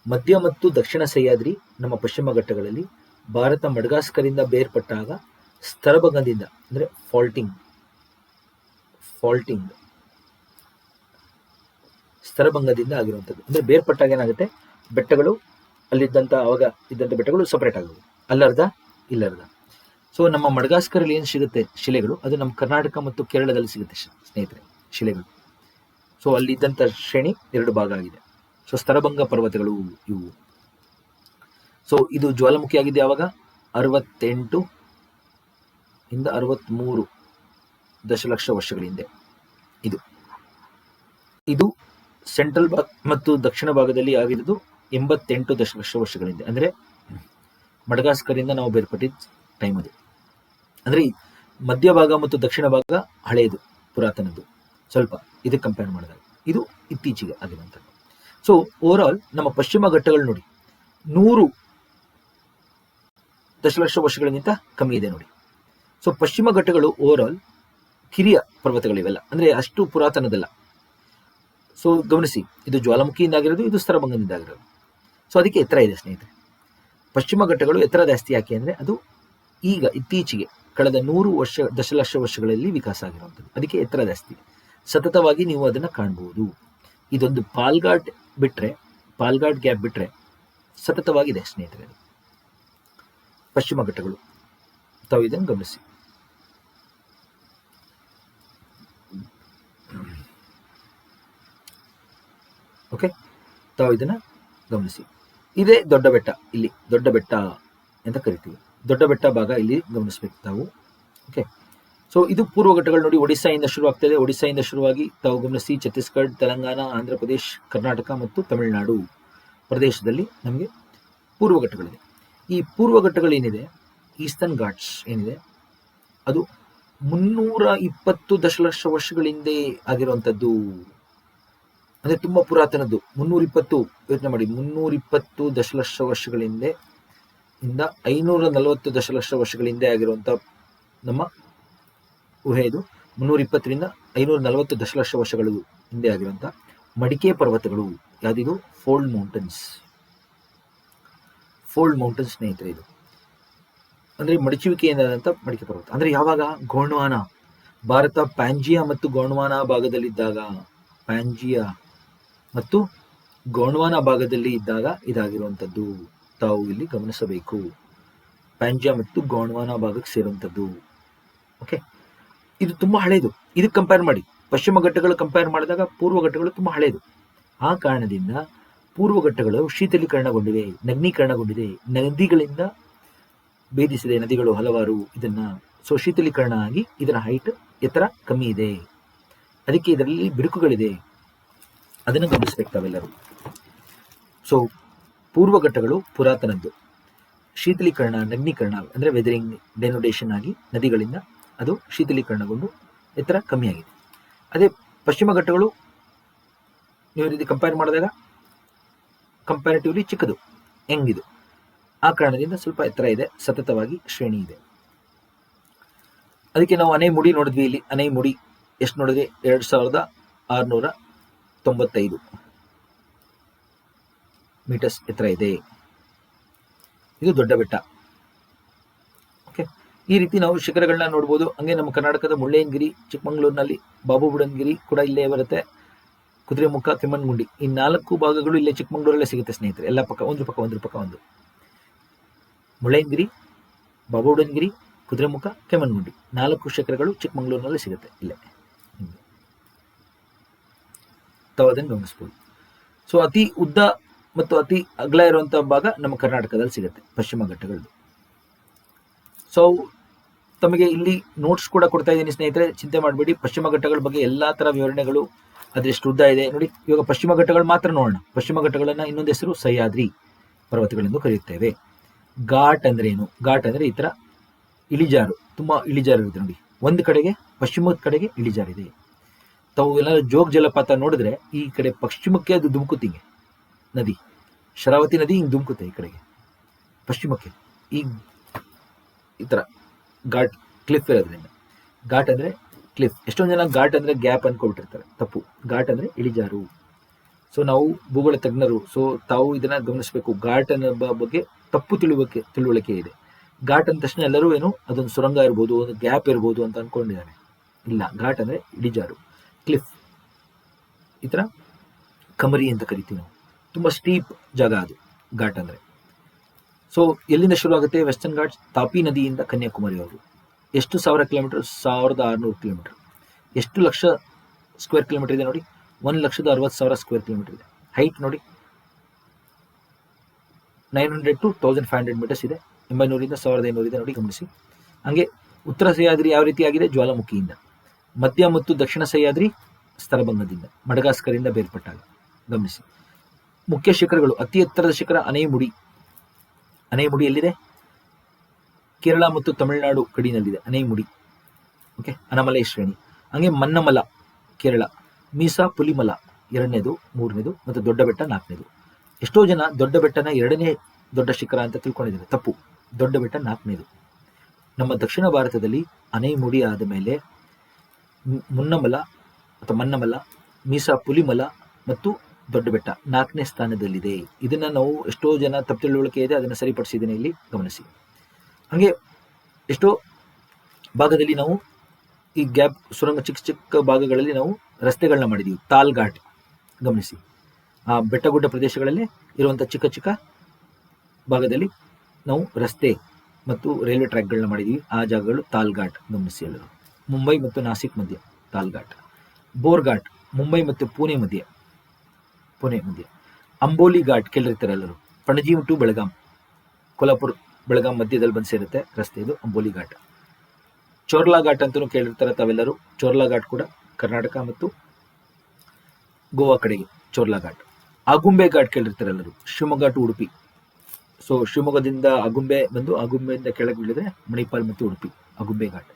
ಮಧ್ಯ ಮತ್ತು ದಕ್ಷಿಣ ಸಹ್ಯಾದ್ರಿ ನಮ್ಮ ಪಶ್ಚಿಮ ಘಟ್ಟಗಳಲ್ಲಿ ಭಾರತ ಮಡ್ಗಾಸ್ಕರ್ ಇಂದ ಬೇರ್ಪಟ್ಟಾಗ ಸ್ತರಭಂಗದಿಂದ ಅಂದ್ರೆ ಫಾಲ್ಟಿಂಗ್ ಸ್ತರಭಂಗದಿಂದ ಆಗಿರುವಂಥದ್ದು. ಅಂದ್ರೆ ಬೇರ್ಪಟ್ಟಾಗ ಏನಾಗುತ್ತೆ, ಬೆಟ್ಟಗಳು ಅಲ್ಲಿದ್ದಂತ ಅವಾಗ ಇದ್ದಂಥ ಬೆಟ್ಟಗಳು ಸಪರೇಟ್ ಆಗೋದು, ಅಲ್ಲರ್ಧ ಇಲ್ಲರ್ಧ. ಸೊ ನಮ್ಮ ಮಡ್ಗಾಸ್ಕರ್ ಅಲ್ಲಿ ಏನು ಸಿಗುತ್ತೆ ಶಿಲೆಗಳು, ಅದು ನಮ್ಮ ಕರ್ನಾಟಕ ಮತ್ತು ಕೇರಳದಲ್ಲಿ ಸಿಗುತ್ತೆ ಸ್ನೇಹಿತರೆ ಶಿಲೆಗಳು. ಸೊ ಅಲ್ಲಿ ಇದ್ದಂಥ ಶ್ರೇಣಿ ಎರಡು ಭಾಗ ಆಗಿದೆ. ಸೊ ಸ್ತರಭಂಗ ಪರ್ವತಗಳು ಇವು. ಸೊ ಇದು ಜ್ವಾಲಾಮುಖಿ ಆಗಿದೆ ಯಾವಾಗ 68 ಇಂದ 63 ದಶಲಕ್ಷ ವರ್ಷಗಳ ಹಿಂದೆ. ಇದು ಸೆಂಟ್ರಲ್ ಭಾಗ ಮತ್ತು ದಕ್ಷಿಣ ಭಾಗದಲ್ಲಿ ಆಗಿರೋದು 88 ದಶಲಕ್ಷ ವರ್ಷಗಳ ಹಿಂದೆ. ಅಂದ್ರೆ ಮಡಗಾಸ್ಕರಿಂದ ನಾವು ಬೇರ್ಪಟ್ಟಿದ್ದ ಟೈಮ್ ಅದು. ಅಂದ್ರೆ ಮಧ್ಯಭಾಗ ಮತ್ತು ದಕ್ಷಿಣ ಭಾಗ ಹಳೆಯದು, ಪುರಾತನದ್ದು ಸ್ವಲ್ಪ ಇದಕ್ಕೆ ಕಂಪೇರ್ ಮಾಡಿದಾಗ. ಇದು ಇತ್ತೀಚೆಗೆ ಆಗಿರುವಂಥದ್ದು. ಸೊ ಓವರ್ ಆಲ್ ನಮ್ಮ ಪಶ್ಚಿಮ ಘಟ್ಟಗಳು ನೋಡಿ 100 ದಶಲಕ್ಷ ವರ್ಷಗಳಿಗಿಂತ ಕಮ್ಮಿ ಇದೆ ನೋಡಿ. ಸೊ ಪಶ್ಚಿಮ ಘಟ್ಟಗಳು ಓವರ್ ಆಲ್ ಕಿರಿಯ ಪರ್ವತಗಳಿವೆಲ್ಲ, ಅಂದ್ರೆ ಅಷ್ಟು ಪುರಾತನದಲ್ಲ. ಸೊ ಗಮನಿಸಿ, ಇದು ಜ್ವಾಲಾಮುಖಿಯಿಂದ ಆಗಿರೋದು, ಇದು ಸ್ತರಭಂಗದಿಂದ ಆಗಿರೋದು. ಸೊ ಅದಕ್ಕೆ ಎತ್ತರ ಇದೆ ಸ್ನೇಹಿತರೆ. ಪಶ್ಚಿಮ ಘಟ್ಟಗಳು ಎತ್ತರ ಜಾಸ್ತಿ ಯಾಕೆ ಅಂದರೆ ಅದು ಈಗ ಇತ್ತೀಚೆಗೆ ಕಳೆದ 100 ದಶಲಕ್ಷ ವರ್ಷಗಳಲ್ಲಿ ವಿಕಾಸ ಆಗಿರುವಂಥದ್ದು. ಅದಕ್ಕೆ ಎತ್ತರ ಜಾಸ್ತಿ. ಸತತವಾಗಿ ನೀವು ಅದನ್ನು ಕಾಣಬಹುದು. ಇದೊಂದು ಪಾಲ್ಘಾಟ್ ಗ್ಯಾಪ್ ಬಿಟ್ರೆ ಸತತವಾಗಿದೆ ಸ್ನೇಹಿತರೆ ಪಶ್ಚಿಮ ಘಟ್ಟಗಳು. ತಾವು ಇದನ್ನು ಗಮನಿಸಿ. ಓಕೆ, ತಾವು ಇದನ್ನ ಗಮನಿಸಿ. ಇದೇ ದೊಡ್ಡ ಬೆಟ್ಟ, ಇಲ್ಲಿ ದೊಡ್ಡ ಬೆಟ್ಟ ಅಂತ ಕರಿತೀವಿ. ದೊಡ್ಡ ಬೆಟ್ಟ ಭಾಗ ಇಲ್ಲಿ ಗಮನಿಸ್ಬೇಕು ತಾವು. ಓಕೆ, ಸೊ ಇದು ಪೂರ್ವ ಘಟ್ಟಗಳು ನೋಡಿ. ಒಡಿಸ್ಸಾಯಿಂದ ಶುರುವಾಗ್ತದೆ. ಒಡಿಸ್ಸಾಯಿಂದ ಶುರುವಾಗಿ ತಾವು ಗಮನಿಸಿ ಛತ್ತೀಸ್ಗಢ, ತೆಲಂಗಾಣ, ಆಂಧ್ರ ಪ್ರದೇಶ್, ಕರ್ನಾಟಕ ಮತ್ತು ತಮಿಳುನಾಡು ಪ್ರದೇಶದಲ್ಲಿ ನಮಗೆ ಪೂರ್ವ ಘಟ್ಟಗಳಿದೆ. ಈ ಪೂರ್ವ ಘಟ್ಟಗಳೇನಿದೆ, ಈಸ್ಟರ್ನ್ ಘಾಟ್ಸ್ ಏನಿದೆ, ಅದು 320 ದಶಲಕ್ಷ ವರ್ಷಗಳ ಹಿಂದೆ ಆಗಿರುವಂಥದ್ದು. ಅಂದರೆ ತುಂಬ ಪುರಾತನದ್ದು. 320 ಯೋಚನೆ ಮಾಡಿ, 320 ದಶಲಕ್ಷ ವರ್ಷಗಳ ಹಿಂದೆ ಇಂದ 540 ದಶಲಕ್ಷ ವರ್ಷಗಳ ಹಿಂದೆ ಆಗಿರುವಂಥ ನಮ್ಮ ಊಹೆ ಇದು. 320ರಿಂದ 540 ದಶಲಕ್ಷ ವರ್ಷಗಳು ಹಿಂದೆ ಆಗಿರುವಂಥ ಮಡಿಕೆ ಪರ್ವತಗಳು. ಯಾವುದಿದು? ಫೋಲ್ಡ್ ಮೌಂಟನ್ಸ್ ಸ್ನೇಹಿತರೆ. ಇದು ಅಂದರೆ ಮಡಚುವಿಕೆಯಿಂದಾದಂಥ ಮಡಿಕೆ ಪರ್ವತ. ಅಂದರೆ ಯಾವಾಗ? ಗೋಂಡ್ವಾನ ಭಾರತ ಪ್ಯಾಂಜಿಯಾ ಮತ್ತು ಗೋಂಡ್ವಾನ ಭಾಗದಲ್ಲಿ ಇದ್ದಾಗ ಇದಾಗಿರುವಂಥದ್ದು ತಾವು ಇಲ್ಲಿ ಗಮನಿಸಬೇಕು. ಪ್ಯಾಂಜಿಯಾ ಮತ್ತು ಗೋಂಡ್ವಾನ ಭಾಗಕ್ಕೆ ಸೇರುವಂಥದ್ದು. ಓಕೆ, ಇದು ತುಂಬ ಹಳೆಯದು. ಇದಕ್ಕೆ ಕಂಪೇರ್ ಮಾಡಿ ಪಶ್ಚಿಮ ಘಟ್ಟಗಳು ಕಂಪೇರ್ ಮಾಡಿದಾಗ ಪೂರ್ವ ಘಟ್ಟಗಳು ತುಂಬ ಹಳೆಯದು. ಆ ಕಾರಣದಿಂದ ಪೂರ್ವ ಘಟ್ಟಗಳು ಶೀತಲೀಕರಣಗೊಂಡಿವೆ, ನಗ್ನೀಕರಣಗೊಂಡಿದೆ, ನದಿಗಳಿಂದ ಭೇದಿಸಿದೆ ನದಿಗಳು ಹಲವಾರು ಇದನ್ನ. ಸೊ ಶೀತಲೀಕರಣ ಆಗಿ ಇದರ ಹೈಟ್ ಎತ್ತರ ಕಮ್ಮಿ ಇದೆ. ಅದಕ್ಕೆ ಇದರಲ್ಲಿ ಬಿರುಕುಗಳಿದೆ. ಅದನ್ನು ಗಮನಿಸಬೇಕು ತಾವೆಲ್ಲರೂ. ಸೊ ಪೂರ್ವ ಘಟ್ಟಗಳು ಪುರಾತನದ್ದು. ಶೀತಲೀಕರಣ, ನಗ್ನೀಕರಣ ಅಂದರೆ ವೆದರಿಂಗ್, ಡೆನೋಡೇಷನ್ ಆಗಿ ನದಿಗಳಿಂದ ಅದು ಶೀತಲೀಕರಣಗೊಂಡು ಎತ್ತರ ಕಮ್ಮಿಯಾಗಿದೆ. ಅದೇ ಪಶ್ಚಿಮ ಘಟ್ಟಗಳು ನೀವು ರೀತಿ ಕಂಪೇರ್ ಮಾಡಿದಾಗ ಕಂಪ್ಯಾರಿಟಿವ್ಲಿ ಚಿಕ್ಕದು, ಹೆಂಗಿದು. ಆ ಕಾರಣದಿಂದ ಸ್ವಲ್ಪ ಎತ್ತರ ಇದೆ, ಸತತವಾಗಿ ಶ್ರೇಣಿ ಇದೆ. ಅದಕ್ಕೆ ನಾವು ಅನೈಮುಡಿ ನೋಡಿದ್ವಿ. ಇಲ್ಲಿ ಅನೈಮುಡಿ ಎಷ್ಟು ನೋಡಿದ್ವಿ? 2695 ಮೀಟರ್ಸ್ ಎತ್ತರ ಇದೆ. ಇದು ದೊಡ್ಡ ಬೆಟ್ಟ. ಓಕೆ, ಈ ರೀತಿ ನಾವು ಶಿಖರಗಳನ್ನ ನೋಡ್ಬೋದು. ಹಂಗೆ ನಮ್ಮ ಕರ್ನಾಟಕದ ಮುಳ್ಳಯ್ಯನಗಿರಿ, ಚಿಕ್ಕಮಗಳೂರಿನಲ್ಲಿ ಬಾಬು ಬುಡನ್ಗಿರಿ ಕೂಡ ಇಲ್ಲೇ ಬರುತ್ತೆ. ಕುದುರೆಮುಖ, ಕೆಮ್ಮಣ್ಣಗುಂಡಿ, ಈ 4 ಭಾಗಗಳು ಇಲ್ಲೇ ಚಿಕ್ಕಮಗಳೂರಲ್ಲೇ ಸಿಗುತ್ತೆ ಸ್ನೇಹಿತರೆ. ಎಲ್ಲ ಪಕ್ಕ ಒಂದು ಪಕ್ಕ ಒಂದು. ಮುಳ್ಳಯ್ಯನಗಿರಿ, ಬಾಬು ಬುಡನ್ಗಿರಿ, ಕುದುರೆಮುಖ, ಕೆಮ್ಮಣ್ಣಗುಂಡಿ 4 ಶಿಖರಗಳು ಚಿಕ್ಕಮಗಳೂರಿನಲ್ಲಿ ಸಿಗುತ್ತೆ ಇಲ್ಲೇ. ತಾವು ಅದನ್ನು ಗಮನಿಸ್ಬೋದು. ಸೊ ಅತಿ ಉದ್ದ ಮತ್ತು ಅತಿ ಅಗಲ ಇರುವಂಥ ಭಾಗ ನಮ್ಮ ಕರ್ನಾಟಕದಲ್ಲಿ ಸಿಗುತ್ತೆ, ಪಶ್ಚಿಮ ಘಟ್ಟಗಳದ್ದು. ಸೊ ತಮಗೆ ಇಲ್ಲಿ ನೋಟ್ಸ್ ಕೂಡ ಕೊಡ್ತಾ ಇದ್ದೀನಿ ಸ್ನೇಹಿತರೆ, ಚಿಂತೆ ಮಾಡಬೇಡಿ. ಪಶ್ಚಿಮ ಘಟ್ಟಗಳ ಬಗ್ಗೆ ಎಲ್ಲ ಥರ ವಿವರಣೆಗಳು, ಅದೆಷ್ಟು ಉದ್ದ ಇದೆ ನೋಡಿ. ಇವಾಗ ಪಶ್ಚಿಮ ಘಟ್ಟಗಳು ಮಾತ್ರ ನೋಡೋಣ. ಪಶ್ಚಿಮ ಘಟ್ಟಗಳನ್ನು ಇನ್ನೊಂದು ಹೆಸರು ಸಹ್ಯಾದ್ರಿ ಪರ್ವತಗಳೆಂದು ಕರೆಯುತ್ತೇವೆ. ಘಾಟ್ ಅಂದ್ರೆ ಏನು? ಘಾಟ್ ಅಂದರೆ ಈ ಥರ ಇಳಿಜಾರು, ತುಂಬ ಇಳಿಜಾರು ಇರುತ್ತೆ ನೋಡಿ. ಒಂದು ಕಡೆಗೆ ಪಶ್ಚಿಮದ ಕಡೆಗೆ ಇಳಿಜಾರಿದೆ. ತಾವು ಎಲ್ಲ ಜೋಗ ಜಲಪಾತ ನೋಡಿದ್ರೆ ಈ ಕಡೆ ಪಶ್ಚಿಮಕ್ಕೆ ಅದು ಧುಮುಕುತ್ತಿಗೆ ನದಿ, ಶರಾವತಿ ನದಿ ಹಿಂಗೆ ಧುಮುಕುತ್ತೆ ಈ ಕಡೆಗೆ ಪಶ್ಚಿಮಕ್ಕೆ. ಈ ಥರ ಘಾಟ್ ಕ್ಲಿಫ್ ಇರೋದ್ರಿಂದ. ಘಾಟ್ ಅಂದರೆ ಕ್ಲಿಫ್. ಎಷ್ಟೊಂದು ಜನ ಘಾಟ್ ಅಂದರೆ ಗ್ಯಾಪ್ ಅನ್ಕೊಬಿಟ್ಟಿರ್ತಾರೆ, ತಪ್ಪು. ಘಾಟ್ ಅಂದರೆ ಇಳಿಜಾರು. ಸೊ ನಾವು ಭೂಗೋಳ ತಜ್ಞರು, ಸೊ ತಾವು ಇದನ್ನ ಗಮನಿಸಬೇಕು. ಘಾಟ್ ಅನ್ನೋ ಬಗ್ಗೆ ತಪ್ಪು ತಿಳುವಳಿಕೆ ಇದೆ. ಘಾಟ್ ಅಂದ ತಕ್ಷಣ ಎಲ್ಲರೂ ಏನು ಅದೊಂದು ಸುರಂಗ ಇರ್ಬೋದು, ಒಂದು ಗ್ಯಾಪ್ ಇರ್ಬೋದು ಅಂತ ಅನ್ಕೊಂಡಿದ್ದಾರೆ. ಇಲ್ಲ, ಘಾಟ್ ಅಂದರೆ ಇಳಿಜಾರು, ಕ್ಲಿಫ್. ಈ ಥರ ಕಮರಿ ಅಂತ ಕರಿತೀವಿ ನಾವು. ತುಂಬ ಸ್ಟೀಪ್ ಜಾಗ ಅದು ಘಾಟ್ ಅಂದರೆ. ಸೊ ಎಲ್ಲಿಂದ ಶುರು ಆಗುತ್ತೆ? ವೆಸ್ಟರ್ನ್ ಘಾಟ್ಸ್ ತಾಪಿ ನದಿಯಿಂದ ಕನ್ಯಾಕುಮಾರಿವರೆಗೂ. ಎಷ್ಟು 1000 ಕಿಲೋಮೀಟರ್? 1600 ಕಿಲೋಮೀಟರ್. ಎಷ್ಟು ಲಕ್ಷ ಸ್ಕ್ವೇರ್ ಕಿಲೋಮೀಟರ್ ಇದೆ ನೋಡಿ? 1,60,000 ಸ್ಕ್ವೇರ್ ಕಿಲೋಮೀಟರ್ ಇದೆ. ಹೈಟ್ ನೋಡಿ 900 to 1500 ಮೀಟರ್ಸ್ ಇದೆ. 800ರಿಂದ 1500 ಇದೆ ನೋಡಿ, ಗಮನಿಸಿ. ಹಂಗೆ ಉತ್ತರ ಸಹ್ಯಾದ್ರಿ ಯಾವ ರೀತಿ ಆಗಿದೆ? ಜ್ವಾಲಾಮುಖಿಯಿಂದ. ಮಧ್ಯ ಮತ್ತು ದಕ್ಷಿಣ ಸಹ್ಯಾದ್ರಿ ಸ್ತರಭಂಗದಿಂದ ಮಡಗಾಸ್ಕರಿಂದ ಬೇರ್ಪಟ್ಟಾಗ ಗಮನಿಸಿ. ಮುಖ್ಯ ಶಿಖರಗಳು, ಅತಿ ಎತ್ತರದ ಶಿಖರ ಅನೇಮುಡಿ. ಅನೇಮುಡಿ ಎಲ್ಲಿದೆ? ಕೇರಳ ಮತ್ತು ತಮಿಳುನಾಡು ಗಡಿನಲ್ಲಿದೆ ಅನೇಮುಡಿ. ಓಕೆ, ಅನಮಲೈ ಶ್ರೇಣಿ. ಹಂಗೆ ಮನ್ನಮಲ ಕೇರಳ, ಮೀಸಾ ಪುಲಿಮಲ ಎರಡನೇದು, ಮೂರನೇದು, ಮತ್ತು ದೊಡ್ಡ ಬೆಟ್ಟ ನಾಲ್ಕನೇದು. ಎಷ್ಟೋ ಜನ ದೊಡ್ಡ ಬೆಟ್ಟನ ಎರಡನೇ ದೊಡ್ಡ ಶಿಖರ ಅಂತ ತಿಳ್ಕೊಂಡಿದ್ದಾರೆ, ತಪ್ಪು. ದೊಡ್ಡ ಬೆಟ್ಟ ನಾಲ್ಕನೇದು. ನಮ್ಮ ದಕ್ಷಿಣ ಭಾರತದಲ್ಲಿ ಅನೇಮುಡಿ ಆದ ಮೇಲೆ ಮುನ್ನಮಲ ಅಥವಾ ಮನ್ನಮಲ, ಮೀಸಾ ಪುಲಿಮಲ ಮತ್ತು ದೊಡ್ಡ ಬೆಟ್ಟ ನಾಲ್ಕನೇ ಸ್ಥಾನದಲ್ಲಿದೆ. ಇದನ್ನ ನಾವು ಎಷ್ಟೋ ಜನ ತಪ್ಪು ತಿಳುವಳಿಕೆ ಇದೆ, ಅದನ್ನು ಸರಿಪಡಿಸಿದ್ದೀನಿ ಇಲ್ಲಿ ಗಮನಿಸಿ. ಹಾಗೆ ಎಷ್ಟೋ ಭಾಗದಲ್ಲಿ ನಾವು ಈ ಗ್ಯಾಪ್ ಸುರಂಗ ಚಿಕ್ಕ ಚಿಕ್ಕ ಭಾಗಗಳಲ್ಲಿ ನಾವು ರಸ್ತೆಗಳನ್ನ ಮಾಡಿದ್ದೀವಿ. ತಾಲ್ ಘಾಟ್ ಗಮನಿಸಿ, ಆ ಬೆಟ್ಟಗುಡ್ಡ ಪ್ರದೇಶಗಳಲ್ಲಿ ಇರುವಂಥ ಚಿಕ್ಕ ಚಿಕ್ಕ ಭಾಗದಲ್ಲಿ ನಾವು ರಸ್ತೆ ಮತ್ತು ರೈಲ್ವೆ ಟ್ರ್ಯಾಕ್ಗಳನ್ನ ಮಾಡಿದ್ದೀವಿ. ಆ ಜಾಗಗಳು ತಾಲ್ ಘಾಟ್ ಗಮನಿಸಿ ಎಲ್ಲರೂ. ಮುಂಬೈ ಮತ್ತು ನಾಸಿಕ್ ಮಧ್ಯ ತಾಲ್ ಘಾಟ್. ಬೋರ್ ಘಾಟ್ ಮುಂಬೈ ಮತ್ತು ಪುಣೆ ಮಧ್ಯ. ಅಂಬೋಲಿ ಘಾಟ್ ಕೇಳಿರ್ತಾರೆ ಎಲ್ಲರೂ, ಪಣಜಿ ಟು ಬೆಳಗಾಂ, ಕೊಲ್ಹಾಪುರ್ ಬೆಳಗಾಂ ಮಧ್ಯದಲ್ಲಿ ಬಂದು ಸೇರುತ್ತೆ ರಸ್ತೆ, ಇದು ಅಂಬೋಲಿ ಘಾಟ್. ಚೋರ್ಲಾ ಘಾಟ್ ಅಂತಲೂ ಕೇಳಿರ್ತಾರೆ ತಾವೆಲ್ಲರೂ. ಚೋರ್ಲಾ ಘಾಟ್ ಕೂಡ ಕರ್ನಾಟಕ ಮತ್ತು ಗೋವಾ ಕಡೆಗೆ ಚೋರ್ಲಾ ಘಾಟ್. ಆಗುಂಬೆ ಘಾಟ್ ಕೇಳಿರ್ತಾರೆ ಎಲ್ಲರೂ, ಶಿವಮೊಗ್ಗ ಟು ಉಡುಪಿ. ಸೊ ಶಿವಮೊಗ್ಗದಿಂದ ಆಗುಂಬೆ ಬಂದು ಆಗುಂಬೆಯಿಂದ ಕೆಳಗೆ ಬೀಳಿದ್ರೆ ಮಣಿಪಾಲ್ ಮತ್ತು ಉಡುಪಿ, ಆಗುಂಬೆ ಘಾಟ್.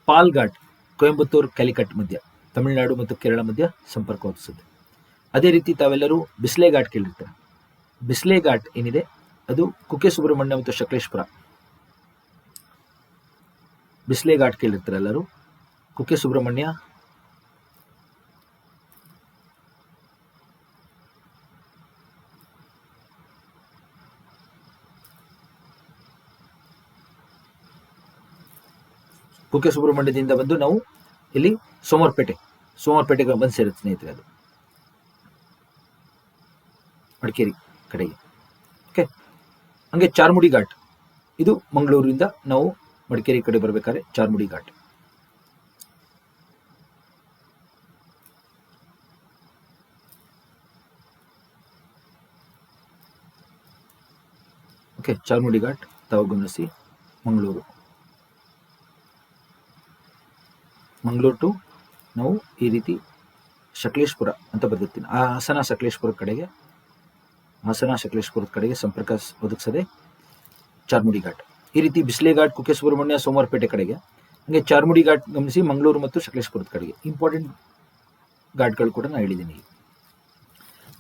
ಪಾಲ್ ಘಾಟ್ ಕೊಯಂಬತ್ತೂರು ಕ್ಯಾಲಿಕಟ್ ಮಧ್ಯ, ತಮಿಳುನಾಡು ಮತ್ತು ಕೇರಳ ಮಧ್ಯ ಸಂಪರ್ಕ ಹೊಂದಿಸುತ್ತೆ. ಅದೇ ರೀತಿ ತಾವೆಲ್ಲರೂ ಬಿಸ್ಲೆ ಘಾಟ್ ಕೇಳಿರ್ತಾರೆ. ಬಿಸ್ಲೆ ಘಾಟ್ ಏನಿದೆ ಅದು ಕುಕ್ಕೆ ಸುಬ್ರಹ್ಮಣ್ಯ ಮತ್ತು ಸಕಲೇಶ್ಪುರ. ಬಿಸ್ಲೆ ಘಾಟ್ ಕೇಳಿರ್ತಾರೆ ಎಲ್ಲರೂ, ಕುಕ್ಕೆ ಸುಬ್ರಹ್ಮಣ್ಯ, ಕುಕ್ಕೆ ಸುಬ್ರಹ್ಮಣ್ಯದಿಂದ ಬಂದು ನಾವು ಇಲ್ಲಿ ಸೋಮವಾರಪೇಟೆಗೆ ಬಂದು ಸೇರುತ್ತೆ ಸ್ನೇಹಿತರೆ, ಅದು ಮಡಿಕೇರಿ ಕಡೆಗೆ. ಓಕೆ, ಹಂಗೆ ಚಾರ್ಮುಡಿ ಘಾಟ್, ಇದು ಮಂಗಳೂರಿಂದ ನಾವು ಮಡಿಕೇರಿ ಕಡೆ ಬರಬೇಕಾದ್ರೆ ಚಾರ್ಮುಡಿ ಘಾಟ್. ಓಕೆ, ಚಾರ್ಮುಡಿ ಘಾಟ್ ತಾವು ಗಮನಿಸಿ. ಮಂಗಳೂರು ಟು ನಾವು ಈ ರೀತಿ ಸಕಲೇಶ್ಪುರ ಅಂತ ಬರೆದಿರ್ತೀನಿ. ಹಾಸನ ಸಕಲೇಶ್ಪುರದ ಕಡೆಗೆ ಸಂಪರ್ಕ ಒದಗಿಸದೆ ಚಾರ್ಮುಡಿ ಘಾಟ್. ಈ ರೀತಿ ಬಿಸ್ಲೆ ಘಾಟ್, ಕುಕ್ಕೆ ಸುಬ್ರಹ್ಮಣ್ಯ, ಸೋಮವಾರಪೇಟೆ ಕಡೆಗೆ. ಹಂಗೆ ಚಾರ್ಮುಡಿ ಘಾಟ್ ಗಮನಿಸಿ, ಮಂಗಳೂರು ಮತ್ತು ಸಕಲೇಶ್ಪುರದ ಕಡೆಗೆ. ಇಂಪಾರ್ಟೆಂಟ್ ಘಾಟ್ಗಳು ಕೂಡ ನಾನು ಹೇಳಿದ್ದೀನಿ.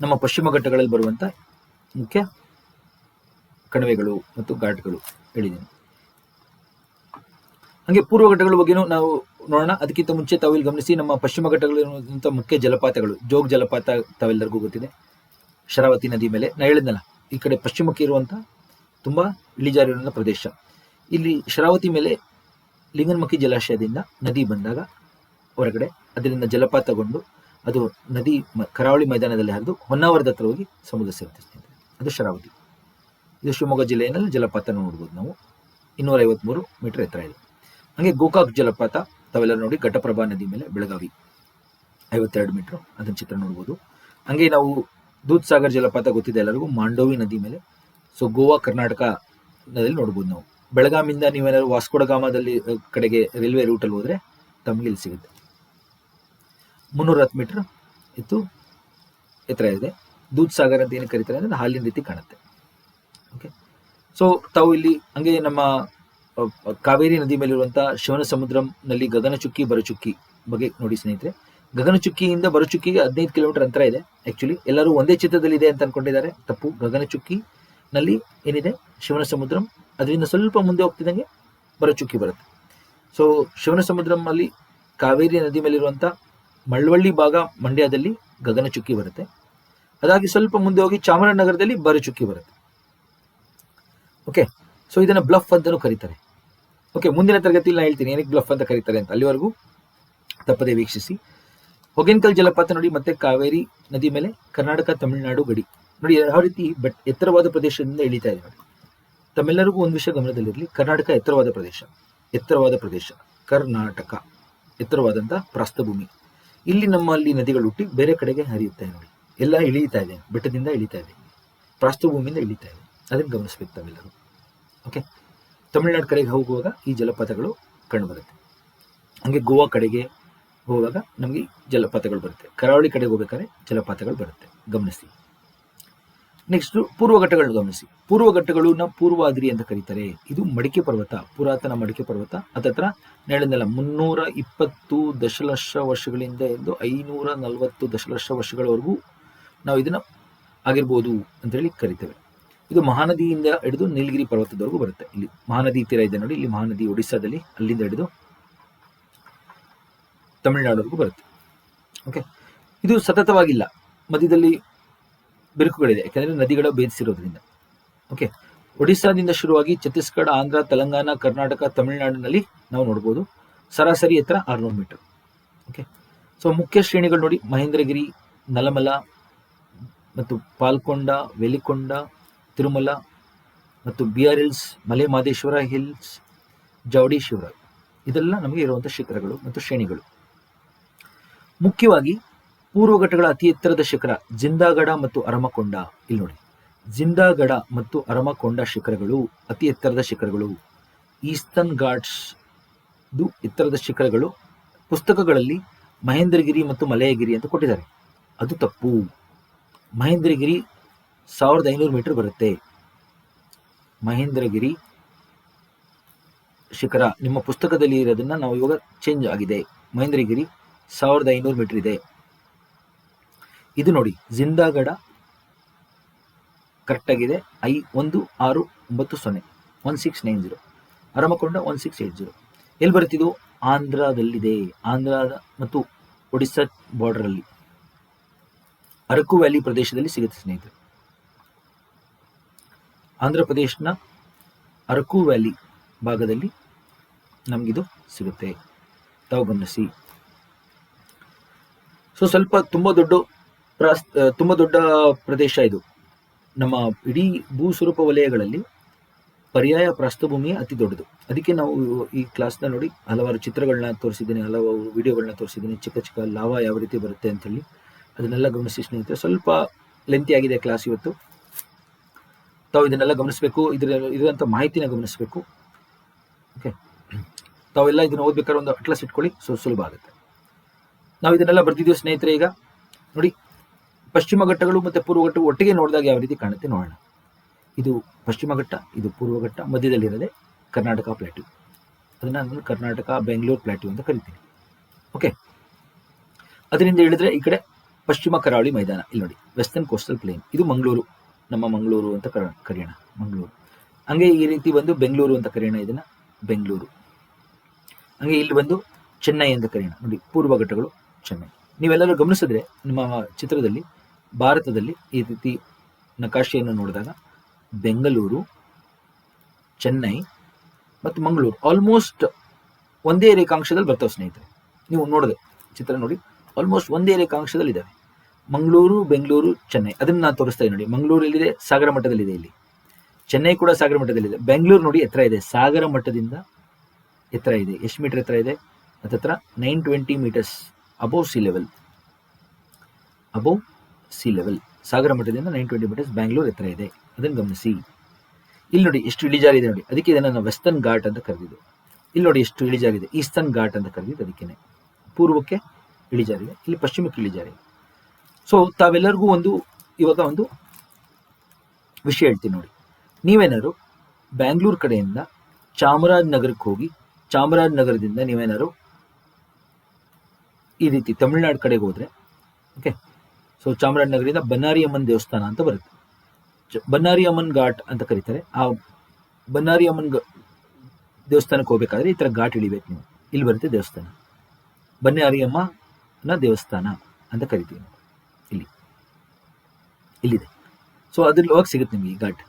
ನಮ್ಮ ಪಶ್ಚಿಮ ಘಟ್ಟಗಳಲ್ಲಿ ಬರುವಂಥ ಮುಖ್ಯ ಕಣಿವೆಗಳು ಮತ್ತು ಘಾಟ್ಗಳು ಹೇಳಿದ್ದೀನಿ. ಹಾಗೆ ಪೂರ್ವ ಘಟ್ಟಗಳ ಬಗ್ಗೆನೂ ನಾವು ನೋಡೋಣ. ಅದಕ್ಕಿಂತ ಮುಂಚೆ ತಾವು ಇಲ್ಲಿ ಗಮನಿಸಿ, ನಮ್ಮ ಪಶ್ಚಿಮ ಘಟ್ಟಗಳಿರುವಂಥ ಮುಖ್ಯ ಜಲಪಾತಗಳು. ಜೋಗ್ ಜಲಪಾತ ತಾವೆಲ್ಲರಿಗೂ ಗೊತ್ತಿದೆ, ಶರಾವತಿ ನದಿ ಮೇಲೆ. ನಾ ಹೇಳಿದ್ನಲ್ಲ, ಈ ಕಡೆ ಪಶ್ಚಿಮಕ್ಕೆ ಇರುವಂಥ ತುಂಬ ಇಳಿಜಾರಿರುವಂಥ ಪ್ರದೇಶ. ಇಲ್ಲಿ ಶರಾವತಿ ಮೇಲೆ ಲಿಂಗನಮಕ್ಕಿ ಜಲಾಶಯದಿಂದ ನದಿ ಬಂದಾಗ ಹೊರಗಡೆ ಅದರಿಂದ ಜಲಪಾತಗೊಂಡು ಅದು ನದಿ ಕರಾವಳಿ ಮೈದಾನದಲ್ಲಿ ಹರಿದು ಹೊನ್ನಾವರದ ಹತ್ರ ಹೋಗಿ ಸಮುದ್ರ ಸೇರುತ್ತೆ. ಅದು ಶರಾವತಿ. ಇದು ಶಿವಮೊಗ್ಗ ಜಿಲ್ಲೆಯಲ್ಲಿ ಜಲಪಾತ ನೋಡ್ಬೋದು ನಾವು. 253 ಮೀಟರ್ ಎತ್ತರ ಇದೆ. ಹಾಗೆ ಗೋಕಾಕ್ ಜಲಪಾತ ತಾವೆಲ್ಲರೂ ನೋಡಿ, ಘಟಪ್ರಭಾ ನದಿ ಮೇಲೆ ಬೆಳಗಾವಿ 52 ಮೀಟರ್, ಅದನ್ನ ಚಿತ್ರ ನೋಡ್ಬೋದು. ಹಂಗೆ ನಾವು ದೂದ್ ಸಾಗರ್ ಜಲಪಾತ ಗೊತ್ತಿದೆ ಎಲ್ಲರಿಗೂ, ಮಾಂಡೋವಿ ನದಿ ಮೇಲೆ. ಸೊ ಗೋವಾ ಕರ್ನಾಟಕದಲ್ಲಿ ನೋಡ್ಬೋದು ನಾವು. ಬೆಳಗಾವಿಯಿಂದ ನೀವೇನಾದ್ರು ವಾಸ್ಕೋಡಗಾಮದಲ್ಲಿ ಕಡೆಗೆ ರೈಲ್ವೆ ರೂಟಲ್ಲಿ ಹೋದ್ರೆ ತಮಗೆ ಇಲ್ಲಿ ಸಿಗುತ್ತೆ. 310 ಮೀಟರ್ ಎತ್ತರ ಇದೆ. ದೂದ್ ಸಾಗರ್ ಅಂತ ಏನು ಕರೀತಾರೆ ಅಂದ್ರೆ ಹಾಲಿನ ರೀತಿ ಕಾಣುತ್ತೆ. ಓಕೆ, ಸೊ ತಾವು ಇಲ್ಲಿ ಹಂಗೆ ನಮ್ಮ ಕಾವೇರಿ ನದಿ ಮೇಲಿರುವಂತಹ ಶಿವನ ಸಮುದ್ರಂನಲ್ಲಿ ಗಗನಚುಕ್ಕಿ ಬರಚುಕ್ಕಿ ಬಗ್ಗೆ ನೋಡಿ ಸ್ನೇಹಿತರೆ. ಗಗನಚುಕ್ಕಿಯಿಂದ ಬರಚುಕ್ಕಿಗೆ 15 ಕಿಲೋಮೀಟರ್ ಅಂತರ ಇದೆ. ಆಕ್ಚುಲಿ ಎಲ್ಲರೂ ಒಂದೇ ಚಿತ್ರದಲ್ಲಿ ಇದೆ ಅಂತ ಅನ್ಕೊಂಡಿದ್ದಾರೆ, ತಪ್ಪು. ಗಗನಚುಕ್ಕಿನಲ್ಲಿ ಏನಿದೆ ಶಿವನ ಸಮುದ್ರಂ, ಅದರಿಂದ ಸ್ವಲ್ಪ ಮುಂದೆ ಹೋಗ್ತಿದ್ದಂಗೆ ಬರಚುಕ್ಕಿ ಬರುತ್ತೆ. ಸೊ ಶಿವನ ಸಮುದ್ರಂ ಅಲ್ಲಿ ಕಾವೇರಿ ನದಿ ಮೇಲಿರುವಂಥ ಮಳವಳ್ಳಿ ಭಾಗ ಮಂಡ್ಯದಲ್ಲಿ ಗಗನಚುಕ್ಕಿ ಬರುತ್ತೆ. ಅದಾಗಿ ಸ್ವಲ್ಪ ಮುಂದೆ ಹೋಗಿ ಚಾಮರಾಜನಗರದಲ್ಲಿ ಬರಚುಕ್ಕಿ ಬರುತ್ತೆ. ಓಕೆ, ಸೊ ಇದನ್ನ ಬ್ಲಫ್ ಅಂತಲೂ ಕರೀತಾರೆ. ಓಕೆ, ಮುಂದಿನ ತರಗತಿಯಲ್ಲಿ ನಾನು ಹೇಳ್ತೀನಿ ಏನಕ್ಕೆ ಬ್ಲಫ್ ಅಂತ ಕರೀತಾರೆ ಅಂತ. ಅಲ್ಲಿವರೆಗೂ ತಪ್ಪದೆ ವೀಕ್ಷಿಸಿ. ಹೊಗೇನಕಲ್ ಜಲಪಾತ ನೋಡಿ, ಮತ್ತೆ ಕಾವೇರಿ ನದಿ ಮೇಲೆ ಕರ್ನಾಟಕ ತಮಿಳುನಾಡು ಗಡಿ ನೋಡಿ ಯಾವ ರೀತಿ ಎತ್ತರವಾದ ಪ್ರದೇಶದಿಂದ ಇಳಿತಾ ಇದೆ ನೋಡಿ. ತಮ್ಮೆಲ್ಲರಿಗೂ ಒಂದು ವಿಷಯ ಗಮನದಲ್ಲಿರಲಿ, ಕರ್ನಾಟಕ ಎತ್ತರವಾದ ಪ್ರದೇಶ, ಕರ್ನಾಟಕ ಎತ್ತರವಾದಂಥ ಪ್ರಸ್ಥಭೂಮಿ. ಇಲ್ಲಿ ನಮ್ಮಲ್ಲಿ ನದಿಗಳು ಹುಟ್ಟಿ ಬೇರೆ ಕಡೆಗೆ ಹರಿಯುತ್ತೆ ನೋಡಿ. ಎಲ್ಲ ಇಳಿತಾ ಇದೆ, ಬೆಟ್ಟದಿಂದ ಇಳಿತಾ ಇದೆ, ಪ್ರಸ್ಥಭೂಮಿಯಿಂದ ಇಳಿತಾ ಇದೆ. ಅದನ್ನು ಗಮನಿಸ್ಬೇಕು ತಾವೆಲ್ಲರೂ. ಓಕೆ, ತಮಿಳುನಾಡು ಕಡೆಗೆ ಹೋಗುವಾಗ ಈ ಜಲಪಾತಗಳು ಕಂಡುಬರುತ್ತೆ. ಹಂಗೆ ಗೋವಾ ಕಡೆಗೆ ಹೋಗುವಾಗ ನಮಗೆ ಜಲಪಾತಗಳು ಬರುತ್ತೆ. ಕರಾವಳಿ ಕಡೆಗೆ ಹೋಗ್ಬೇಕಾದ್ರೆ ಜಲಪಾತಗಳು ಬರುತ್ತೆ, ಗಮನಿಸಿ. ನೆಕ್ಸ್ಟ್ ಪೂರ್ವಘಟ್ಟಗಳನ್ನು ಗಮನಿಸಿ. ಪೂರ್ವಘಟ್ಟಗಳನ್ನ ಪೂರ್ವಾದ್ರಿ ಅಂತ ಕರೀತಾರೆ. ಇದು ಮಡಿಕೆ ಪರ್ವತ, ಪುರಾತನ ಮಡಿಕೆ ಪರ್ವತ. ಅದತ್ರ ಹೇಳಿದ್ನಲ್ಲ 320 ದಶಲಕ್ಷ ವರ್ಷಗಳಿಂದ ಎಂದು 540 ದಶಲಕ್ಷ ವರ್ಷಗಳವರೆಗೂ ನಾವು ಇದನ್ನ ಆಗಿರ್ಬೋದು ಅಂತೇಳಿ ಕರಿತೇವೆ. ಇದು ಮಹಾನದಿಯಿಂದ ಹಿಡಿದು ನೀಲಗಿರಿ ಪರ್ವತದವರೆಗೂ ಬರುತ್ತೆ. ಇಲ್ಲಿ ಮಹಾನದಿ ತೀರ ಇದೆ ನೋಡಿ, ಇಲ್ಲಿ ಮಹಾನದಿ ಒಡಿಸ್ಸಾದಲ್ಲಿ, ಅಲ್ಲಿಂದ ಹಿಡಿದು ತಮಿಳುನಾಡುವರೆಗೂ ಬರುತ್ತೆ. ಓಕೆ, ಇದು ಸತತವಾಗಿಲ್ಲ, ಮಧ್ಯದಲ್ಲಿ ಬಿರುಕುಗಳಿದೆ, ಯಾಕಂದ್ರೆ ನದಿಗಳ ಭೇದಿಸಿರೋದ್ರಿಂದ. ಓಕೆ, ಒಡಿಸ್ಸಾದಿಂದ ಶುರುವಾಗಿ ಛತ್ತೀಸ್ಗಢ, ಆಂಧ್ರ, ತೆಲಂಗಾಣ, ಕರ್ನಾಟಕ, ತಮಿಳುನಾಡಿನಲ್ಲಿ ನಾವು ನೋಡ್ಬೋದು. ಸರಾಸರಿ ಎತ್ತರ 600 ಮೀಟರ್. ಓಕೆ, ಸೊ ಮುಖ್ಯ ಶ್ರೇಣಿಗಳು ನೋಡಿ, ಮಹೇಂದ್ರಗಿರಿ, ನಲಮಲ ಮತ್ತು ಪಾಲ್ಕೊಂಡ, ವೆಲಿಕೊಂಡ, ತಿರುಮಲ ಮತ್ತು B R hills, Male Madeshwara hills, ಜವಡಿ Shivraj, ಇದೆಲ್ಲ ನಮಗೆ ಇರುವಂತಹ ಶಿಖರಗಳು ಮತ್ತು ಶ್ರೇಣಿಗಳು. ಮುಖ್ಯವಾಗಿ ಪೂರ್ವಘಟ್ಟಗಳ ಅತಿ ಎತ್ತರದ ಶಿಖರ ಜಿಂದಾಗಢ ಮತ್ತು ಅರಮಕೊಂಡ. ಇಲ್ಲಿ ನೋಡಿ, ಜಿಂದಾಗಢ ಮತ್ತು ಅರಮಕೊಂಡ ಶಿಖರಗಳು ಅತಿ ಎತ್ತರದ ಶಿಖರಗಳು. ಈಸ್ಟರ್ನ್ ಘಾಟ್ಸ್ ಎತ್ತರದ ಶಿಖರಗಳು ಪುಸ್ತಕಗಳಲ್ಲಿ ಮಹೇಂದ್ರಗಿರಿ ಮತ್ತು ಮಲಯಗಿರಿ ಅಂತ ಕೊಟ್ಟಿದ್ದಾರೆ. ಅದು ತಪ್ಪು. ಮಹೇಂದ್ರಗಿರಿ 1500 ಮೀಟರ್ ಬರುತ್ತೆ. ಮಹೇಂದ್ರಗಿರಿ ಶಿಖರ ನಿಮ್ಮ ಪುಸ್ತಕದಲ್ಲಿ ಇರೋದನ್ನ ನಾವು ಇವಾಗ ಚೇಂಜ್ ಆಗಿದೆ. ಮಹೇಂದ್ರಗಿರಿ 1500 ಮೀಟರ್ ಇದೆ. ಇದು ನೋಡಿ, ಜಿಂದಾಗಢ ಕರೆಕ್ಟ್ ಆಗಿದೆ, 1690 1690. ಅರಮಕೊಂಡ 1680. ಎಲ್ಲಿ ಬರುತ್ತಿದ್ದು? ಆಂಧ್ರದಲ್ಲಿದೆ. ಆಂಧ್ರದ ಮತ್ತು ಒಡಿಸ್ಸಾ ಬಾರ್ಡರ್ ಅಲ್ಲಿ ಅరకు ವ್ಯಾಲಿ ಪ್ರದೇಶದಲ್ಲಿ ಸಿಗುತ್ತೆ ಸ್ನೇಹಿತರೆ. ಆಂಧ್ರ ಪ್ರದೇಶನ ಅరకు ವ್ಯಾಲಿ ಭಾಗದಲ್ಲಿ ನಮಗಿದು ಸಿಗುತ್ತೆ, ತಾವು ಗಮನಿಸಿ. ಸೊ ಸ್ವಲ್ಪ ತುಂಬಾ ದೊಡ್ಡ ಪ್ರದೇಶ ಇದು. ನಮ್ಮ ಇಡೀ ಭೂಸ್ವರೂಪ ವಲಯಗಳಲ್ಲಿ ಪರ್ಯಾಯ ಪ್ರಸ್ಥಭೂಮಿಯೇ ಅತಿ ದೊಡ್ಡದು. ಅದಕ್ಕೆ ನಾವು ಈ ಕ್ಲಾಸ್ನ ನೋಡಿ ಹಲವಾರು ಚಿತ್ರಗಳನ್ನ ತೋರಿಸಿದ್ದೀನಿ, ಹಲವಾರು ವಿಡಿಯೋಗಳನ್ನ ತೋರಿಸಿದ್ದೀನಿ. ಚಿಕ್ಕ ಚಿಕ್ಕ ಲಾವಾ ಯಾವ ರೀತಿ ಬರುತ್ತೆ ಅಂತೇಳಿ ಅದನ್ನೆಲ್ಲ ಗಮನಿಸಿ ಸ್ನೇಹಿತರೆ. ಸ್ವಲ್ಪ ಲೆಂತಿ ಆಗಿದೆ ಕ್ಲಾಸ್ ಇವತ್ತು, ತಾವು ಇದನ್ನೆಲ್ಲ ಗಮನಿಸಬೇಕು, ಇರುವಂಥ ಮಾಹಿತಿನ ಗಮನಿಸಬೇಕು. ಓಕೆ, ತಾವೆಲ್ಲ ಇದನ್ನು ಓದ್ಬೇಕಾದ್ರೆ ಒಂದು ಅಟ್ಲಸ್ ಇಟ್ಕೊಳ್ಳಿ, ಸುಲಭ ಆಗುತ್ತೆ. ನಾವು ಇದನ್ನೆಲ್ಲ ಬರ್ತಿದ್ದೀವಿ ಸ್ನೇಹಿತರೆ. ಈಗ ನೋಡಿ, ಪಶ್ಚಿಮ ಘಟ್ಟಗಳು ಮತ್ತು ಪೂರ್ವಘಟ್ಟಗಳು ಒಟ್ಟಿಗೆ ನೋಡಿದಾಗ ಯಾವ ರೀತಿ ಕಾಣುತ್ತೆ ನೋಡೋಣ. ಇದು ಪಶ್ಚಿಮ ಘಟ್ಟ, ಇದು ಪೂರ್ವಘಟ್ಟ, ಮಧ್ಯದಲ್ಲಿರೋದೆ ಕರ್ನಾಟಕ ಪ್ಲಾಟ್ಯೂ. ಅದನ್ನ ನಾನು ಕರ್ನಾಟಕ ಬೆಂಗಳೂರು ಪ್ಲಾಟ್ಯೂ ಅಂತ ಕರಿತೀನಿ. ಓಕೆ, ಅದರಿಂದ ಹೇಳಿದ್ರೆ ಈ ಕಡೆ ಪಶ್ಚಿಮ ಕರಾವಳಿ ಮೈದಾನ. ಇಲ್ಲಿ ನೋಡಿ, ವೆಸ್ಟರ್ನ್ ಕೋಸ್ಟಲ್ ಪ್ಲೇನ್. ಇದು ಮಂಗಳೂರು, ನಮ್ಮ ಮಂಗಳೂರು ಅಂತ ಕರೆಯೋಣ, ಮಂಗಳೂರು. ಹಂಗೆ ಈ ರೀತಿ ಬಂದು ಬೆಂಗಳೂರು ಅಂತ ಕರೆಯೋಣ, ಇದನ್ನ ಬೆಂಗಳೂರು. ಹಂಗೆ ಇಲ್ಲಿ ಬಂದು ಚೆನ್ನೈ ಅಂತ ಕರೆಯೋಣ. ನೋಡಿ, ಪೂರ್ವಘಟ್ಟಗಳು ಚೆನ್ನೈ. ನೀವೆಲ್ಲರೂ ಗಮನಿಸಿದ್ರೆ ನಿಮ್ಮ ಚಿತ್ರದಲ್ಲಿ ಭಾರತದಲ್ಲಿ ಈ ರೀತಿ ನಕಾಶೆಯನ್ನು ನೋಡಿದಾಗ ಬೆಂಗಳೂರು, ಚೆನ್ನೈ ಮತ್ತು ಮಂಗಳೂರು ಆಲ್ಮೋಸ್ಟ್ ಒಂದೇ ರೇಖಾಂಶದಲ್ಲಿ ಬರ್ತಾವೆ ಸ್ನೇಹಿತರೆ. ನೀವು ನೋಡಿದೆ ಚಿತ್ರ ನೋಡಿ, ಆಲ್ಮೋಸ್ಟ್ ಒಂದೇ ರೇಖಾಂಶದಲ್ಲಿ ಇದ್ದಾವೆ. ಮಂಗಳೂರು, ಬೆಂಗಳೂರು, ಚೆನ್ನೈ. ಅದನ್ನು ನಾನು ತೋರಿಸ್ತಾ ಇದ್ದೀನಿ ನೋಡಿ. ಮಂಗಳೂರು ಎಲ್ಲಿದೆ? ಸಾಗರ ಮಟ್ಟದಲ್ಲಿದೆ. ಇಲ್ಲಿ ಚೆನ್ನೈ ಕೂಡ ಸಾಗರ ಮಟ್ಟದಲ್ಲಿದೆ. ಬೆಂಗಳೂರು ನೋಡಿ ಎತ್ತರ ಇದೆ, ಸಾಗರ ಮಟ್ಟದಿಂದ ಎತ್ತರ ಇದೆ. ಎಷ್ಟು ಮೀಟರ್ ಎತ್ತರ ಇದೆ? ಹತ್ತಿರ 920 metres above sea level. Above sea level, ಸಾಗರ ಮಟ್ಟದಿಂದ 920 ಮೀಟರ್ಸ್ ಬ್ಯಾಂಗ್ಳೂರ್ ಎತ್ತರ ಇದೆ. ಅದನ್ನು ಗಮನಿಸಿ. ಇಲ್ಲಿ ನೋಡಿ ಎಷ್ಟು ಇಳಿಜಾರಿದೆ ನೋಡಿ, ಅದಕ್ಕೆ ಇದನ್ನು ನಾವು ವೆಸ್ಟರ್ನ್ ಘಾಟ್ ಅಂತ ಕರೆದಿದ್ದು. ಇಲ್ಲಿ ನೋಡಿ ಎಷ್ಟು ಇಳಿಜಾರಿದೆ, ಈಸ್ಟರ್ನ್ ಘಾಟ್ ಅಂತ ಕರೆದಿದ್ದು. ಅದಕ್ಕೇನೆ ಪೂರ್ವಕ್ಕೆ ಇಳಿಜಾರಿದೆ, ಇಲ್ಲಿ ಪಶ್ಚಿಮಕ್ಕೆ ಇಳಿಜಾರಿದೆ. ಸೊ ತಾವೆಲ್ಲರಿಗೂ ಇವಾಗ ಒಂದು ವಿಷಯ ಹೇಳ್ತೀನಿ ನೋಡಿ. ನೀವೇನಾದ್ರು ಬ್ಯಾಂಗ್ಳೂರ್ ಕಡೆಯಿಂದ ಚಾಮರಾಜನಗರಕ್ಕೆ ಹೋಗಿ, ಚಾಮರಾಜನಗರದಿಂದ ನೀವೇನಾದ್ರು ಈ ರೀತಿ ತಮಿಳುನಾಡು ಕಡೆಗೆ ಹೋದ್ರೆ, ಓಕೆ, ಸೊ ಚಾಮರಾಜನಗರದಿಂದ ಬನ್ನಾರಿ ಅಮ್ಮನ್ ದೇವಸ್ಥಾನ ಅಂತ ಬರುತ್ತೆ. ಬನ್ನಾರಿ ಅಮ್ಮನ್ ಘಾಟ್ ಅಂತ ಕರೀತಾರೆ. ಆ ಬನ್ನಾರಿ ಅಮ್ಮನ್ ದೇವಸ್ಥಾನಕ್ಕೆ ಹೋಗ್ಬೇಕಾದ್ರೆ ಈ ಥರ ಘಾಟ್ ಇಳಿಬೇಕು ನೀವು. ಇಲ್ಲಿ ಬರುತ್ತೆ ದೇವಸ್ಥಾನ, ಬನ್ನಾರಿ ಅಮ್ಮನ ದೇವಸ್ಥಾನ ಅಂತ ಕರಿತೀವಿ ನಾವು. ಇಲ್ಲಿದೆ. ಸೊ ಅದ್ರಲ್ಲಿ ಹೋಗಿ ಸಿಗುತ್ತೆ ನಿಮಗೆ ಈ ಘಾಟ್,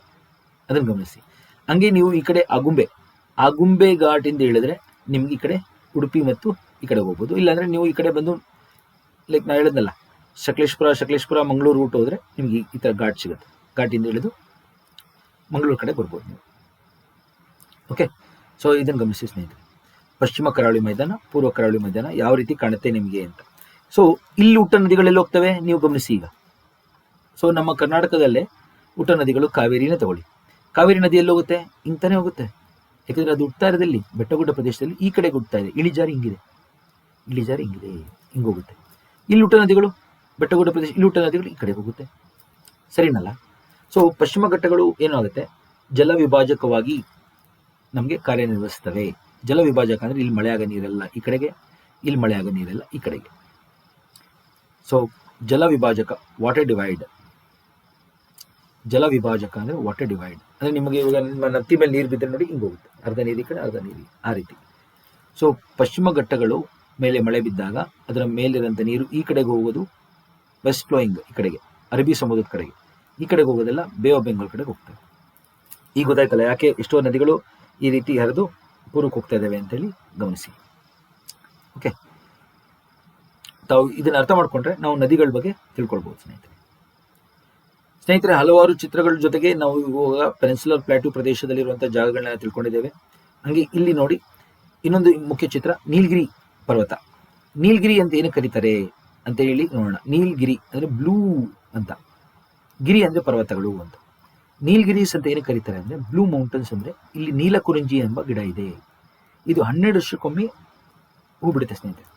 ಅದನ್ನು ಗಮನಿಸಿ. ಹಂಗೆ ನೀವು ಈ ಕಡೆ ಆಗುಂಬೆ ಘಾಟ್ ಇಂದ ಹೇಳಿದ್ರೆ ನಿಮ್ಗೆ ಈ ಕಡೆ ಉಡುಪಿ ಮತ್ತು ಈ ಕಡೆ ಹೋಗ್ಬೋದು. ಇಲ್ಲಾಂದ್ರೆ ನೀವು ಈ ಕಡೆ ಬಂದು ಲೈಕ್ ನಾ ಹೇಳಿದ್ನಲ್ಲ ಸಕಲೇಶ್ಪುರ ಮಂಗಳೂರು ರೂಟ್ ಹೋದ್ರೆ ನಿಮ್ಗೆ ಈ ಥರ ಘಾಟ್ ಸಿಗುತ್ತೆ. ಘಾಟಿಂದ ಇಳಿದು ಮಂಗಳೂರು ಕಡೆ ಬರ್ಬೋದು ನೀವು. ಓಕೆ, ಸೊ ಇದನ್ನು ಗಮನಿಸಿ ಸ್ನೇಹಿತರೆ. ಪಶ್ಚಿಮ ಕರಾವಳಿ ಮೈದಾನ, ಪೂರ್ವ ಕರಾವಳಿ ಮೈದಾನ ಯಾವ ರೀತಿ ಕಾಣುತ್ತೆ ನಿಮಗೆ ಅಂತ. ಸೊ ಇಲ್ಲಿ ಹುಟ್ಟ ನದಿಗಳೆಲ್ಲ ಹೋಗ್ತವೆ ನೀವು ಗಮನಿಸಿ ಈಗ. ಸೊ ನಮ್ಮ ಕರ್ನಾಟಕದಲ್ಲೇ ಹುಟ್ಟ ನದಿಗಳು ಕಾವೇರಿನೇ ತಗೊಳ್ಳಿ. ಕಾವೇರಿ ನದಿ ಎಲ್ಲಿ ಹೋಗುತ್ತೆ? ಇಂತಾನೆ ಹೋಗುತ್ತೆ. ಯಾಕಂದ್ರೆ ಅದು ಹುಟ್ತಾ ಇರೋದಲ್ಲಿ ಬೆಟ್ಟಗುಡ್ಡ ಪ್ರದೇಶದಲ್ಲಿ ಈ ಕಡೆ ಹುಟ್ತಾ ಇದೆ, ಇಳಿಜಾರಿ ಹಿಂಗಿದೆ. ಇಳಿಜಾರು ಹಿಂಗಿದೆ, ಹಿಂಗೆ ಹೋಗುತ್ತೆ. ಇಲ್ಲಿ ಹುಟ್ಟ ನದಿಗಳು, ಬೆಟ್ಟಗುಡ್ಡ ಪ್ರದೇಶ, ಇಲ್ಲಿ ಹುಟ್ಟ ನದಿಗಳು ಈ ಕಡೆ ಹೋಗುತ್ತೆ, ಸರಿನಲ್ಲ? ಸೊ ಪಶ್ಚಿಮ ಘಟ್ಟಗಳು ಏನಾಗುತ್ತೆ, ಜಲ ವಿಭಾಜಕವಾಗಿ ನಮಗೆ ಕಾರ್ಯನಿರ್ವಹಿಸ್ತವೆ. ಜಲ ವಿಭಾಜಕ ಅಂದರೆ ಇಲ್ಲಿ ಮಳೆ ಆಗ ನೀರೆಲ್ಲ ಈ ಕಡೆಗೆ, ಇಲ್ಲಿ ಮಳೆ ಆಗ ನೀರೆಲ್ಲ ಈ ಕಡೆಗೆ. ಸೊ ಜಲ ವಿಭಾಜಕ, ವಾಟರ್ ಡಿವೈಡ್. ಜಲ ವಿಭಾಜಕ ಅಂದರೆ ವಾಟರ್ ಡಿವೈಡ್ ಅಂದರೆ ನಿಮಗೆ ಇವಾಗ ನಿಮ್ಮ ನತ್ತಿ ಮೇಲೆ ನೀರು ಬಿದ್ದರೆ ನೋಡಿ ಹಿಂಗೆ ಹೋಗುತ್ತೆ, ಅರ್ಧ ನೀರು ಈ ಕಡೆ ಅರ್ಧ ನೀರು ಆ ರೀತಿ. ಸೊ ಪಶ್ಚಿಮ ಘಟ್ಟಗಳು ಮೇಲೆ ಮಳೆ ಬಿದ್ದಾಗ ಅದರ ಮೇಲಿರೋಂಥ ನೀರು ಈ ಕಡೆಗೆ ಹೋಗೋದು ವೆಸ್ಟ್ ಫ್ಲೋಯಿಂಗ್, ಈ ಕಡೆಗೆ ಅರಬ್ಬಿ ಸಮುದ್ರದ ಕಡೆಗೆ, ಈ ಕಡೆಗೆ ಹೋಗೋದೆಲ್ಲ ಬೇ ಆಫ್ ಬೆಂಗಾಲ್ ಕಡೆಗೆ ಹೋಗ್ತವೆ. ಈಗ ಗೊತ್ತಾಯ್ತಲ್ಲ ಯಾಕೆ ಎಷ್ಟೋ ನದಿಗಳು ಈ ರೀತಿ ಹರಿದು ಪೂರ್ವಕ್ಕೆ ಹೋಗ್ತಾ ಇದ್ದಾವೆ ಅಂತೇಳಿ ಗಮನಿಸಿ. ಓಕೆ, ತಾವು ಇದನ್ನ ಅರ್ಥ ಮಾಡ್ಕೊಂಡ್ರೆ ನಾವು ನದಿಗಳ ಬಗ್ಗೆ ತಿಳ್ಕೊಳ್ಬಹುದು ಸ್ನೇಹಿತರೆ. ಹಲವಾರು ಚಿತ್ರಗಳ ಜೊತೆಗೆ ನಾವು ಇವಾಗ ಪೆನಿನ್ಸುಲರ್ ಪ್ಲಾಟ್ಯೂ ಪ್ರದೇಶದಲ್ಲಿರುವಂತಹ ಜಾಗಗಳನ್ನ ತಿಳ್ಕೊಂಡಿದ್ದೇವೆ. ಹಂಗೆ ಇಲ್ಲಿ ನೋಡಿ ಇನ್ನೊಂದು ಮುಖ್ಯ ಚಿತ್ರ, ನೀಲಗಿರಿ ಪರ್ವತ. ನೀಲಗಿರಿ ಅಂತ ಏನು ಕರೀತಾರೆ ಅಂತ ಹೇಳಿ ನೋಡೋಣ. ನೀಲಗಿರಿ ಅಂದ್ರೆ ಬ್ಲೂ ಅಂತ, ಗಿರಿ ಅಂದ್ರೆ ಪರ್ವತಗಳು ಅಂತ. ನೀಲಗಿರೀಸ್ ಅಂತ ಏನು ಕರೀತಾರೆ ಅಂದ್ರೆ ಬ್ಲೂ ಮೌಂಟನ್ಸ್. ಅಂದ್ರೆ ಇಲ್ಲಿ ನೀಲಕುರಿಂಜಿ ಎಂಬ ಗಿಡ ಇದೆ, ಇದು 12 ವರ್ಷಕ್ಕೊಮ್ಮೆ ಹೂ ಬಿಡುತ್ತೆ ಸ್ನೇಹಿತರೆ.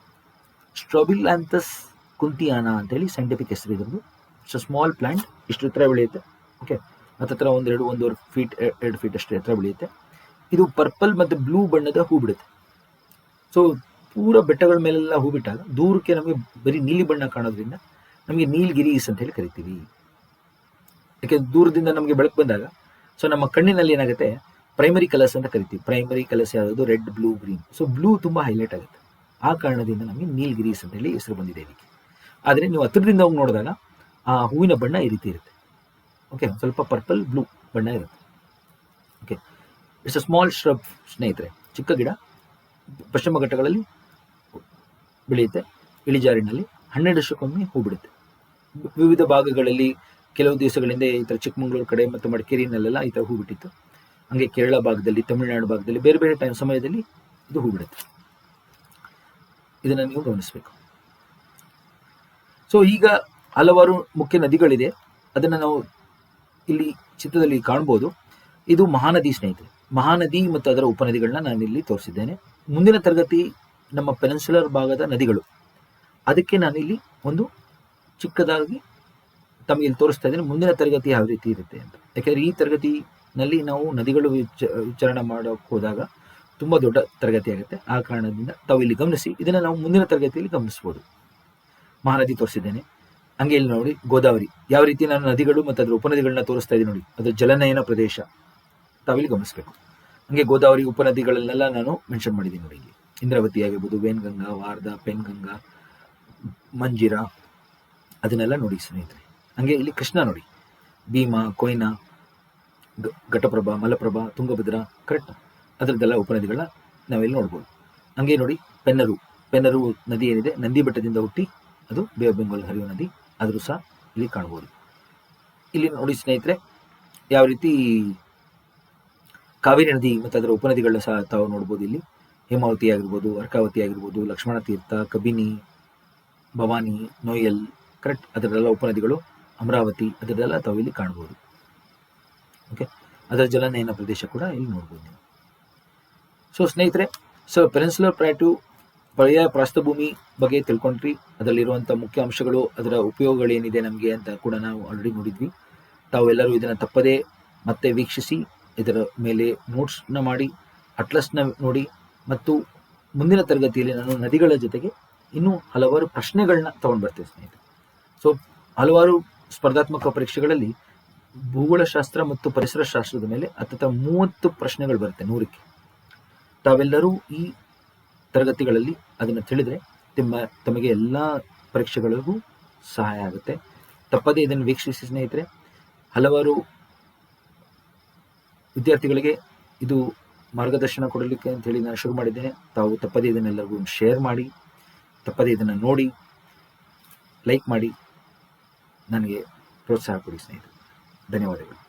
ಸ್ಟ್ರಾಬಿಲ್ಯಾಂಥಸ್ ಕುಂತಿಯಾನ ಅಂತ ಹೇಳಿ ಸೈಂಟಿಫಿಕ್ ಹೆಸರು ಇದ್ರದ್ದು. ಸೊ ಸ್ಮಾಲ್ ಪ್ಲಾಂಟ್, ಇಷ್ಟು ಎತ್ತರ ಬೆಳೆಯುತ್ತೆ. ಓಕೆ, ಹತ್ತಿರ 1-2 ಫೀಟ್ 2 ಫೀಟ್ ಅಷ್ಟು ಎತ್ತರ ಬೆಳೆಯುತ್ತೆ. ಇದು ಪರ್ಪಲ್ ಮತ್ತು ಬ್ಲೂ ಬಣ್ಣದ ಹೂ ಬಿಡುತ್ತೆ. ಸೊ ಪೂರ ಬೆಟ್ಟಗಳ ಮೇಲೆಲ್ಲ ಹೂ ಬಿಟ್ಟಾಗ ದೂರಕ್ಕೆ ನಮಗೆ ಬರೀ ನೀಲಿ ಬಣ್ಣ ಕಾಣೋದ್ರಿಂದ ನಮಗೆ ನೀಲಗಿರೀಸ್ ಅಂತ ಹೇಳಿ ಕರಿತೀವಿ. ಯಾಕೆ ದೂರದಿಂದ ನಮಗೆ ಬೆಳಕು ಬಂದಾಗ ಸೊ ನಮ್ಮ ಕಣ್ಣಿನಲ್ಲಿ ಏನಾಗುತ್ತೆ, ಪ್ರೈಮರಿ ಕಲರ್ಸ್ ಅಂತ ಕರಿತೀವಿ. ಪ್ರೈಮರಿ ಕಲರ್ಸ್ ಯಾವುದು, red, blue, green. So blue ತುಂಬ ಹೈಲೈಟ್ ಆಗುತ್ತೆ. ಆ ಕಾರಣದಿಂದ ನಮಗೆ ನೀಲಗಿರೀಸ್ ಅಂತ ಹೇಳಿ ಹೆಸರು ಬಂದಿದೆ ಇದಕ್ಕೆ. ಆದರೆ ನೀವು ಹತ್ತಿರದಿಂದ ಹೋಗಿ ನೋಡಿದಾಗ ಆ ಹೂವಿನ ಬಣ್ಣ ಈ ರೀತಿ ಇರುತ್ತೆ. ಓಕೆ, ಸ್ವಲ್ಪ ಪರ್ಪಲ್ ಬ್ಲೂ ಬಣ್ಣ ಇರುತ್ತೆ. Okay, it's a small shrub ಸ್ನೇಹಿತರೆ, ಚಿಕ್ಕ ಗಿಡ, ಪಶ್ಚಿಮ ಘಟ್ಟಗಳಲ್ಲಿ ಬೆಳೆಯುತ್ತೆ. ಇಳಿಜಾರಿನಲ್ಲಿ 12 ವರ್ಷಕ್ಕೊಮ್ಮೆ ಹೂ ಬಿಡುತ್ತೆ. ವಿವಿಧ ಭಾಗಗಳಲ್ಲಿ ಕೆಲವು ದಿವಸಗಳಿಂದ ಈ ಥರ ಚಿಕ್ಕಮಗಳೂರು ಕಡೆ ಮತ್ತು ಮಡಿಕೇರಿನಲ್ಲೆಲ್ಲ ಈ ಥರ ಹೂ ಬಿಟ್ಟಿತ್ತು. ಹಂಗೆ ಕೇರಳ ಭಾಗದಲ್ಲಿ, ತಮಿಳುನಾಡು ಭಾಗದಲ್ಲಿ ಬೇರೆ ಬೇರೆ ಸಮಯದಲ್ಲಿ ಇದು ಹೂ ಬಿಡುತ್ತೆ. ಇದನ್ನು ನೀವು ಗಮನಿಸಬೇಕು. ಸೊ ಈಗ ಹಲವಾರು ಮುಖ್ಯ ನದಿಗಳಿದೆ, ಅದನ್ನು ನಾವು ಇಲ್ಲಿ ಚಿತ್ರದಲ್ಲಿ ಕಾಣ್ಬೋದು. ಇದು ಮಹಾನದಿ ಸ್ನೇಹಿತರೆ. ಮಹಾನದಿ ಮತ್ತು ಅದರ ಉಪನದಿಗಳನ್ನ ನಾನು ಇಲ್ಲಿ ತೋರಿಸಿದ್ದೇನೆ. ಮುಂದಿನ ತರಗತಿ ನಮ್ಮ ಪೆನಿನ್ಸುಲರ್ ಭಾಗದ ನದಿಗಳು, ಅದಕ್ಕೆ ನಾನು ಇಲ್ಲಿ ಒಂದು ಚಿಕ್ಕದಾಗಿ ತಮಗೆ ಇಲ್ಲಿ ತೋರಿಸ್ತಾ ಇದ್ದೇನೆ. ಮುಂದಿನ ತರಗತಿ ಯಾವ ರೀತಿ ಇರುತ್ತೆ ಅಂತ. ಯಾಕೆಂದರೆ ಈ ತರಗತಿನಲ್ಲಿ ನಾವು ನದಿಗಳು ವಿಚಾರಣೆ ಮಾಡೋಕೆ ಹೋದಾಗ ತುಂಬ ದೊಡ್ಡ ತರಗತಿ ಆಗುತ್ತೆ. ಆ ಕಾರಣದಿಂದ ತಾವು ಇಲ್ಲಿ ಗಮನಿಸಿ, ಇದನ್ನು ನಾವು ಮುಂದಿನ ತರಗತಿಯಲ್ಲಿ ಗಮನಿಸ್ಬೋದು. ಮಹಾನದಿ ತೋರಿಸಿದ್ದೇನೆ. ಹಂಗೆ ಇಲ್ಲಿ ನೋಡಿ ಗೋದಾವರಿ, ಯಾವ ರೀತಿ ನಾನು ನದಿಗಳು ಮತ್ತು ಅದರ ಉಪನದಿಗಳನ್ನ ತೋರಿಸ್ತಾ ಇದ್ದೀನಿ ನೋಡಿ, ಅದು ಜಲನಯನ ಪ್ರದೇಶ, ತಾವಿಲ್ಲಿ ಗಮನಿಸಬೇಕು. ಹಂಗೆ ಗೋದಾವರಿ ಉಪನದಿಗಳನ್ನೆಲ್ಲ ನಾನು ಮೆನ್ಷನ್ ಮಾಡಿದ್ದೀನಿ ನೋಡಿ. ಇಲ್ಲಿ ಇಂದ್ರಾವತಿ ಆಗಿರ್ಬೋದು, ವೇನ್ಗಂಗಾ, ವಾರ್ಧಾ, ಪೆನ್ಗಂಗಾ, ಮಂಜಿರಾ, ಅದನ್ನೆಲ್ಲ ನೋಡಿ ಸ್ನೇಹಿತರೆ. ಹಂಗೆ ಇಲ್ಲಿ ಕೃಷ್ಣ ನೋಡಿ, ಭೀಮಾ, ಕೊಯ್ನಾ, ಘಟಪ್ರಭಾ, ಮಲಪ್ರಭಾ, ತುಂಗಭದ್ರಾ, ಕರೆಕ್ಟ್, ಅದರದ್ದೆಲ್ಲ ಉಪನದಿಗಳನ್ನ ನಾವೆಲ್ಲಿ ನೋಡ್ಬೋದು. ಹಂಗೆ ನೋಡಿ ಪೆನ್ನರು ನದಿ ಏನಿದೆ, ನಂದಿ ಬೆಟ್ಟದಿಂದ ಹುಟ್ಟಿ ಅದು ಬೇ ಆಫ್ ಬೆಂಗಾಲ್ ಹರಿಯುವ ನದಿ, ಆದರೂ ಸಹ ಇಲ್ಲಿ ಕಾಣ್ಬೋದು. ಇಲ್ಲಿ ನೋಡಿ ಸ್ನೇಹಿತರೆ, ಯಾವ ರೀತಿ ಕಾವೇರಿ ನದಿ ಮತ್ತು ಅದರ ಉಪನದಿಗಳನ್ನ ಸಹ ತಾವು ನೋಡ್ಬೋದು. ಇಲ್ಲಿ ಹೇಮಾವತಿ ಆಗಿರ್ಬೋದು, ಅರ್ಕಾವತಿ ಆಗಿರ್ಬೋದು, ಲಕ್ಷ್ಮಣ ತೀರ್ಥ, ಕಬಿನಿ, ಭವಾನಿ, ನೋಯಲ್, ಕರೆಕ್ಟ್, ಅದರೆಲ್ಲ ಉಪನದಿಗಳು, ಅಮರಾವತಿ, ಅದರದೆಲ್ಲ ತಾವು ಇಲ್ಲಿ ಕಾಣ್ಬೋದು. ಓಕೆ, ಅದರ ಜಲನಯನ ಪ್ರದೇಶ ಕೂಡ ಇಲ್ಲಿ ನೋಡ್ಬೋದು ನೀವು. ಸೊ ಸ್ನೇಹಿತರೆ, ಪೆನಿನ್ಸುಲರ್ ಪ್ಲಾಟ್ಯೂ ಪರ್ಯಾಯ ಪ್ರಸ್ಥಭೂಮಿ ಬಗ್ಗೆ ತಿಳ್ಕೊಂಡ್ರಿ. ಅದರಲ್ಲಿರುವಂಥ ಮುಖ್ಯ ಅಂಶಗಳು, ಅದರ ಉಪಯೋಗಗಳೇನಿದೆ ನಮಗೆ ಅಂತ ಕೂಡ ನಾವು ಆಲ್ರೆಡಿ ನೋಡಿದ್ವಿ. ತಾವೆಲ್ಲರೂ ಇದನ್ನು ತಪ್ಪದೇ ಮತ್ತೆ ವೀಕ್ಷಿಸಿ, ಇದರ ಮೇಲೆ ನೋಟ್ಸ್ನ ಮಾಡಿ, ಅಟ್ಲಸ್ನ ನೋಡಿ, ಮತ್ತು ಮುಂದಿನ ತರಗತಿಯಲ್ಲಿ ನಾನು ನದಿಗಳ ಜೊತೆಗೆ ಇನ್ನೂ ಹಲವಾರು ಪ್ರಶ್ನೆಗಳನ್ನ ತಗೊಂಡು ಬರ್ತೇವೆ ಸ್ನೇಹಿತರೆ. ಸೊ ಹಲವಾರು ಸ್ಪರ್ಧಾತ್ಮಕ ಪರೀಕ್ಷೆಗಳಲ್ಲಿ ಭೂಗೋಳಶಾಸ್ತ್ರ ಮತ್ತು ಪರಿಸರ ಶಾಸ್ತ್ರದ ಮೇಲೆ ಹತ್ತಿರ 30 ಪ್ರಶ್ನೆಗಳು ಬರುತ್ತೆ 100ಕ್ಕೆ. ತಾವೆಲ್ಲರೂ ಈ ತರಗತಿಗಳಲ್ಲಿ ಅದನ್ನು ತಿಳಿದ್ರೆ ತಮಗೆ ಎಲ್ಲ ಪರೀಕ್ಷೆಗಳಿಗೂ ಸಹಾಯ ಆಗುತ್ತೆ. ತಪ್ಪದೇ ಇದನ್ನು ವೀಕ್ಷಿಸಿ ಸ್ನೇಹಿತರೆ. ಹಲವಾರು ವಿದ್ಯಾರ್ಥಿಗಳಿಗೆ ಇದು ಮಾರ್ಗದರ್ಶನ ಕೊಡಲಿಕ್ಕೆ ಅಂತ ಹೇಳಿ ನಾನು ಶುರು ಮಾಡಿದ್ದೇನೆ. ತಾವು ತಪ್ಪದೇ ಇದನ್ನೆಲ್ಲರಿಗೂ ಶೇರ್ ಮಾಡಿ, ತಪ್ಪದೇ ಇದನ್ನು ನೋಡಿ, ಲೈಕ್ ಮಾಡಿ, ನನಗೆ ಪ್ರೋತ್ಸಾಹ ಕೊಡಿ ಸ್ನೇಹಿತರೆ. ಧನ್ಯವಾದಗಳು.